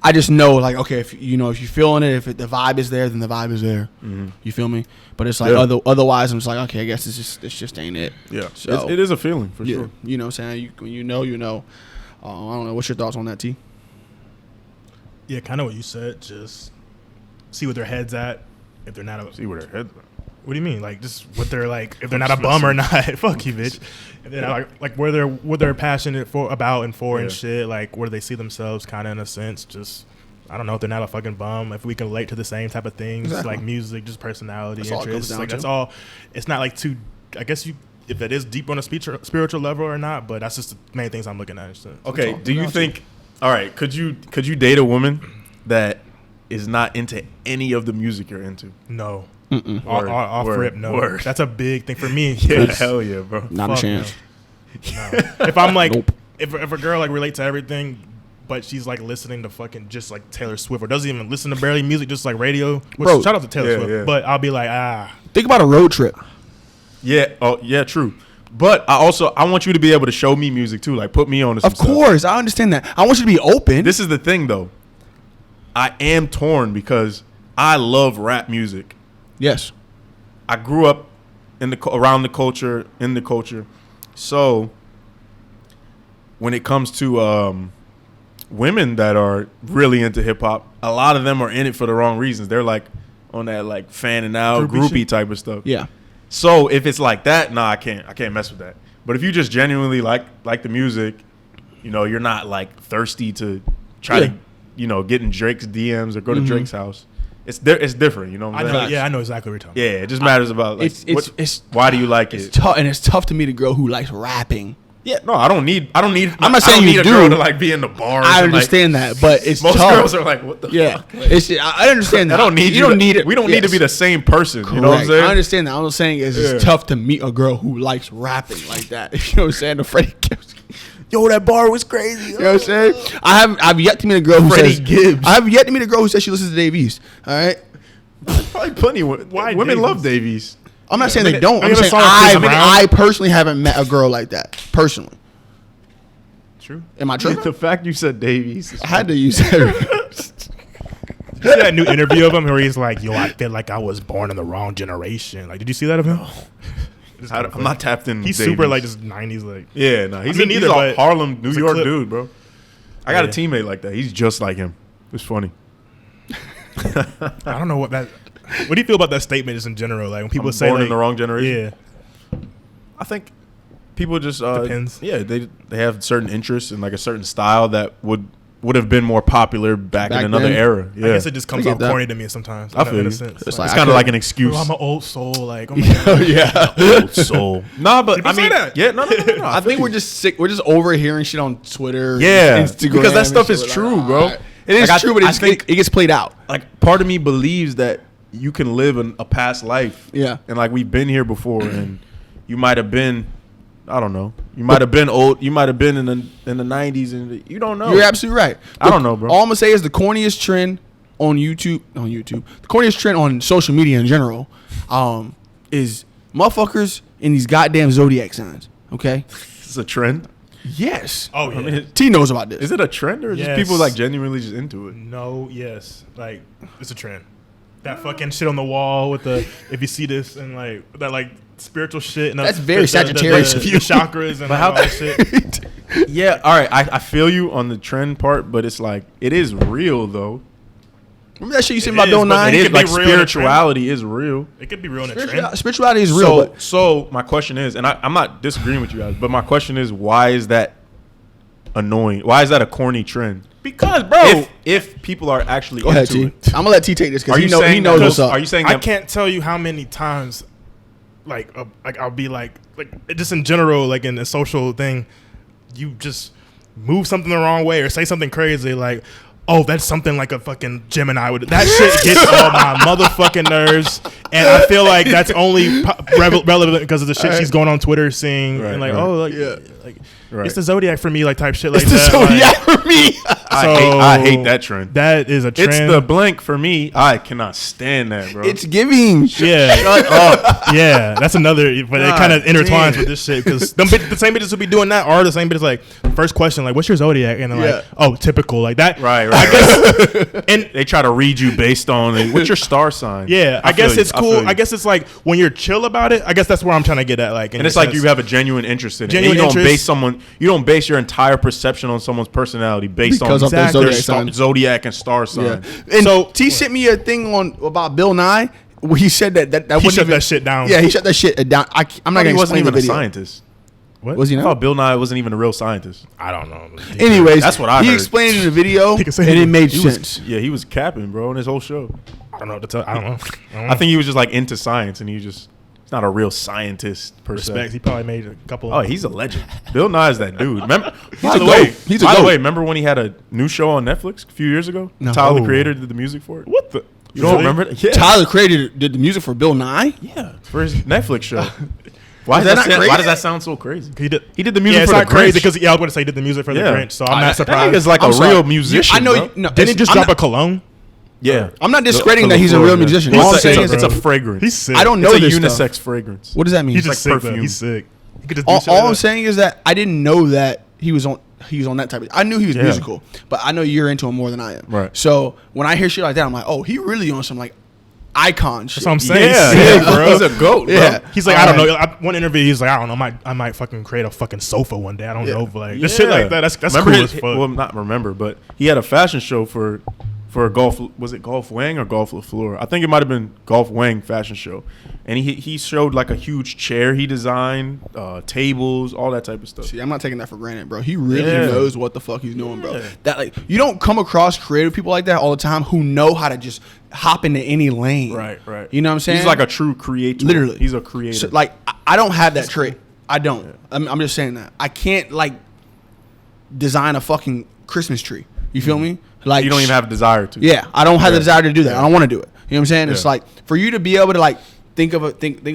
I just know, like, okay, if you're feeling it, the vibe is there, then the vibe is there. Mm-hmm. You feel me? But it's like otherwise, I'm just like, okay, I guess this just ain't it. Yeah, So, it is a feeling for sure. You know what I'm saying? When you know. I don't know. What's your thoughts on that, T? Yeah, kind of what you said. Just see what their head's at. If they're not See where their heads are. what do you mean? Like just what they're like. If they're not a bum or not. Fuck you, bitch. And then like what they're passionate about and Yeah. shit. Like where do they see themselves? Kind of in a sense. Just I don't know if they're not a fucking bum. If we can relate to the same type of things, Exactly. like music, just personality, That's all it comes interests. down Like to. that's all. It's not like too. I guess if it is deep on a spiritual level or not. But that's just the main things I'm looking at. Okay, all. do you Gotcha. think? All right, could you date a woman that is not into any of the music you're into? No. Mm-mm. Word, Off word, rip, no. word. That's a big thing for me. Yeah, 'cause hell yeah, bro. Not a fuck chance. No. If I'm like, Nope. if a girl like relates to everything, but she's like listening to fucking just like Taylor Swift or doesn't even listen to barely music, just like radio. Which, Bro. shout out to Taylor Yeah, Swift. yeah. But I'll be like, Think about a road trip. Yeah. Oh, yeah. True. But I want you to be able to show me music too. Like put me on to some Of course, I understand that. I want you to be open. This is the thing though. I am torn because I love rap music. yes. I grew up around the culture, in the culture. So when it comes to women that are really into hip hop, a lot of them are in it for the wrong reasons. They're like on that like fanning out, Groupie groupie shit? type of stuff. Yeah. So if it's like that, nah, I can't mess with that. But if you just genuinely like the music, you're not like thirsty to try to, get in Drake's DMs or go to Drake's house. It's different, you know what I'm saying? I know exactly what you're talking Yeah, it just matters about like It's why do you like It's it? tough, and it's tough to meet a girl who likes rapping. Yeah, no, I don't need. I'm not saying I don't you need a do. girl to like be in the bars. I and, understand that, but it's most tough. girls are like, what the Yeah, fuck? I understand that. I don't need you. Don't need it. We don't need to be the same person. You know what I'm Correct. saying? I understand that. I'm saying it's tough to meet a girl who likes rapping like that. You know what I'm saying? The Freddie Gibbs. Yo, that bar was crazy. You know what I'm saying? I've yet to meet a girl who Freddie says Gibbs. I have yet to meet a girl who says she listens to Dave East. All right. Probably plenty. Why Women Davies? love Davies. I'm not saying they don't. I I'm mean, saying it's all like Chris Brown. I personally haven't met a girl like that. Personally. True. Am I true? The fact you said Davies. I had to use that. Did you see that new interview of him where he's like, "Yo, I feel like I was born in the wrong generation." Like, did you see that of him? I'm not tapped in. He's Davies. super like just 90s like. Yeah, no, he's, I mean, he's neither, a but Harlem, New it's a York clip. dude, bro. I got a Yeah. teammate like that. He's just like him. It's funny. I don't know what that. What do you feel about that statement just in general? Like when people I'm say born like, in the wrong generation. Yeah. I think people just Depends. Yeah, they have certain interests and like a certain style that would have been more popular back in another then. era. Yeah, I guess it just comes I get off that. corny to me sometimes. I feel in you. a sense. It's like, I kind of could- like an excuse. I'm an old soul. Like, oh my God. Yeah. Old soul. Nah, but People I mean, say that. yeah, no. I think we're just sick. We're just overhearing shit on Twitter. Yeah, Instagram, because that and stuff shit. is We're true, like, bro. alright. It is Like, true, but I think it gets played out. like part of me believes that you can live a past life. Yeah. And like we've been here before, and you might have been, I don't know, you might have been old, you might have been in the 90s, and you don't know. You're absolutely right. I don't know, bro. All I'm gonna say is the corniest trend on YouTube, the corniest trend on social media in general, is motherfuckers in these goddamn zodiac signs. Okay. This is a trend. Yes. Oh yeah. I mean, T knows about this. is it a trend or just Yes. people like genuinely just into it? No. Yes. Like it's a trend. That fucking shit on the wall with the if you see this and like that like spiritual shit. And That's very Sagittarius the of you. chakras and But all how- that shit. Yeah, all right. I feel you on the trend part, but it's like it is real though. Remember that shit you said It about is, Bill but Nye? It It is could be like real in a trend. spirituality is real. It could be real in a trend. Spirituality is real. So my question is, and I'm not disagreeing with you guys, but my question is, why is that annoying? Why is that a corny trend? Because, bro, If people are actually Go ahead, T. into it, I'm gonna let T take this because are he you knows saying that- that- what's up. Are you saying I that? can't tell you how many times, like I'll be like just in general, like in a social thing, you just move something the wrong way or say something crazy, like, oh, that's something like a fucking Gemini would. That shit gets on my motherfucking nerves, and I feel like that's only relevant because of the shit she's going on Twitter seeing, Right, and like, right. oh, like, Yeah. like Right. it's the zodiac for me, like type shit like It's the that. like, zodiac for me. I hate that trend. That is a trend. It's the blank for me. I cannot stand that, bro. It's giving. Yeah. Shut up. Yeah, that's another, but it God kind of intertwines damn. with this shit because the same bitches who be doing that are the same bitches like first question like what's your zodiac and they're Yeah. like oh typical like that Right. and They try to read you based on what's your star sign. yeah I feel guess you. it's I cool feel you. I guess it's like when you're chill about it I guess that's where I'm trying to get at like in And it's a like sense. you have a genuine interest in it. Genuine And interest. you don't base your entire perception on someone's personality based Because on of their Exactly. zodiac sign. zodiac and star sign. Yeah. And So- T sent me a thing about Bill Nye where he said that he wasn't shut even, that shit down. Yeah, he shut that shit down. I'm not He gonna wasn't explain the even a video. scientist. What Was he I not? thought Bill Nye wasn't even a real scientist. I don't know. Anyways, That's what I he heard. explained it in the video, He could say and he- it made He sense. he was capping, bro, in his whole show. I don't know what to tell. I don't know. I think he was just like into science, and he's not a real scientist per respect. se. He probably made a couple. Oh, he's a legend. Bill Nye is that dude. Remember, by a the goat. way, He's a by the goat. way, remember when he had a new show on Netflix a few years ago? No. Tyler the Oh. Creator did the music for it. what the? You don't remember that? Yeah. Tyler did the music for Bill Nye. Yeah, for his Netflix show. Why Is does that not why crazy? does that sound so crazy? He did. He did the music Yeah, it's for not the crazy Grinch. because I was going to say he did the music for the Yeah. Grinch, so I'm not That surprised. nigga's like I'm a sorry. real musician. I know. bro. No, Didn't he just I'm drop not, a cologne? Yeah, I'm not The- discrediting for that the he's a floor, real yeah. musician. It's All I'm a- saying it's is a fragrance. He's sick. I don't know It's a this unisex stuff. fragrance. What does that mean? He's It's just like sick. Though. perfume. He's sick. He could just do all shit all like I'm that. saying is that I didn't know that he was on that type of. I knew he was Yeah. musical, but I know you're into him more than I am. Right. So when I hear shit like that, I'm like, oh, he really on some like icon shit. That's what I'm saying. Yeah, He's sick, yeah, bro. he's a goat, bro. Yeah. He's like, All I don't right. know. One interview, he's like, I don't know. I might fucking create a fucking sofa one day. I don't Yeah. know, but like this shit like that. That's Remember cool his- as fuck. Well, not remember, but he had a fashion show for Golf. Was it Golf Wang or Golf LaFleur? I think it might have been Golf Wang fashion show, and he showed like a huge chair he designed, tables, all that type of stuff. See, I'm not taking that for granted, bro. He really Yeah. knows what the fuck he's doing, bro. Yeah. That like you don't come across creative people like that all the time who know how to just hop into any lane. Right, right. You know what I'm saying? He's like a true creator. Literally. he's a creator. So, like I don't have that trait. I don't. I'm just saying that. I can't like design a fucking Christmas tree. You feel me? Like you don't even have a desire to. Yeah, I don't have the desire to do that. I don't want to do it. You know what I'm saying? Yeah. It's like for you to be able to like think of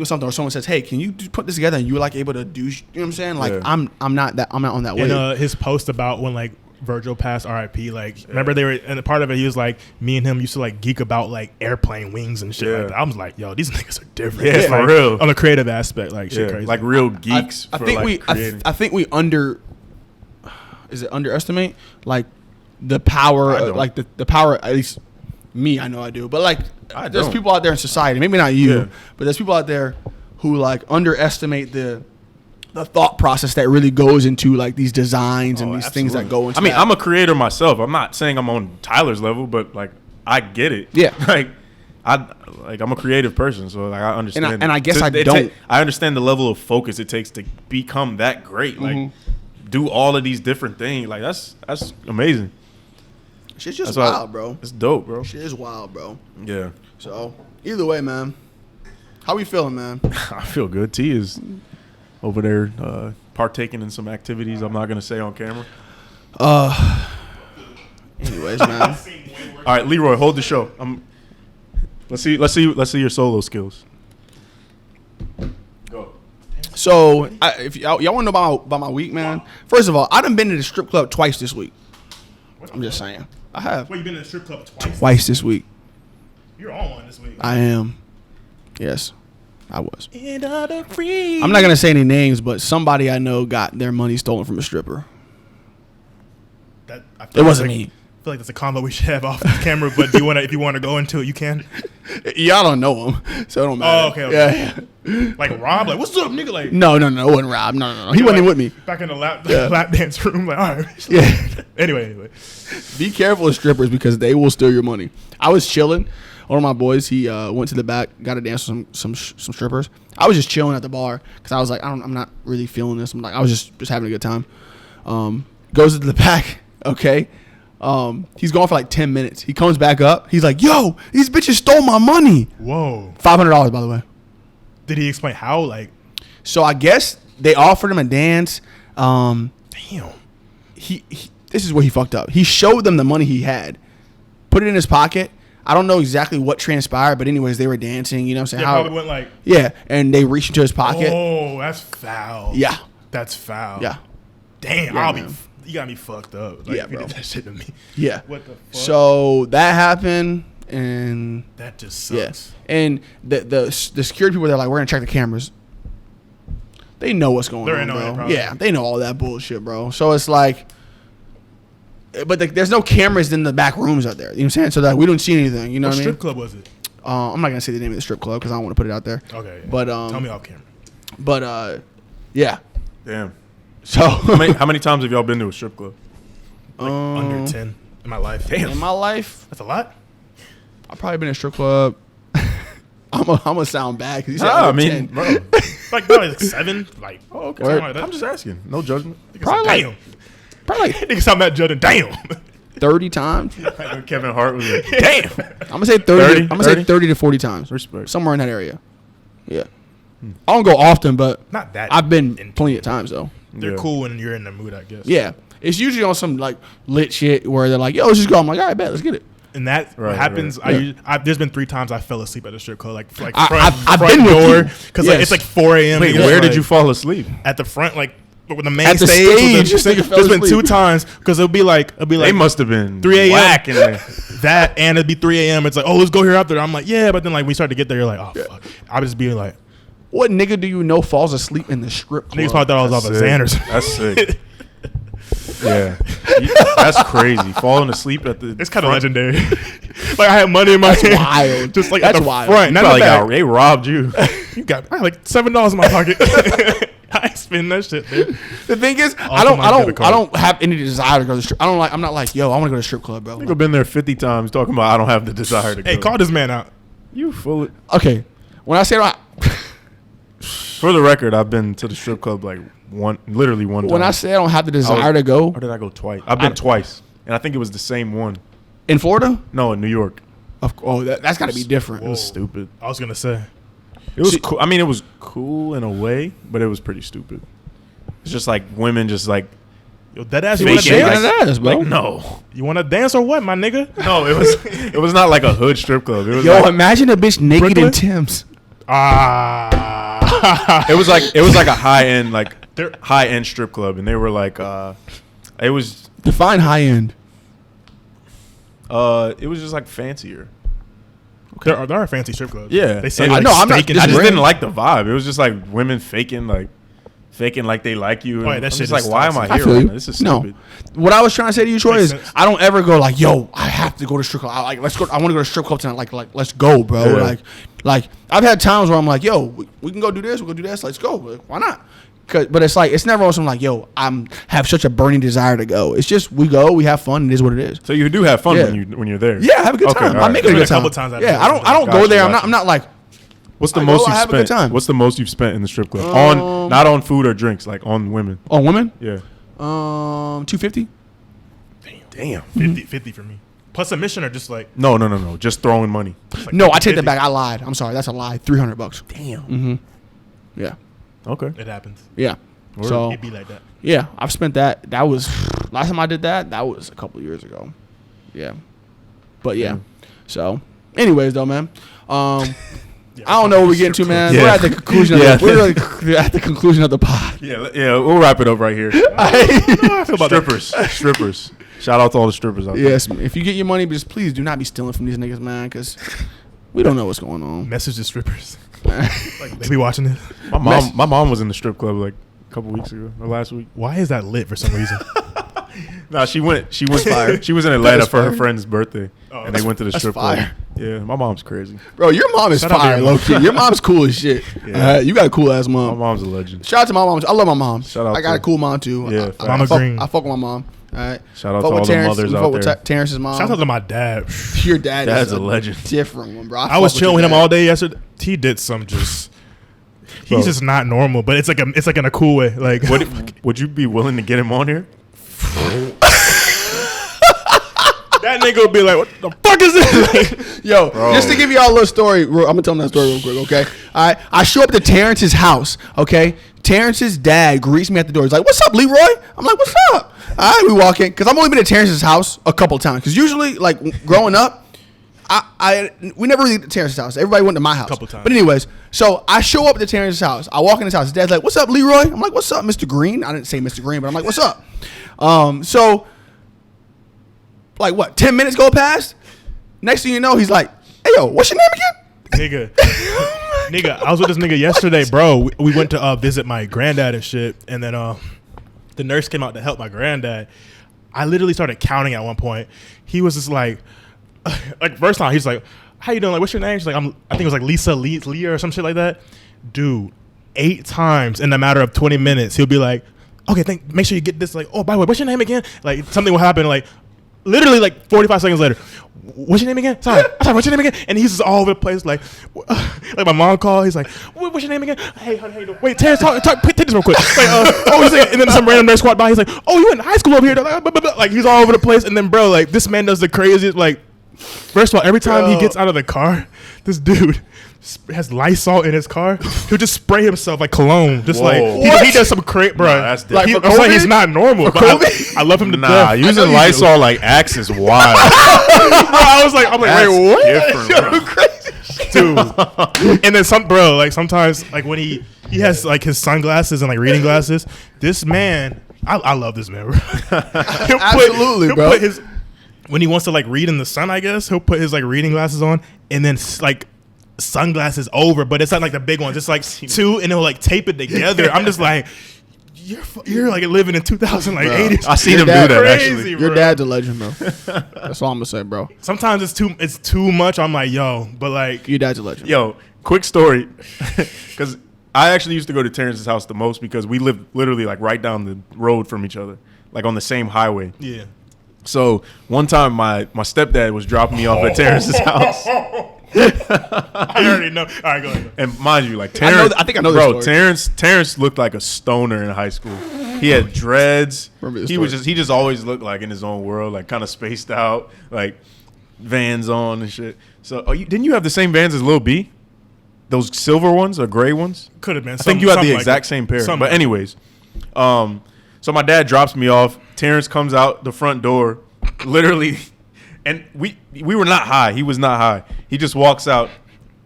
something, or someone says, "Hey, can you put this together?" and you're like able to do. You know what I'm saying? Like I'm not on that way. And his post about when like Virgil passed, R.I.P. Like remember they were, and a part of it he was like, me and him used to like geek about like airplane wings and shit like that. I was like, yo, these niggas are different. Yeah, for like, real. On the creative aspect, like shit crazy. Like real geeks. I think we underestimate like the power of, like the power, at least me, I know I do, but like there's people out there in society, maybe not you, but there's people out there who like underestimate the thought process that really goes into like these designs and these things that go into. I mean, I'm a creator myself. I'm not saying I'm on Tyler's level, but like I get it. Yeah. I'm a creative person, so like I understand. And I guess I don't. I understand the level of focus it takes to become that great. Like do all of these different things. Like that's amazing. Shit's just wild, bro. It's dope, bro. Shit is wild, bro. Yeah. So either way, man. How we feeling, man? I feel good. T is over there partaking in some activities I'm not gonna say on camera. Anyways, man. All right, Leroy, hold the show. Let's see your solo skills. Go. So if y'all want to know about my week, man. First of all, I done been to the strip club twice this week. I'm just saying. I have. Wait, you been to the strip club twice? Twice this week. You're on one this week. I am. Yes, I was. I'm not gonna say any names, but somebody I know got their money stolen from a stripper. It wasn't me. I feel like that's a combo we should have off the camera. But if you want to go into it, you can. Y'all don't know him, so it don't matter. Oh, okay. Yeah. Like Rob, like what's up, nigga? Like No, it wasn't Rob. No. He wasn't even with me. Back in the lap dance room, like all right. Yeah. Anyway. Be careful of strippers because they will steal your money. I was chilling. One of my boys, he went to the back, got to dance with some strippers. I was just chilling at the bar because I was like, I'm not really feeling this. I was just having a good time. Goes to the back, okay. He's gone for like 10 minutes. He comes back up. He's like, yo, these bitches stole my money. Whoa. $500, by the way. Did he explain how? Like, so I guess they offered him a dance. Damn. He this is where he fucked up. He showed them the money he had, put it in his pocket. I don't know exactly what transpired, but anyways, they were dancing. You know what I'm saying? Yeah, probably went like. Yeah, and they reached into his pocket. Oh, that's foul. Yeah. That's foul. Yeah. Damn, Yeah, you got me fucked up. Like, Yeah, if you bro. did that shit to me. Yeah. What the fuck? So that happened, and That just sucks. yeah, and the security people, they're like, we're gonna check the cameras. They know what's going on, bro. probably. Yeah, they know all that bullshit, bro. So it's like, but there's no cameras in the back rooms out there. You know what I'm saying? So that we don't see anything. You know What what I mean? strip club was it? I'm not gonna say the name of the strip club because I don't want to put it out there. Okay. Yeah. But Tell me off camera. But yeah. Damn. So How many times have y'all been to a strip club? Under 10 in my life. Damn. in my life, That's a lot. I've probably been in a strip club. I'm gonna sound bad because you said I under mean, 10. bro. Like probably like 7. Like Okay. Word. like that. I'm just asking. No judgment. Probably like- Damn. Probably like Niggas I'm not judging. Damn. 30 times. Kevin Hart was like, damn. I'm gonna say 30. 30? I'm gonna say 30 to 40 times. Respect. Somewhere in that area. Yeah. I don't go often, but Not that. I've been plenty of times though. They're Yeah. cool when you're in the mood, I guess. Yeah. It's usually on some like lit shit where they're like, yo, let's just go. I'm like, all right, bet, let's get it. And that Right, happens. right. There's been 3 times I fell asleep at a strip club, like I've front been with door, you. because Yes. it's like 4 a.m. Wait, and where it's did like you fall asleep? at the front, like with the main At the stage? stage, this nigga fell There's been 2 asleep. times because it'll be like They must have been 3 a.m. whack in there. that, and it'd be 3 a.m. It's like, oh, let's go here after. I'm like, yeah, but then like we start to get there, you're like, oh fuck. I'll just be like, What nigga do you know falls asleep in the strip club? niggas probably thought I was off of Xander's. That's sick. Yeah. That's crazy. Falling asleep at the It's kind of legendary. Like I had money in my hand, wild. just like That's at the wild. front. Not in Probably the back. they robbed you. I had like $7 in my pocket. I ain't spend that shit, dude. The thing is, Off I my debit card. don't have any desire to go to the strip. I'm not like, yo, I want to go to the strip club, bro. I've been there 50 times talking about I don't have the desire to Hey, go. call this man out. You full of... Okay, when I say I, For the record, I've been to the strip club like literally one time. when I say I don't have the desire to go Or did I go twice? I've been twice. And I think it was the same one. in Florida, No, in New York. that's got to be different. It was stupid. I was gonna say It was cool. I mean, it was cool in a way, but it was pretty stupid. It's just like women just like. Yo, that ass, you want to faking, dance? like, ass, bro. like, no. You want to dance or what, my nigga? No, it was not like a hood strip club. It was Yo, like, imagine a bitch naked Brooklyn? in Tim's. Ah. it was like a high end strip club, and they were like it was Define high end. it was just like fancier. There are fancy strip clubs. Yeah, They say And like I know, I'm not steak and I just shit. didn't like the vibe. It was just like women faking like they like you. And Oh, yeah, that I'm shit just like, is why am I toxic. here? feel Right you. now? This is No. stupid. What I was trying to say to you, Troy, Makes is sense. I don't ever go like, yo, I have to go to strip club. I want to go to strip club tonight. Like, let's go, bro. Yeah. Like I've had times where I'm like, yo, we can go do this. We'll go do this. Let's go. Like, why not? But it's like, it's never on something like, yo, have such a burning desire to go. It's just, we go, we have fun. It is what it is. So you do have fun Yeah. when you're there. Yeah, have a good Okay, time. all I right. make it a Been good a time. couple times I've Yeah, been I don't Gotcha, go there. gotcha. I'm not like, What's the I most go, I you've have a good spent? time. What's the most you've spent in the strip club? On not on food or drinks, like on women. oh, women? Yeah. 250. Damn. 50 for me. Plus admission or just like No. Just throwing money. like No, I take that 50. back. I lied. I'm sorry. That's a lie. $300. Damn. Mm-hmm. Yeah. Okay. It happens. Yeah. Word. So It be like that. yeah, I've spent that. That was last time I did that. That was a couple of years ago. Yeah. But yeah. So, anyways, though, man. Yeah, I don't know what we're getting to, man. Yeah. We're at the conclusion. Yeah. We're at the conclusion of the pod. Yeah. We'll wrap it up right here. I feel about that. Strippers. Shout out to all the strippers out there. Yes, if you get your money, just please do not be stealing from these niggas, man, because we don't know what's going on. Message the strippers. Like they be watching this. My mom was in the strip club like a couple weeks ago or last week. Why is that lit for some reason? Nah, she went. She was fire. She was in Atlanta That's for her fire. friend's birthday, Oh, and they went to the that's strip fire. club. Yeah, my mom's crazy. Bro, your mom is Shout out to fire, your low mom. key. Your mom's cool as shit. Yeah. You got a cool ass My mom. mom's a legend. Shout out to my mom. I love my mom. Shout out I got to- a cool mom too. Yeah, I facts. Mama Green. I fuck with my mom. All right. Shout out Fuck to with all the Terrence. mothers We out fuck with there. Terrence's mom. Shout out to my dad. Your dad Dad's is a legend. different one, bro. I was fuck chilling with your him dad. all day yesterday. He did some just. He's Bro. just not normal, but it's like in a cool way. Like Would you be willing to get him on here? that nigga would be like, "What the fuck is this?" Yo, Bro. just to give y'all a little story, I'm gonna tell them that story real quick, okay? All right, I show up to Terrence's house, okay? Terrence's dad greets me at the door. He's like, "What's up, Leroy?" I'm like, "What's up?" All right, we walk in because I've only been to Terrence's house a couple times. Because usually, like growing up, we never really went to Terrence's house. Everybody went to my house. Couple times. But anyways, so I show up to Terrence's house. I walk in his house. His dad's like, "What's up, Leroy?" I'm like, "What's up, Mr. Green?" I didn't say Mr. Green, but I'm like, "What's up?" So like what? 10 minutes go past. Next thing you know, he's like, "Hey, yo, what's your name again?" Nigga, I was with this nigga yesterday, bro. We went to visit my granddad and shit, and then the nurse came out to help my granddad. I literally started counting at one point. He was just like first time he's like, "How you doing? Like, what's your name?" She's like, I think it was like Leah or some shit like that. Dude, 8 times in a matter of 20 minutes, he'll be like, "Okay, make sure you get this." Like, "Oh, by the way, what's your name again?" Like something will happen. Like literally like 45 seconds later. "What's your name again?" Sorry, what's your name again? And he's just all over the place. Like my mom called. He's like, "What's your name again?" "Hey, honey, how you doing?" "Wait, Terrence, take this real quick." Like, he's like, and then some random nurse walked by. He's like, "Oh, you in high school over here?" Like he's all over the place. And then, bro, like this man does the craziest. Like, first of all, every time he gets out of the car, this dude has Lysol in his car. He'll just spray himself like cologne. Just Whoa. like he does some crazy, bro. Nah, that's Like different. for I'm saying COVID? he's not normal. For But COVID? I love him to Nah, death. using you Lysol like Axe is wild. I was like, That's wait, what? different, bro. Dude. And then sometimes like when he has like his sunglasses and like reading glasses, this man, I love this man, bro. Absolutely, bro. Put his, when he wants to like read in the sun, I guess he'll put his like reading glasses on and then like sunglasses over, but it's not like the big ones. It's like 2, and he'll like tape it together. I'm just like, you're like living in 2080. I seen Your him do dad that crazy, actually. Your bro. dad's a legend, bro. That's all I'm gonna say, bro. Sometimes it's too much. I'm like, yo, but like, Your dad's a legend. Yo, quick story, because I actually used to go to Terrence's house the most because we lived literally like right down the road from each other, like on the same highway. yeah. So one time my stepdad was dropping me off at Terrence's house. I already know. All right, go ahead. And mind you, like I know Terrence, I think I know this bro, story. Terrence looked like a stoner in high school. He had dreads. Remember this He story. just always looked like in his own world, like kind of spaced out, like Vans on and shit. So didn't you have the same Vans as Lil B? those silver ones or gray ones. Could have been. I think you had the exact same pair. But anyways, so my dad drops me off. Terrence comes out the front door, literally, and we were not high. He was not high. He just walks out,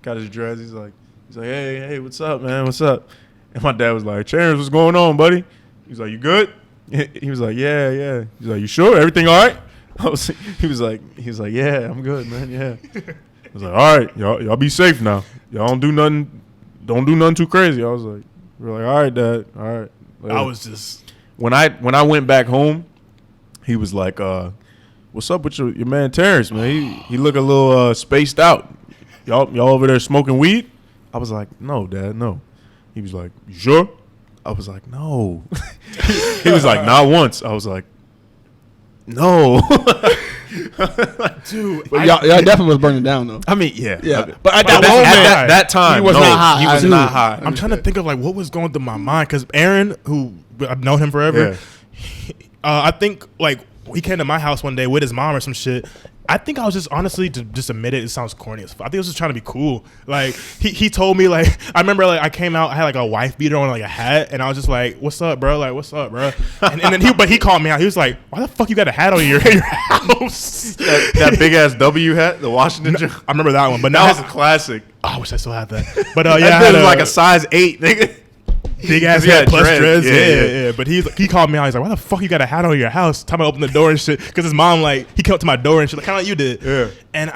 got his dress. He's like, hey, what's up, man? What's up? And my dad was like, Terrence, what's going on, buddy? He's like, you good? He was like, yeah. He's like, you sure? Everything all right? He was like, yeah, I'm good, man. Yeah. I was like, all right, y'all be safe now. Y'all don't do nothing too crazy. I was like, we're like, all right, Dad, all right. Later. I was just when I went back home, he was like, what's up with your man Terrence, man? He look a little spaced out. Y'all over there smoking weed? I was like, no, Dad, no. He was like, you sure? I was like, no. He was like, not once. I was like, no. dude. But y'all definitely was burning down though. I mean, yeah. But at that time, he was not high. He was not high. I'm trying to think of like what was going through my mind because Aaron, who I've known him forever, I think like he came to my house one day with his mom or some shit. I think I was just honestly to just admit it sounds corny as fuck. I think I was just trying to be cool. Like he told me like I remember like I came out I had like a wife beater on like a hat and I was just like what's up bro and then he called me out. He was like why the fuck you got a hat on your house? that big ass W hat, the Washington. I remember that one, but now that was a classic. Oh, I wish I still had that. But that was like a size 8, nigga. Big ass hat plus dreads. Yeah. But he called me out. He's like, why the fuck you got a hat on your house? Time I opened the door and shit. Because his mom, like, he came up to my door and shit, like, kind of like you did. Yeah. And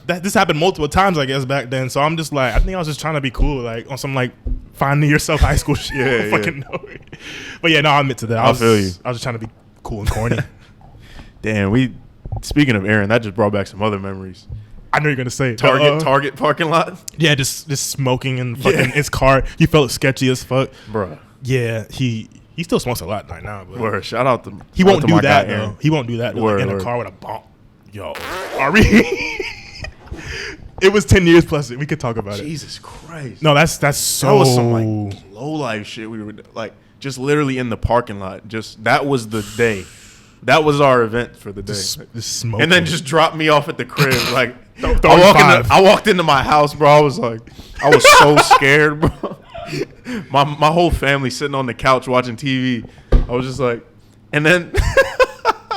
this happened multiple times, I guess, back then. So I'm just like, I think I was just trying to be cool, like, on some, like, finding yourself high school shit. I don't fucking know it. But yeah, no, I'll admit to that. I feel you. I was just trying to be cool and corny. Damn, speaking of Aaron, that just brought back some other memories. I know you're gonna say Target parking lot. Yeah, just smoking in fucking his car. You felt sketchy as fuck, Bruh. Yeah, he still smokes a lot right now. But Word, shout out to he won't do that guy, though. He won't do that word, in a car with a bomb. Yo, are we? It was 10 years plus. We could talk about it. Jesus Christ. No, that's so. That was some like low life shit. We were like just literally in the parking lot. Just that was the day. That was our event for the day. Just smoking. And then just dropped me off at the crib. Like I walked into my house, bro. I was so scared, bro. My whole family sitting on the couch watching TV. I was just like, and then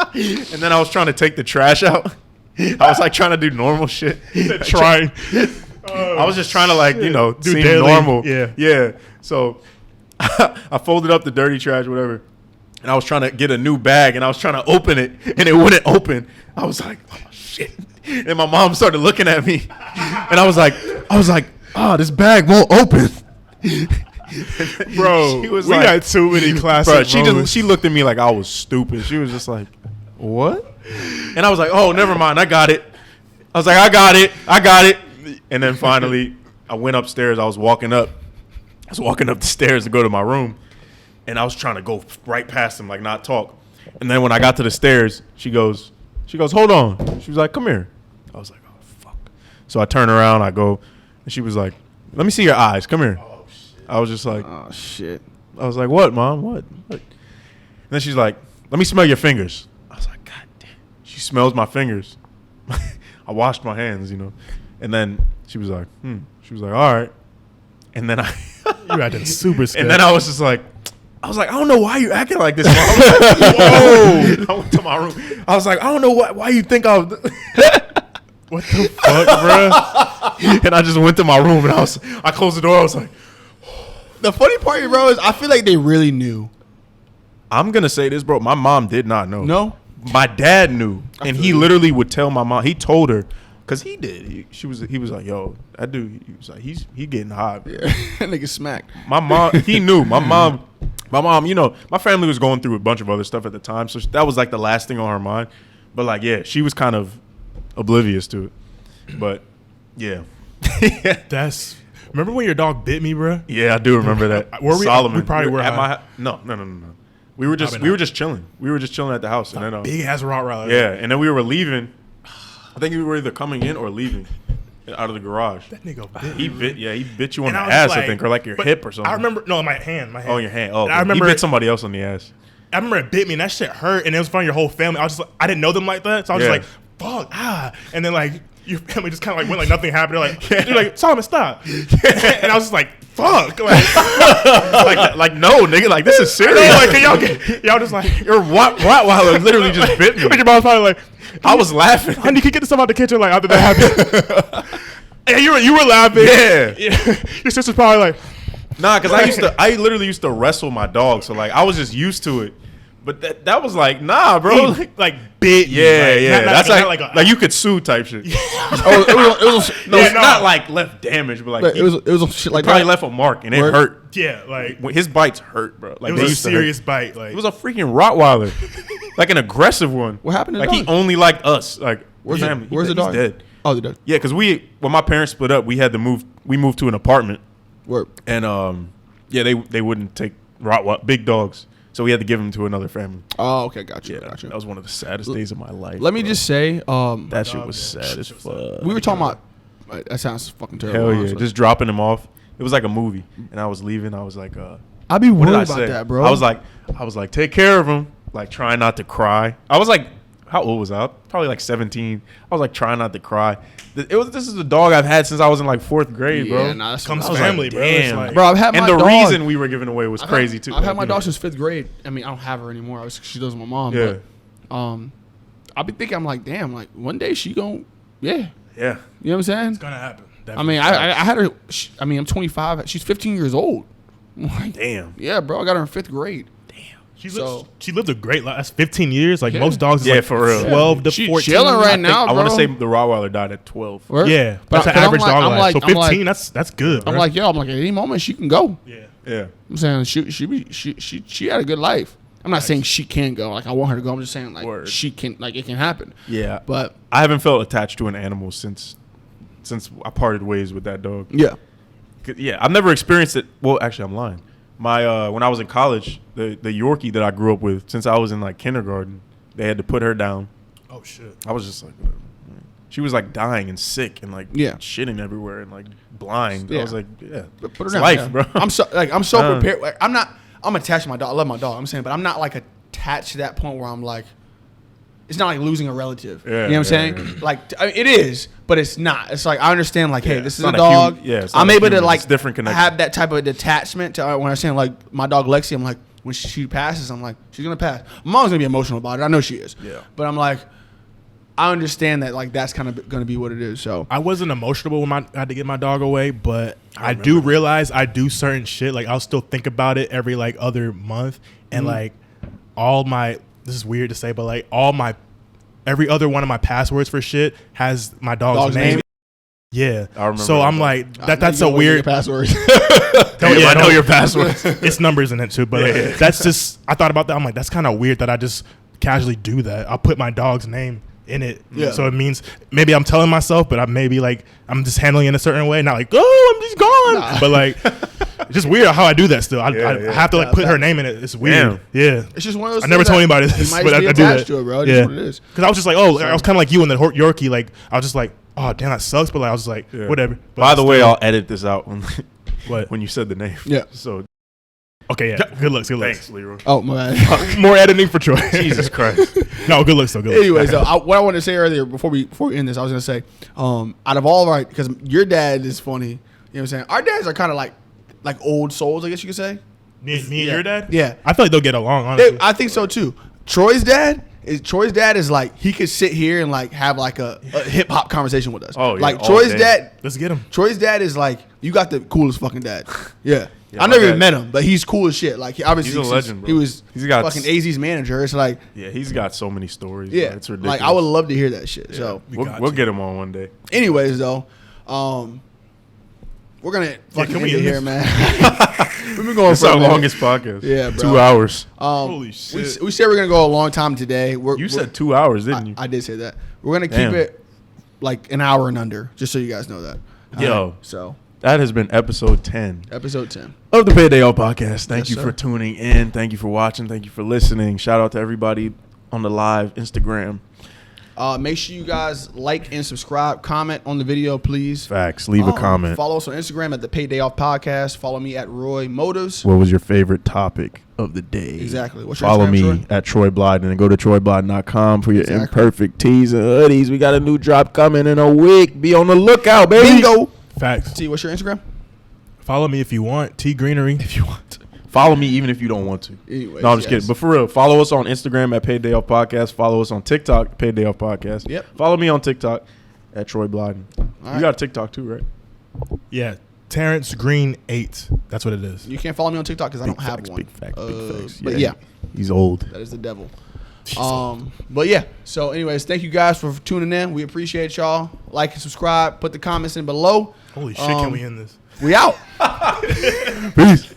I was trying to take the trash out. I was like trying to do normal shit. Trying. I was just trying to like, do seem daily. normal. Yeah. So I folded up the dirty trash, whatever. And I was trying to get a new bag, and I was trying to open it, and it wouldn't open. I was like, oh, shit. And my mom started looking at me, and I was like, oh, this bag won't open. Bro, we got too many classic moments. She looked at me like I was stupid. She was just like, what? And I was like, oh, never mind. I got it. I was like, I got it. And then finally, I went upstairs. I was walking up the stairs to go to my room. And I was trying to go right past him, like not talk. And then when I got to the stairs, she goes, hold on. She was like, come here. I was like, oh, fuck. So I turn around, I go, and she was like, let me see your eyes. Come here. Oh, shit. I was just like, oh, shit. I was like, what, Mom? What? And then she's like, let me smell your fingers. I was like, God damn. She smells my fingers. I washed my hands, And then she was like, She was like, all right. And then you acting super scared. And then I was just like, I don't know why you acting like this. Mom. I was like, whoa. I went to my room. I was like, I don't know why you think I was. What the fuck, bro? And I just went to my room and I closed the door. I was like, the funny part, bro, is I feel like they really knew. I'm going to say this, bro. My mom did not know. No? My dad knew. And he literally would tell my mom. He told her. Because he did. He was like, yo, that dude, he was like, he getting high. Yeah. That nigga smacked. My mom, he knew. My mom, my family was going through a bunch of other stuff at the time. So that was like the last thing on her mind. But like, yeah, she was kind of oblivious to it. But yeah. Remember when your dog bit me, bro? Yeah, I do remember that. Were we? Solomon. We probably were at high. my No. We were just chilling. We were just chilling at the house. And then, big ass Rottweiler. Yeah, and then we were leaving. I think we were either coming in or leaving out of the garage. That nigga bit he bit you on and the I was ass, like, I think, or like your hip or something. I remember, no, my hand. Oh, your hand. Oh, I remember he bit somebody else on the ass. I remember it bit me, and that shit hurt, and it was from your whole family. I was just like, I didn't know them like that, so I was just like, fuck, and then like your family just kind of like went like nothing happened. They're like, Solomon, stop. And I was just like, fuck. Like no, nigga, like this is serious. Like, y'all just like, your Rottweiler literally just bit me. Your mom's probably like, I was laughing. honey, can you get this stuff out the kitchen? Like, after that happened. And you were laughing. Yeah. Your sister's probably like, Nah, because I literally used to wrestle my dog, so like I was just used to it. But that was like, nah, bro. like bit. Yeah. That's like you could sue type shit. It's not like left damage, but like it was shit like probably that. left a mark and it Word. hurt. Yeah, like His bites hurt, bro. Like it they was a used to hurt. serious bite. Like It was a freaking Rottweiler, like an aggressive one. What happened to Like the he dog? only liked us. Like Where's family. the He's dog? dead. Oh, the dog. Yeah, because when my parents split up, we had to move. We moved to an apartment, Word. and they wouldn't take big dogs, so we had to give them to another family. Oh, okay, gotcha. Yeah, Gotcha. that was one of the saddest days of my life. Let me bro. just say, That shit was sad as fuck. we were talking about. That sounds fucking terrible. Hell yeah, honestly. just dropping him off. It was like a movie, and I was leaving. I was like, I'd be what worried did I about say? that, bro. I was like, take care of him. Like, trying not to cry. I was like, how old was I? Probably like 17. I was like, trying not to cry. This is a dog I've had since I was in like 4th grade, bro. Yeah, nah, that's comes I was family, like, bro. It's damn. like, bro. I've had And my the dog. reason we were giving away was crazy too. I've had my Like, dog since 5th grade. I mean, I don't have her anymore. She lives with my mom. Yeah. But, I'll be thinking, I'm like, damn, like one day she gon', yeah. Yeah. You know what I'm saying? it's gonna happen. I mean, I had her. I'm 25. She's 15 years old. I'm like, Damn. yeah, bro. I got her in 5th grade. She lived a great life. That's 15 years. Like Yeah. most dogs, is Yeah, like for real. 12 to She 14. chilling right I now, want to bro. say the Rottweiler died at 12. Word? Yeah, But that's an I'm average like- dog I'm life. like- So I'm like- 15, that's good. I'm bro. like, yo, at any moment she can go. yeah. Yeah. I'm saying she had a good life. I'm not saying she can go. Like I want her to go. I'm just saying like Word. she can. Like it can happen. Yeah. But I haven't felt attached to an animal since I parted ways with that dog. yeah, 'Cause, yeah, I've never experienced it. Well, actually, I'm lying. My when I was in college, the Yorkie that I grew up with, since I was in like kindergarten, they had to put her down. Oh shit. I was just like, whatever. She was like dying and sick and like Yeah. shitting everywhere and like blind. Yeah. I was like, yeah, But put her it's down, life, yeah. bro. I'm so prepared. Like, I'm attached to my dog. I love my dog. I'm saying, but I'm not like attached to that point where I'm like, it's not like losing a relative. Yeah, you know what I'm saying? yeah. Like I mean, it is, but it's not. It's like I understand. Like, hey, Yeah, this it's is a not a dog. it's not I'm a able to human. like It's different connection. have that type of detachment to when I'm saying like my dog Lexi. I'm like when she passes, I'm like she's gonna pass. My mom's gonna be emotional about it. I know she is. Yeah. But I'm like, I understand that like that's kind of gonna be what it is. So I wasn't emotional when I had to get my dog away, but I do realize I do certain shit. Like I'll still think about it every like other month, and like all my, this is weird to say, but like every other one of my passwords for shit has my dog's name. Yeah. I remember So that. I'm like, that's a weird password. Damn, I know your password. It's numbers in it too, but like, that's just, I thought about that. I'm like, that's kind of weird that I just casually do that. I'll put my dog's name in it. Yeah. So it means maybe I'm telling myself, but I'm I'm just handling it in a certain way. Not like, oh, I'm just gone. Nah. But like, it's just weird how I do that still. I have to like put her name in it. It's weird. Yeah. It's just one of those. I never things told that anybody you this, might but just I be do that. attached to it, bro. It's Yeah. just what it is. Because I was just like, oh, I was kind of like you in the Yorkie. Like, I was just like, oh, damn, that sucks. But like, I was just like, Yeah. whatever. But By the way, still- I'll edit this out What? when you said the name. Yeah. So Okay, yeah. Good looks. Good looks. thanks, Leroy. Oh my bad. More editing for Troy. Jesus Christ. No, good looks though. Good looks. Anyways, though, what I wanted to say earlier before we end this, I was gonna say, out of all of our, because your dad is funny. You know what I'm saying? Our dads are kind of like old souls, I guess you could say. Me and your dad? Yeah. I feel like they'll get along, honestly. I think so too. Troy's dad is like he could sit here and like have like a hip hop conversation with us. Oh, yeah, like all Troy's day. dad. Let's get him. Troy's dad is like, you got the coolest fucking dad. Yeah. Yeah, I my never even dad- met him, but he's cool as shit. Like obviously He's a legend, bro. He was He's got fucking AZ's manager. It's like, Yeah, he's got so many stories. yeah, bro. It's ridiculous. like I would love to hear that shit. So, We'll get him on one day. anyways, though, we're gonna fucking can we end it end here, this? man. We've been going It's for a our minute. longest podcast. Yeah, bro. 2 hours. Holy We shit. said we're gonna go a long time today. You said 2 hours, didn't you? I did say that. We're gonna Damn. keep it like an hour and under, just so you guys know that. Yo. All right, so That has been episode 10 episode 10. of the Payday All Podcast. Thank Yes, you sir. for tuning in. Thank you for watching. Thank you for listening. Shout out to everybody on the live Instagram. Make sure you guys like and subscribe. Comment on the video, please. Facts. Leave a comment. Follow us on Instagram at the Pay Day Off Podcast. Follow me at Roy Motives. What was your favorite topic of the day? Exactly. What's your Follow Instagram, me at Troy Blyden and go to troyblyden.com for your Exactly. imperfect tees and hoodies. We got a new drop coming in a week. Be on the lookout, baby. Bingo. Facts. T, what's your Instagram? Follow me if you want. T Greenery. If you want. Follow me even if you don't want to. Anyways, No, I'm just kidding. But for real, follow us on Instagram at Pay Day Off Podcast. Follow us on TikTok, Pay Day Off Podcast. Yep. Follow me on TikTok at Troy Blyden. right. You got a TikTok too, right? Yeah. Terrence Green 8. That's what it is. You can't follow me on TikTok because I don't have facts, one. Big facts. But yeah, He's old. that is the devil. But yeah. So, anyways, thank you guys for tuning in. We appreciate y'all. Like and subscribe. Put the comments in below. Holy shit, can we end this? We out. Peace.